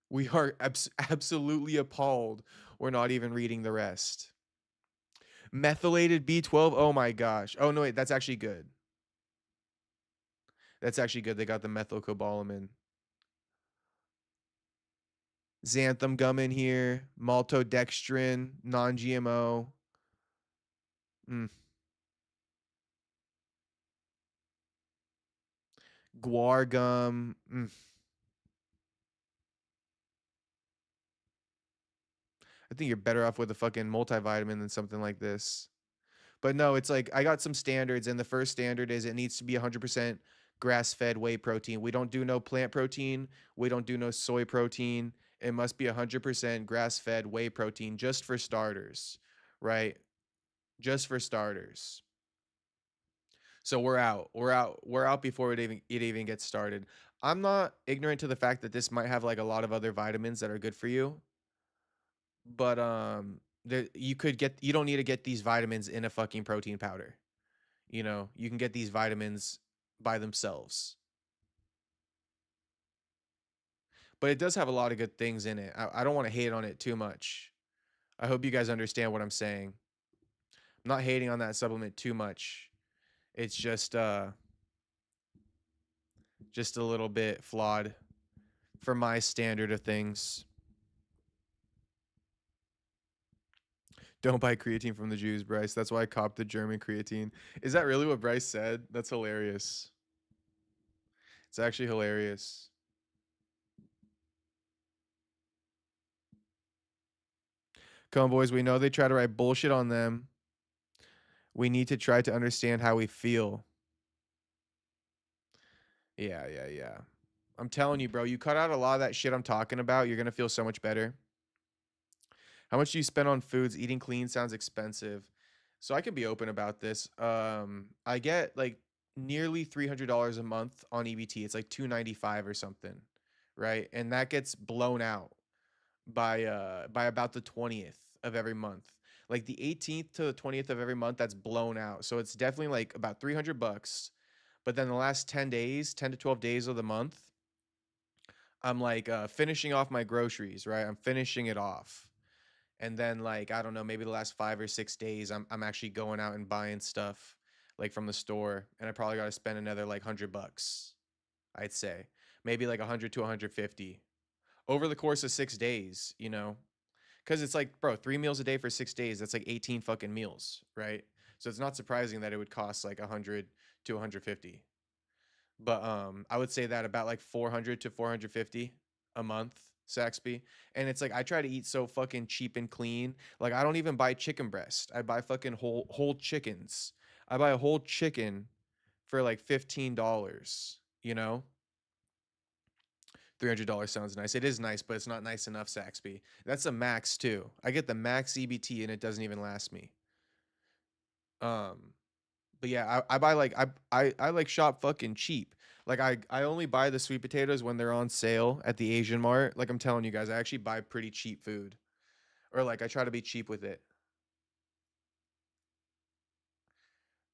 We are absolutely appalled. We're not even reading the rest. Methylated B12. Oh my gosh. Oh no, wait, that's actually good. That's actually good. They got the methylcobalamin. Xanthan gum in here. Maltodextrin, non-GMO. Guar gum. I think you're better off with a fucking multivitamin than something like this. But no, it's like I got some standards, and the first standard is it needs to be 100% grass-fed whey protein. We don't do no plant protein. We don't do no soy protein. It must be 100% grass-fed whey protein just for starters, right? Just for starters. So we're out. We're out. We're out before it even gets started. I'm not ignorant to the fact that this might have like a lot of other vitamins that are good for you, but you don't need to get these vitamins in a fucking protein powder. You know, you can get these vitamins by themselves. But it does have a lot of good things in it. I don't want to hate on it too much. I hope you guys understand what I'm saying. I'm not hating on that supplement too much. It's just a little bit flawed for my standard of things. Don't buy creatine from the Jews, Bryce. That's why I copped the German creatine. Is that really what Bryce said? That's hilarious. It's actually hilarious. Come on, boys. We know they try to write bullshit on them. We need to try to understand how we feel. Yeah. I'm telling you, bro. You cut out a lot of that shit I'm talking about, you're going to feel so much better. How much do you spend on foods? Eating clean sounds expensive. So I can be open about this. I get like nearly $300 a month on EBT. It's like $295 or something, right? And that gets blown out by about the 20th of every month. Like the 18th to the 20th of every month, that's blown out. So it's definitely like about $300. But then the last 10 days, 10 to 12 days of the month, I'm like finishing off my groceries, right? I'm finishing it off. And then like, I don't know, maybe the last 5 or 6 days, I'm actually going out and buying stuff like from the store. And I probably got to spend another like $100, I'd say. Maybe like 100 to 150 over the course of 6 days, you know? Because it's like, bro, 3 meals a day for 6 days. That's like 18 fucking meals, right? So it's not surprising that it would cost like 100 to 150. But I would say that about like 400 to 450 a month, Saxby. And it's like I try to eat so fucking cheap and clean. Like I don't even buy chicken breast. I buy fucking whole chickens. I buy a whole chicken for like $15, you know? $300 sounds nice. It is nice, but it's not nice enough, Saxby. That's a max too. I get the max EBT and it doesn't even last me. But yeah, I buy like I like shop fucking cheap. Like I only buy the sweet potatoes when they're on sale at the Asian Mart. Like I'm telling you guys, I actually buy pretty cheap food. Or like I try to be cheap with it.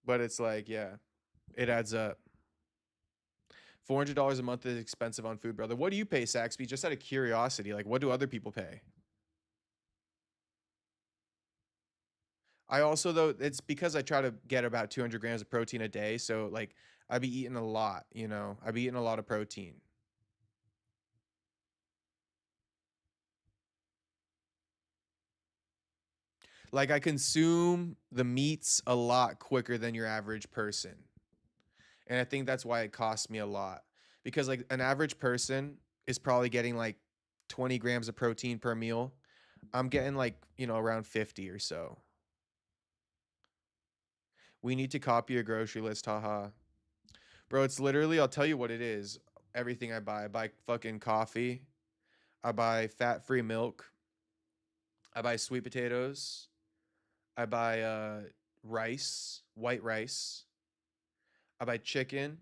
But it's like, yeah, it adds up. $400 a month is expensive on food, brother. What do you pay, Saxby? Just out of curiosity, like what do other people pay? I also though it's because I try to get about 200 grams of protein a day, so like I be eating a lot, you know. I be eating a lot of protein. Like I consume the meats a lot quicker than your average person. And I think that's why it costs me a lot. Because like an average person is probably getting like 20 grams of protein per meal. I'm getting like, you know, around 50 or so. We need to copy a grocery list, haha. Bro, it's literally, I'll tell you what it is. Everything I buy. I buy fucking coffee. I buy fat-free milk. I buy sweet potatoes. I buy rice, white rice. I buy chicken,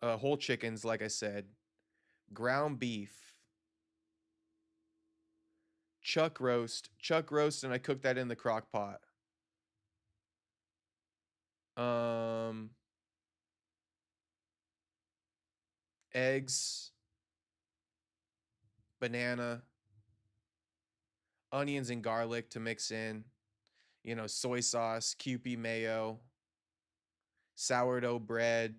whole chickens, like I said, ground beef, chuck roast, and I cook that in the crock pot. Um, Eggs, banana, onions and garlic to mix in, soy sauce, Kewpie mayo, sourdough bread,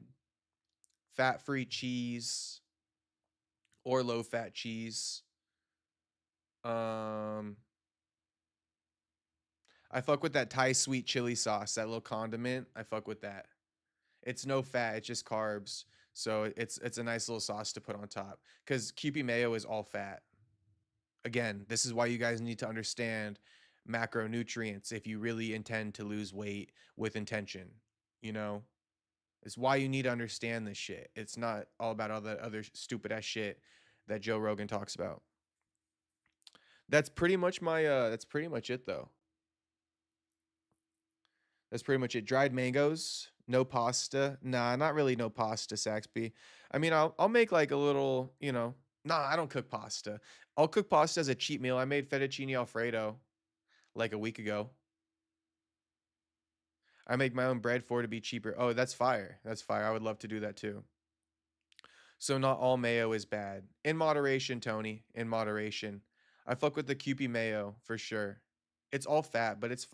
fat-free cheese or low-fat cheese. Um, I fuck with that Thai sweet chili sauce, that little condiment. I fuck with that. It's no fat, it's just carbs. So it's a nice little sauce to put on top. Because Kewpie mayo is all fat. Again, this is why you guys need to understand macronutrients if you really intend to lose weight with intention. You know? It's why you need to understand this shit. It's not all about all that other stupid ass shit that Joe Rogan talks about. That's pretty much that's pretty much it though. That's pretty much it. Dried mangoes, no pasta. Nah, not really no pasta, Saxby. I mean, I'll make like a little, Nah, I don't cook pasta. I'll cook pasta as a cheat meal. I made fettuccine alfredo like a week ago. I make my own bread for it to be cheaper. Oh, that's fire. That's fire. I would love to do that too. So not all mayo is bad. In moderation, Tony. In moderation. I fuck with the Kewpie mayo for sure. It's all fat, but it's.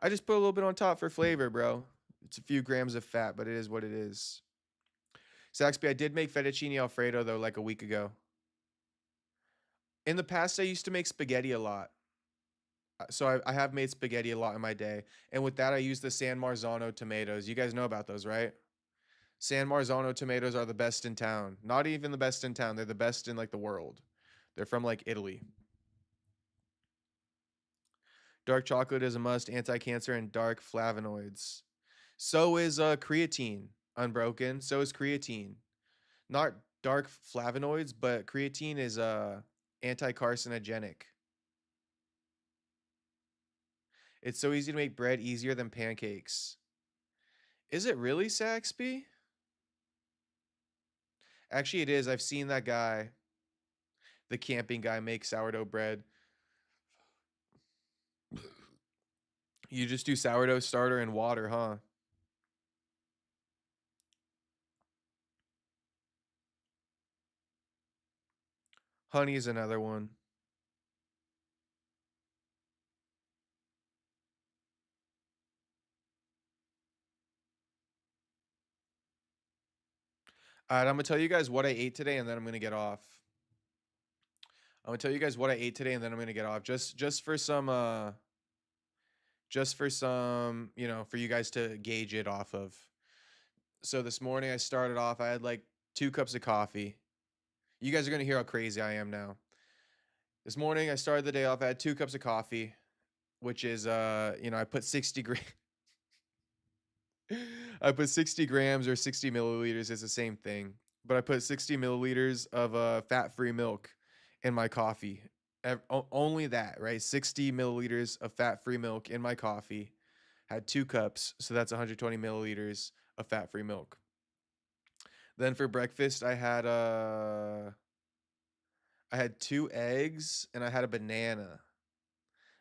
I just put a little bit on top for flavor, bro. It's a few grams of fat, but it is what it is. Saxby, I did make fettuccine alfredo though like a week ago. In the past, I used to make spaghetti a lot. So I have made spaghetti a lot in my day. And with that, I use the San Marzano tomatoes. You guys know about those, right? San Marzano tomatoes are the best in town. Not even the best in town. They're the best in like the world. They're from like Italy. Dark chocolate is a must. Anti-cancer and dark flavonoids. So is creatine. Unbroken. So is creatine. Not dark flavonoids, but creatine is anti-carcinogenic. It's so easy to make bread easier than pancakes. Is it really, Saxby? Actually, it is. I've seen that guy, the camping guy, make sourdough bread. You just do sourdough starter and water, huh? Honey is another one. All right, I'm gonna tell you guys what I ate today, and then I'm gonna get off. I'm gonna tell you guys what I ate today, and then I'm gonna get off. Just for some, for you guys to gauge it off of. So this morning I started off. I had like 2 cups of coffee. You guys are gonna hear how crazy I am now. This morning I started the day off. I had 2 cups of coffee, which is I put 60 grams. I put 60 grams or 60 milliliters. It's the same thing. But I put 60 milliliters of fat-free milk in my coffee. Only that, right? 60 milliliters of fat-free milk in my coffee. Had 2 cups, so that's 120 milliliters of fat-free milk. Then for breakfast, I had 2 eggs and I had a banana.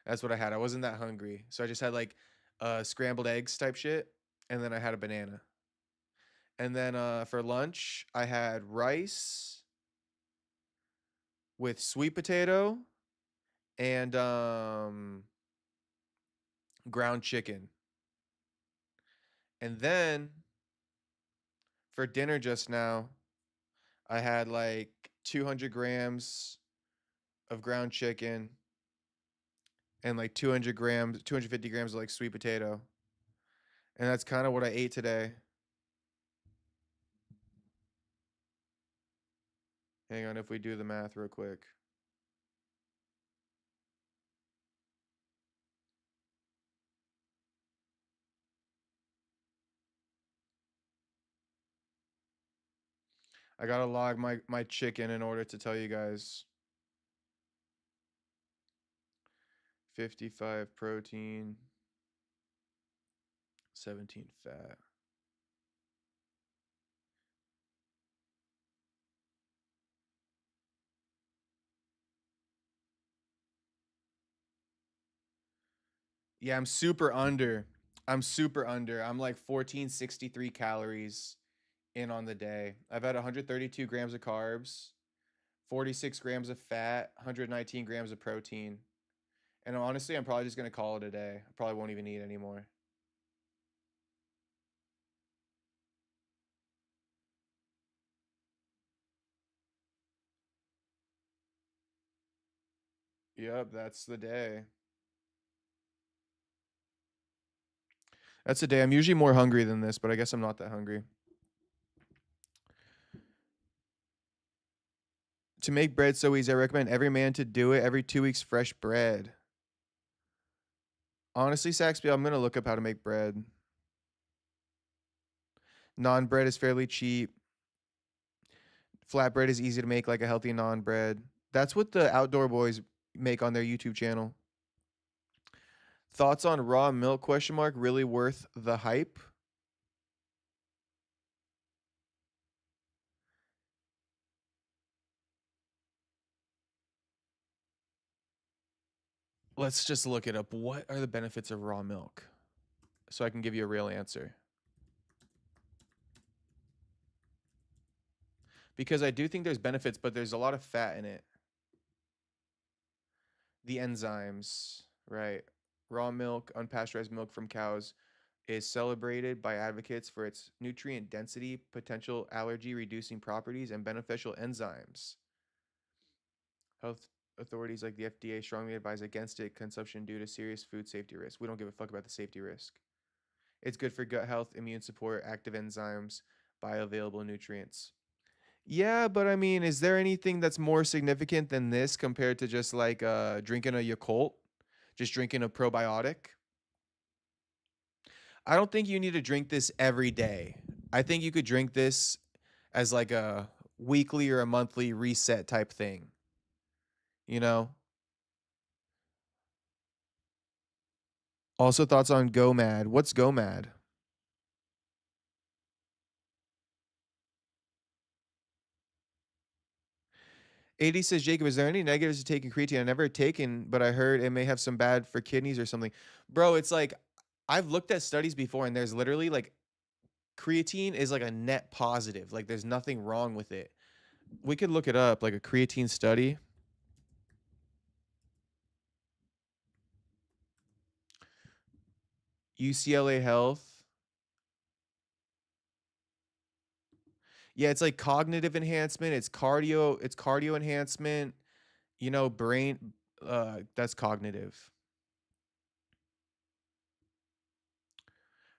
That's what I had. I wasn't that hungry, so I just had like scrambled eggs type shit, and then I had a banana. And then for lunch, I had rice with sweet potato and ground chicken. And then for dinner just now, I had like 200 grams of ground chicken and like 250 grams of like sweet potato. And that's kind of what I ate today. Hang on, if we do the math real quick. I gotta log my chicken in order to tell you guys. 55 protein, 17 fat. Yeah, I'm super under. I'm super under. I'm like 1463 calories in on the day. I've had 132 grams of carbs, 46 grams of fat, 119 grams of protein. And honestly, I'm probably just going to call it a day. I probably won't even eat anymore. Yep, that's the day. That's the day. I'm usually more hungry than this, but I guess I'm not that hungry. To make bread so easy, I recommend every man to do it every 2 weeks. Fresh bread. Honestly, Saxby, I'm going to look up how to make bread. Non bread is fairly cheap. Flatbread is easy to make, like a healthy non bread. That's what the Outdoor Boys make on their YouTube channel. Thoughts on raw milk? Question mark. Really worth the hype? Let's just look it up. What are the benefits of raw milk? So I can give you a real answer. Because I do think there's benefits, but there's a lot of fat in it. The enzymes, right? Raw milk, unpasteurized milk from cows is celebrated by advocates for its nutrient density, potential allergy reducing properties, and beneficial enzymes. Health authorities like the FDA strongly advise against it consumption due to serious food safety risk. We don't give a fuck about the safety risk. It's good for gut health, immune support, active enzymes, bioavailable nutrients. Yeah, but I mean, is there anything that's more significant than this compared to just like drinking a Yakult? Just drinking a probiotic? I don't think you need to drink this every day. I think you could drink this as like a weekly or a monthly reset type thing. You know? Also thoughts on GOMAD. What's GOMAD? AD says, Jacob, is there any negatives to taking creatine? I never taken, but I heard it may have some bad for kidneys or something. Bro, it's like I've looked at studies before and there's literally like creatine is like a net positive. Like there's nothing wrong with it. We could look it up, like a creatine study. UCLA Health. Yeah, it's like cognitive enhancement, it's cardio enhancement, you know, brain that's cognitive.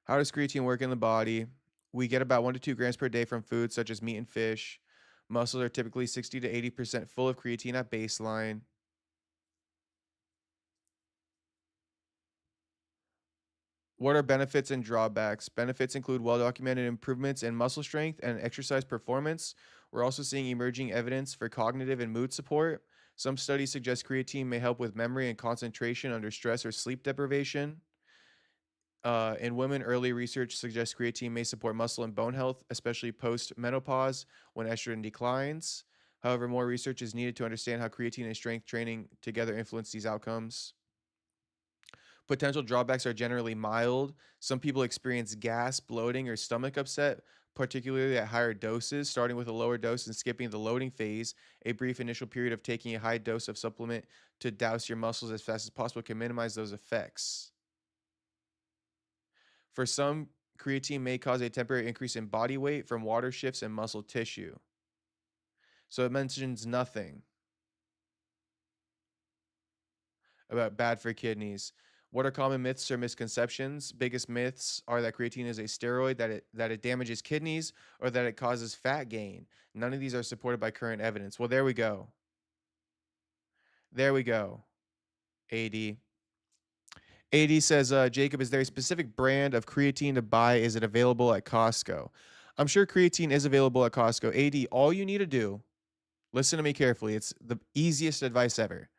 How does creatine work in the body? We get about 1 to 2 grams per day from foods such as meat and fish. Muscles are typically 60 to 80% full of creatine at baseline. What are benefits and drawbacks? Benefits include well-documented improvements in muscle strength and exercise performance. We're also seeing emerging evidence for cognitive and mood support. Some studies suggest creatine may help with memory and concentration under stress or sleep deprivation. In women, early research suggests creatine may support muscle and bone health, especially post-menopause when estrogen declines. However, more research is needed to understand how creatine and strength training together influence these outcomes. Potential drawbacks are generally mild. Some people experience gas, bloating, or stomach upset, particularly at higher doses, starting with a lower dose and skipping the loading phase. A brief initial period of taking a high dose of supplement to douse your muscles as fast as possible can minimize those effects. For some, creatine may cause a temporary increase in body weight from water shifts in muscle tissue. So it mentions nothing about bad for kidneys. What are common myths or misconceptions? Biggest myths are that creatine is a steroid, that it damages kidneys, or that it causes fat gain. None of these are supported by current evidence. Well, there we go. There we go. AD. AD says, Jacob, is there a specific brand of creatine to buy? Is it available at Costco? I'm sure creatine is available at Costco. AD, all you need to do, listen to me carefully. It's the easiest advice ever.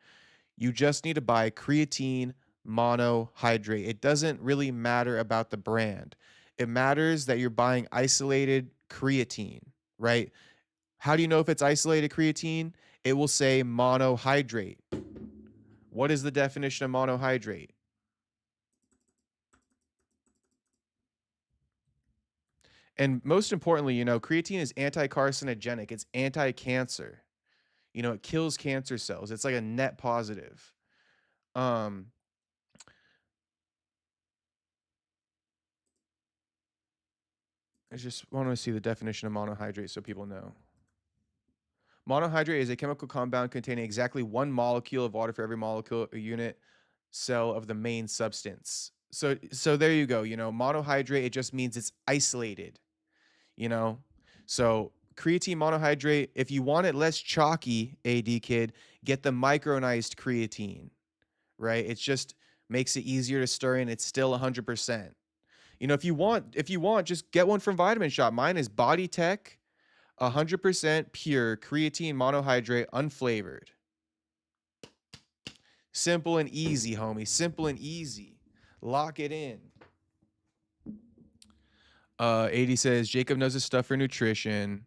You just need to buy creatine monohydrate. It doesn't really matter about the brand. It matters that you're buying isolated creatine, right? How do you know if it's isolated creatine? It will say monohydrate. What is the definition of monohydrate? And most importantly, creatine is anti-carcinogenic. It's anti-cancer. It kills cancer cells. It's like a net positive. I just want to see the definition of monohydrate so people know. Monohydrate is a chemical compound containing exactly one molecule of water for every molecule or unit cell of the main substance. So there you go. Monohydrate, it just means it's isolated. So creatine monohydrate, if you want it less chalky, AD kid, get the micronized creatine, right? It just makes it easier to stir in. It's still 100%. If you want, just get one from Vitamin Shop. Mine is Body Tech, 100% pure creatine monohydrate, unflavored. Simple and easy, homie. Simple and easy. Lock it in. 80 says, Jacob knows his stuff for nutrition.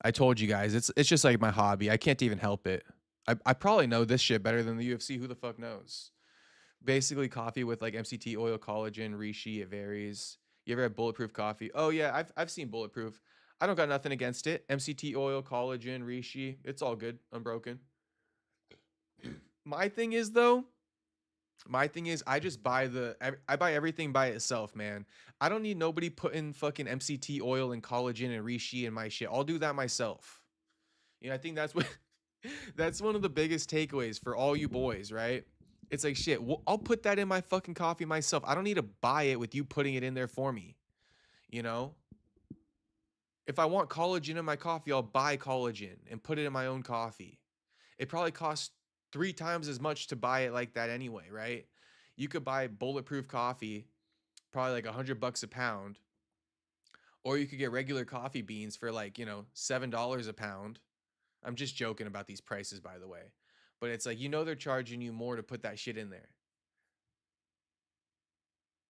I told you guys, it's just like my hobby. I can't even help it. I probably know this shit better than the UFC. Who the fuck knows? Basically, coffee with like MCT oil, collagen, reishi. It varies. You ever had Bulletproof coffee? Oh yeah, I've seen Bulletproof. I don't got nothing against it. MCT oil, collagen, reishi. It's all good. Unbroken. My thing is I just buy I buy everything by itself, man. I don't need nobody putting fucking MCT oil and collagen and reishi in my shit. I'll do that myself. I think that's what that's one of the biggest takeaways for all you boys, right? It's like, shit, I'll put that in my fucking coffee myself. I don't need to buy it with you putting it in there for me. If I want collagen in my coffee, I'll buy collagen and put it in my own coffee. It probably costs 3 times as much to buy it like that anyway, right? You could buy Bulletproof coffee, probably like $100 a pound, or you could get regular coffee beans for like, $7 a pound. I'm just joking about these prices, by the way. But it's like, they're charging you more to put that shit in there.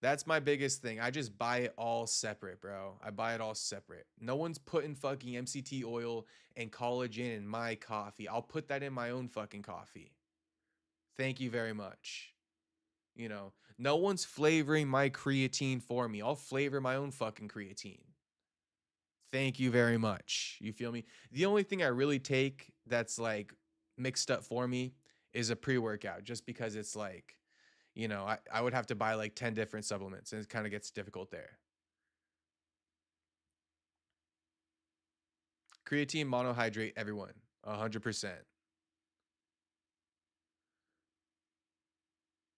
That's my biggest thing. I just buy it all separate, bro. I buy it all separate. No one's putting fucking MCT oil and collagen in my coffee. I'll put that in my own fucking coffee. Thank you very much. No one's flavoring my creatine for me. I'll flavor my own fucking creatine. Thank you very much. You feel me? The only thing I really take that's like mixed up for me is a pre-workout, just because it's like, I would have to buy like 10 different supplements, and it kind of gets difficult there. Creatine monohydrate, everyone, 100%.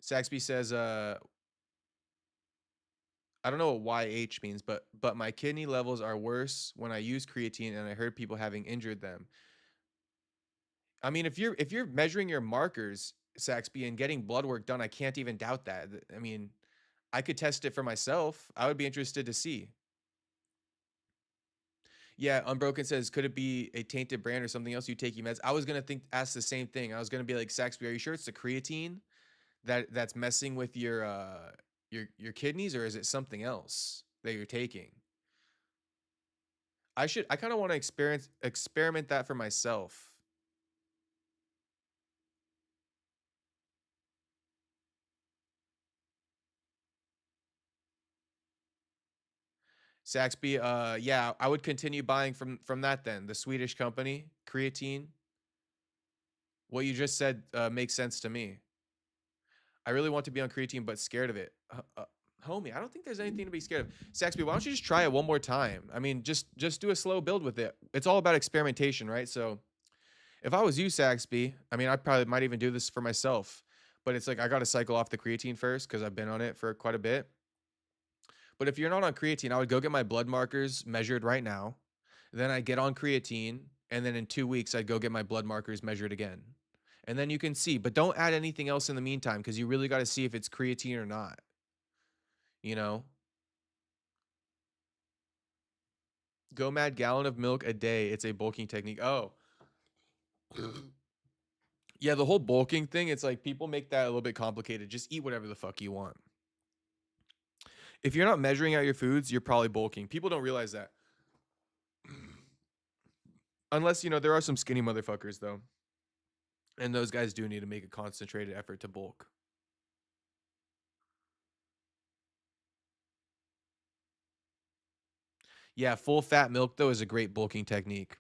Saxby says, I don't know what YH means, but my kidney levels are worse when I use creatine, and I heard people having injured them. I mean, if you're measuring your markers, Saxby, and getting blood work done, I can't even doubt that. I mean, I could test it for myself. I would be interested to see. Yeah, Unbroken says, could it be a tainted brand or something else you take meds? I was gonna ask the same thing. I was gonna be like, Saxby, are you sure it's the creatine that's messing with your kidneys, or is it something else that you're taking? I kind of want to experiment that for myself. Saxby, yeah, I would continue buying from that then. The Swedish company, creatine. What you just said makes sense to me. I really want to be on creatine, but scared of it. Homie, I don't think there's anything to be scared of. Saxby, why don't you just try it one more time? I mean, just do a slow build with it. It's all about experimentation, right? So if I was you, Saxby, I mean, I probably might even do this for myself. But it's like, I got to cycle off the creatine first because I've been on it for quite a bit. But if you're not on creatine, I would go get my blood markers measured right now. Then I get on creatine. And then in 2 weeks, I'd go get my blood markers measured again. And then you can see. But don't add anything else in the meantime, because you really got to see if it's creatine or not. Go mad gallon of milk a day. It's a bulking technique. Oh. Yeah, the whole bulking thing, it's like people make that a little bit complicated. Just eat whatever the fuck you want. If you're not measuring out your foods, you're probably bulking. People don't realize that. Unless, there are some skinny motherfuckers, though. And those guys do need to make a concentrated effort to bulk. Yeah, full fat milk, though, is a great bulking technique.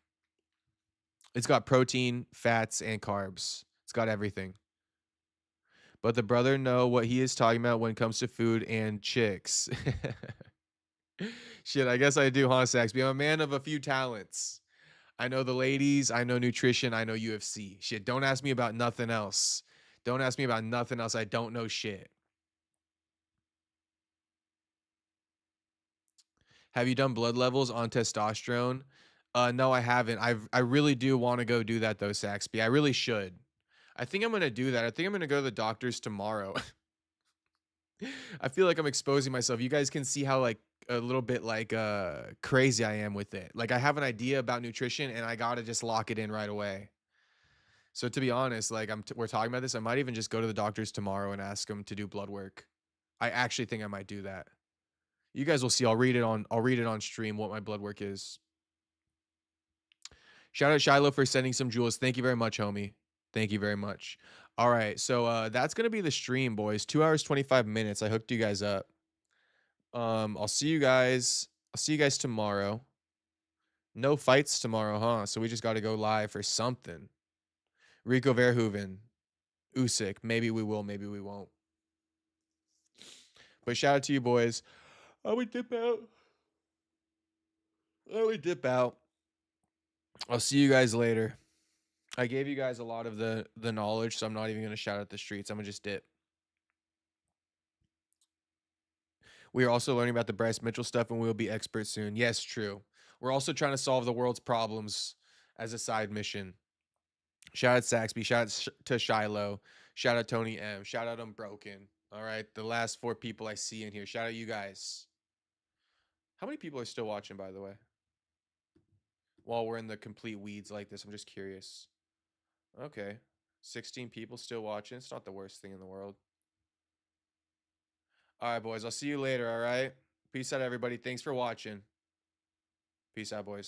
It's got protein, fats, and carbs. It's got everything. But the brother know what he is talking about when it comes to food and chicks. Shit, I guess I do, huh, Saxby? I'm a man of a few talents. I know the ladies, I know nutrition, I know UFC. Shit, don't ask me about nothing else. Don't ask me about nothing else. I don't know shit. Have you done blood levels on testosterone? No, I haven't. I really do want to go do that though, Saxby. I really should. I think I'm gonna do that. I think I'm gonna go to the doctor's tomorrow. I feel like I'm exposing myself. You guys can see how like a little bit like crazy I am with it. Like I have an idea about nutrition and I gotta just lock it in right away. So to be honest, like we're talking about this, I might even just go to the doctors tomorrow and ask them to do blood work. I actually think I might do that. You guys will see. I'll read it on stream what my blood work is. Shout out Shiloh for sending some jewels. Thank you very much, homie. Thank you very much. All right, so that's gonna be the stream, boys. 2 hours 25 minutes. I hooked you guys up. I'll see you guys. I'll see you guys tomorrow. No fights tomorrow, huh? So we just got to go live for something. Rico Verhoeven, Usyk. Maybe we will. Maybe we won't. But shout out to you, boys. Oh, we dip out. Oh, we dip out. I'll see you guys later. I gave you guys a lot of the knowledge, so I'm not even going to shout out the streets. I'm going to just dip. We are also learning about the Bryce Mitchell stuff, and we will be experts soon. Yes, true. We're also trying to solve the world's problems as a side mission. Shout out Saxby. Shout out to Shiloh. Shout out Tony M. Shout out Unbroken. All right, the last 4 people I see in here. Shout out you guys. How many people are still watching, by the way? While we're in the complete weeds like this, I'm just curious. Okay. 16 people still watching. It's not the worst thing in the world. All right, boys. I'll see you later, all right? Peace out, everybody. Thanks for watching. Peace out, boys.